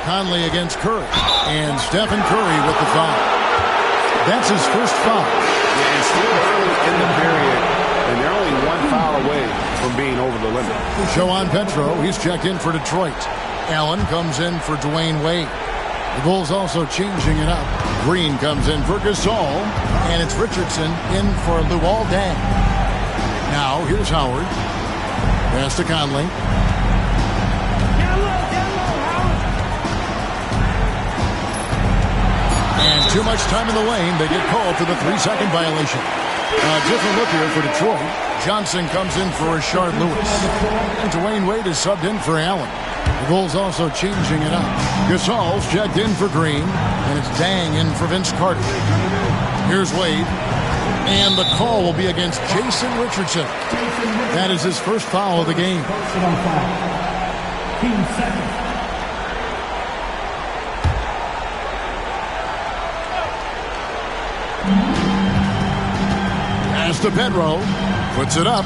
Conley against Curry. And Stephen Curry with the foul. That's his first foul. Yeah, and still early in the period, and they're only 1 foul away from being over the limit. Joan Petro, he's checked in for Detroit. Allen comes in for Dwayne Wade. The Bulls also changing it up. Green comes in for Gasol, and it's Richardson in for Luol Deng. Now, here's Howard. Pass to Conley. And Too much time in the lane. They get called for the 3-second violation. Different look here for Detroit. Johnson comes in for Rashard Lewis. And Dwayne Wade is subbed in for Allen. The Bulls also changing it up. Gasol's checked in for Green. And it's Dang in for Vince Carter. Here's Wade. And the call will be against Jason Richardson. That is his first foul of the game. Team second. Pass to Pedro. Puts it up.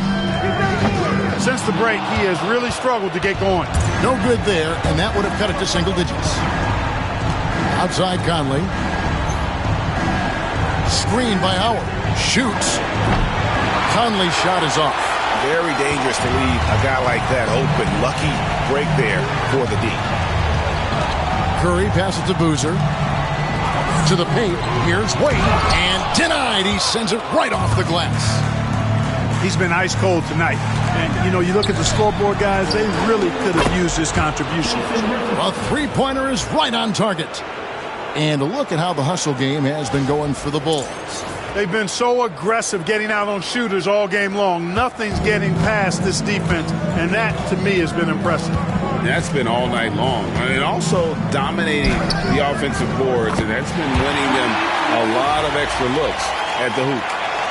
Since the break, he has really struggled to get going. No good there, and that would have cut it to single digits. Outside Conley. Screen by Howard. Shoots. Conley's shot is off. Very dangerous to leave a guy like that open. Lucky break there for the D. Curry passes to Boozer. To the paint. Here's Wade. And denied. He sends it right off the glass. He's been ice cold tonight. And, you know, you look at the scoreboard, guys, they really could have used his contribution. A three-pointer is right on target. And look at how the hustle game has been going for the Bulls. They've been so aggressive getting out on shooters all game long. Nothing's getting past this defense, and that, to me, has been impressive. That's been all night long. And also dominating the offensive boards, and that's been winning them a lot of extra looks at the hoop.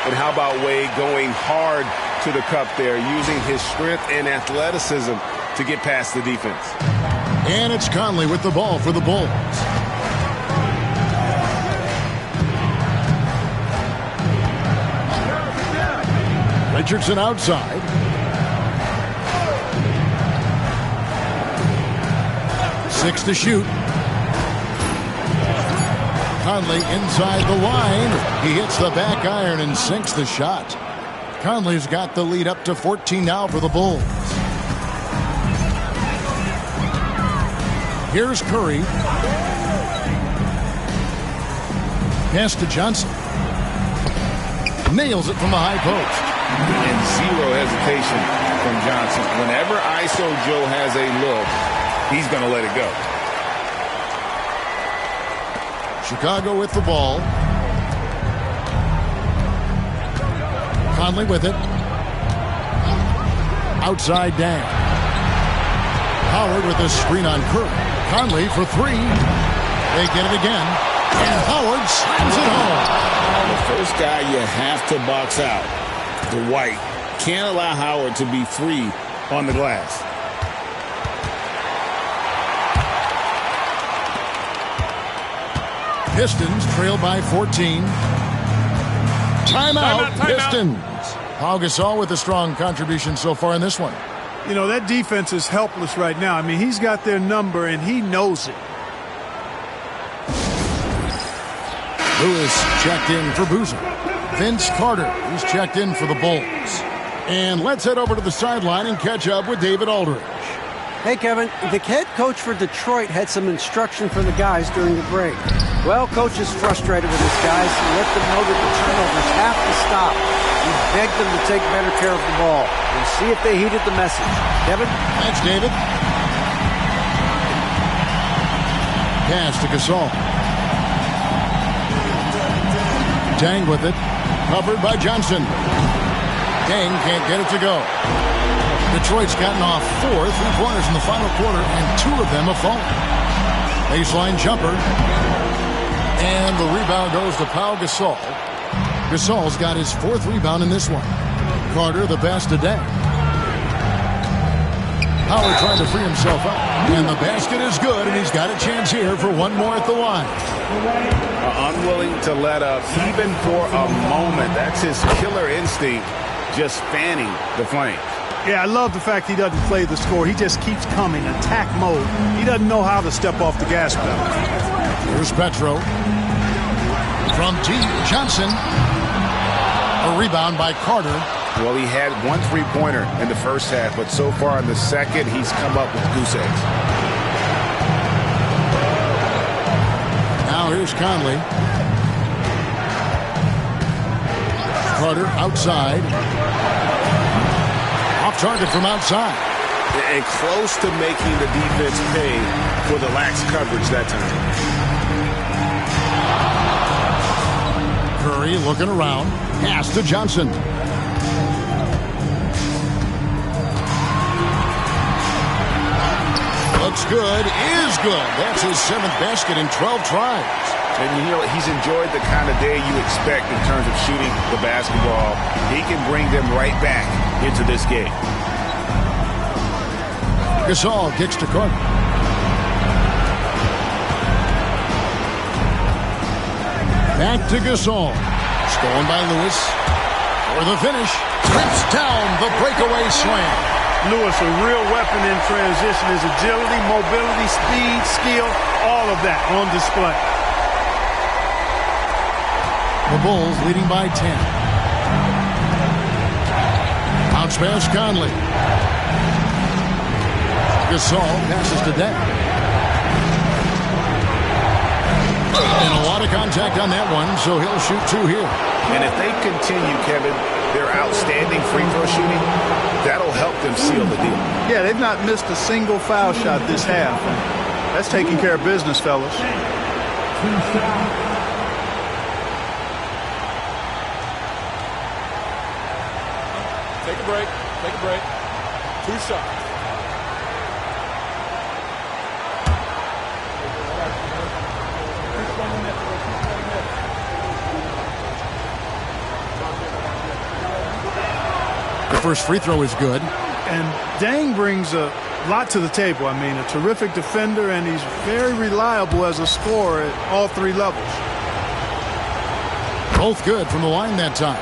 And how about Wade going hard to the cup there, using his strength and athleticism to get past the defense. And it's Conley with the ball for the Bulls. Richardson outside. Six to shoot. Conley inside the line. He hits the back iron and sinks the shot. Conley's got the lead up to 14 now for the Bulls. Here's Curry. Pass to Johnson. Nails it from the high post. And zero hesitation from Johnson. Whenever ISO Joe has a look, he's going to let it go. Chicago with the ball. Conley with it. Outside Dang. Howard with a screen on Curry. Conley for three. They get it again. And Howard slams it home. The first guy you have to box out, the White, can't allow Howard to be free on the glass. Pistons trail by 14. Timeout, Pistons. Pau Gasol with a strong contribution so far in this one. You know, that defense is helpless right now. I mean, he's got their number, and he knows it. Lewis checked in for Boozer. Vince Carter is checked in for the Bulls. And let's head over to the sideline and catch up with David Aldridge. Hey, Kevin, the head coach for Detroit had some instruction for the guys during the break. Well, coach is frustrated with his guys and let them know that the turnovers have to stop. He begged them to take better care of the ball. We'll see if they heeded the message. Kevin? Thanks, David. Pass to Gasol. Dang with it. Covered by Johnson. Dang can't get it to go. Detroit's gotten off 4 3-pointers in the final quarter, and 2 of them have fallen. Baseline jumper. And the rebound goes to Pau Gasol. Gasol's got his 4th rebound in this one. Carter the best today. Howard trying to free himself up. And the basket is good, and he's got a chance here for one more at the line. Unwilling to let up even for a moment. That's his killer instinct, just fanning the flame. Yeah, I love the fact he doesn't play the score. He just keeps coming, attack mode. He doesn't know how to step off the gas pedal. Here's Petro. From T. Johnson. A rebound by Carter. Well, he had 1 3-pointer in the first half, but so far in the second, he's come up with goose eggs. Now here's Conley. Carter outside. Off target from outside. And close to making the defense pay for the lax coverage that time. Curry looking around. Pass to Johnson. Looks good. Is good. That's his 7th basket in 12 tries. And you know, he's enjoyed the kind of day you expect in terms of shooting the basketball. He can bring them right back into this game. Gasol kicks to Carter. Back to Gasol. Stolen by Lewis. For the finish. Trips down the breakaway slam. Lewis, a real weapon in transition. His agility, mobility, speed, skill, all of that on display. The Bulls leading by 10. Bounce pass Conley. Gasol passes to Dent. And a lot of contact on that one, so he'll shoot 2 here. And if they continue, Kevin, their outstanding free throw shooting, that'll help them seal the deal. Yeah, they've not missed a single foul shot this half. That's taking care of business, fellas. Take a break. Take a break. 2 shots. The first free throw is good. And Dang brings a lot to the table. I mean, a terrific defender, and he's very reliable as a scorer at all 3 levels. Both good from the line that time.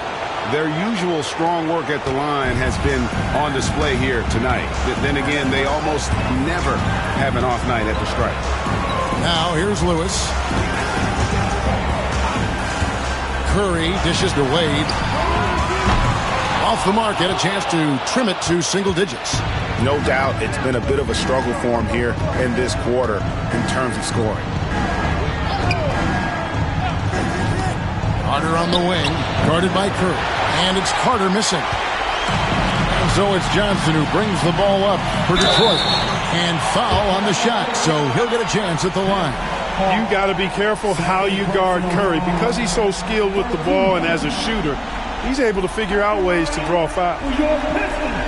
Their usual strong work at the line has been on display here tonight. Then again, they almost never have an off night at the stripe. Now here's Lewis. Curry dishes to Wade. Off the mark, had a chance to trim it to single digits. No doubt it's been a bit of a struggle for him here in this quarter in terms of scoring. Carter on the wing, guarded by Curry. And it's Carter missing. And so it's Johnson who brings the ball up for Detroit. And foul on the shot, so he'll get a chance at the line. You got to be careful how you guard Curry. Because he's so skilled with the ball and as a shooter, he's able to figure out ways to draw fouls. Your Pistons,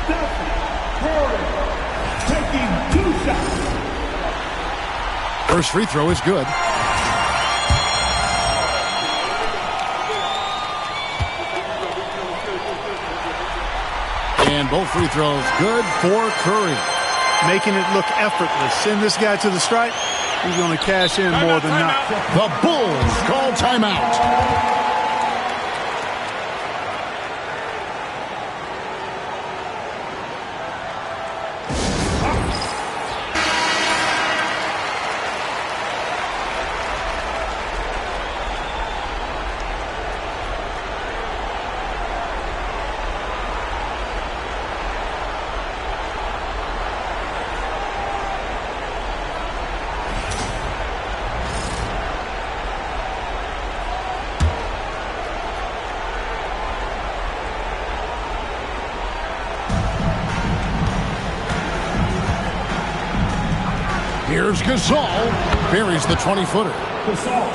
Stephen Curry, taking 2 shots. First free throw is good. And both free throws good for Curry. Making it look effortless. Send this guy to the stripe. He's going to cash in more than not. The Bulls call timeout. Here's Gasol, buries the 20-footer.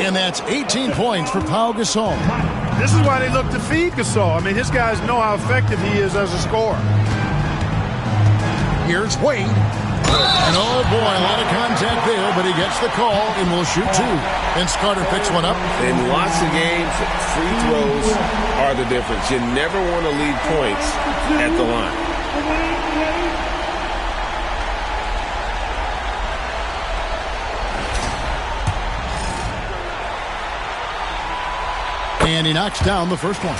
And that's 18 points for Pau Gasol. This is why they look to feed Gasol. I mean, his guys know how effective he is as a scorer. Here's Wade. And oh boy, a lot of contact there, but he gets the call and will shoot 2. Vince Carter picks one up. In lots of games, free throws are the difference. You never want to leave points at the line. And he knocks down the first one.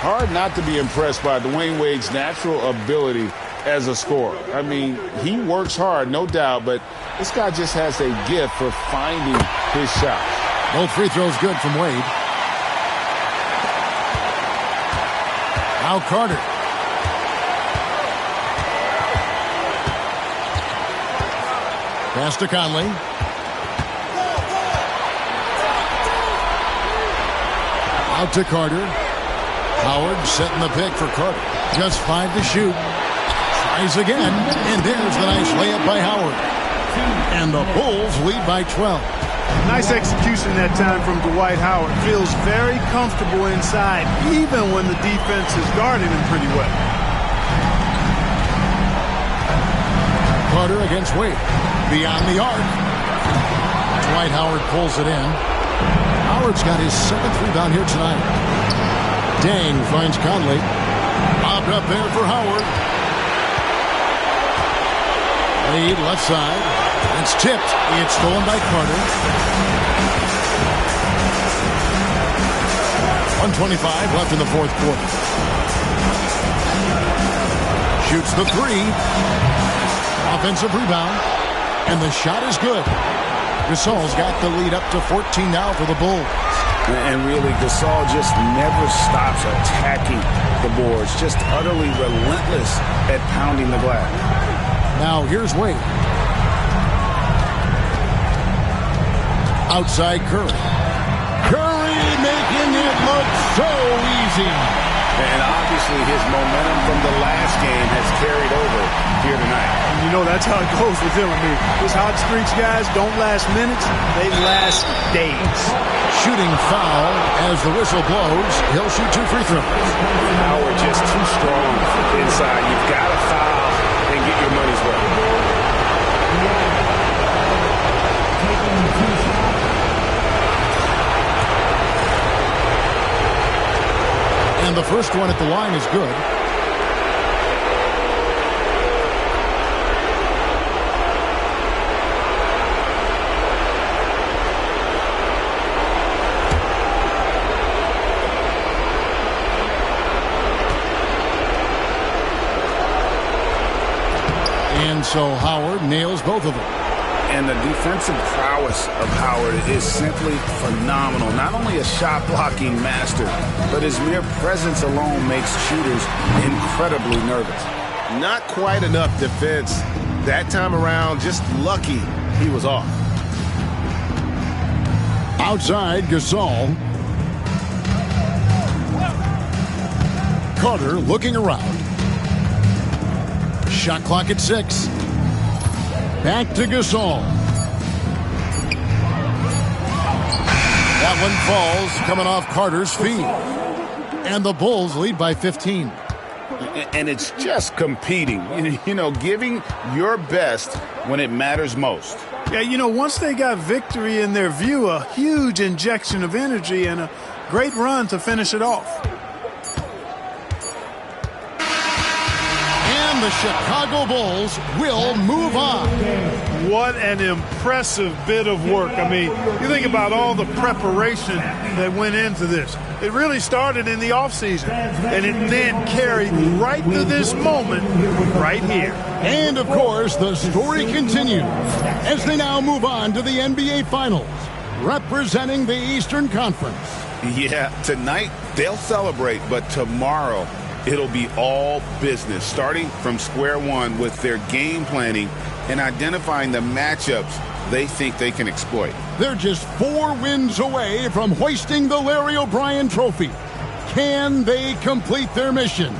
Hard not to be impressed by Dwayne Wade's natural ability as a scorer. I mean, he works hard, no doubt, but this guy just has a gift for finding his shots. Both free throws good from Wade. Now Carter. Pass to Conley. Out to Carter. Howard setting the pick for Carter. Just 5 to shoot. Tries again. And there's the nice layup by Howard. And the Bulls lead by 12. Nice execution that time from Dwight Howard. Feels very comfortable inside, even when the defense is guarding him pretty well. Carter against Wade. Beyond the arc. Dwight Howard pulls it in. Howard's got his 7th rebound here tonight. Dang finds Conley. Lobbed up there for Howard. Lead left side. It's tipped. It's stolen by Carter. 1:25 left in the 4th quarter. Shoots the 3. Offensive rebound. And the shot is good. Gasol's got the lead up to 14 now for the Bulls. And really, Gasol just never stops attacking the boards. Just utterly relentless at pounding the glass. Now here's Wade. Outside Curry. Curry making it look so easy. And obviously his momentum from the last game has carried over here tonight. You know, that's how it goes with him. I mean, his hot streaks guys don't last minutes. They last days. Shooting foul as the whistle blows. He'll shoot 2 free throws. Howard just too strong inside. You've got to foul and get your money's worth. And the first one at the line is good. And so Howard nails both of them. And the defensive prowess of Howard is simply phenomenal. Not only a shot-blocking master, but his mere presence alone makes shooters incredibly nervous. Not quite enough defense. That time around, just lucky he was off. Outside, Gasol. Carter looking around. Shot clock at 6. Back to Gasol. That one falls, coming off Carter's feet. And the Bulls lead by 15. And it's just competing, you know, giving your best when it matters most. Yeah, you know, once they got victory in their view, a huge injection of energy and a great run to finish it off. The Chicago Bulls will move on. What an impressive bit of work. I mean, you think about all the preparation that went into this. It really started in the offseason, and it then carried right to this moment right here. And, of course, the story continues as they now move on to the NBA Finals, representing the Eastern Conference. Yeah, tonight they'll celebrate, but tomorrow it'll be all business, starting from square one with their game planning and identifying the matchups they think they can exploit. They're just 4 wins away from hoisting the Larry O'Brien Trophy. Can they complete their mission?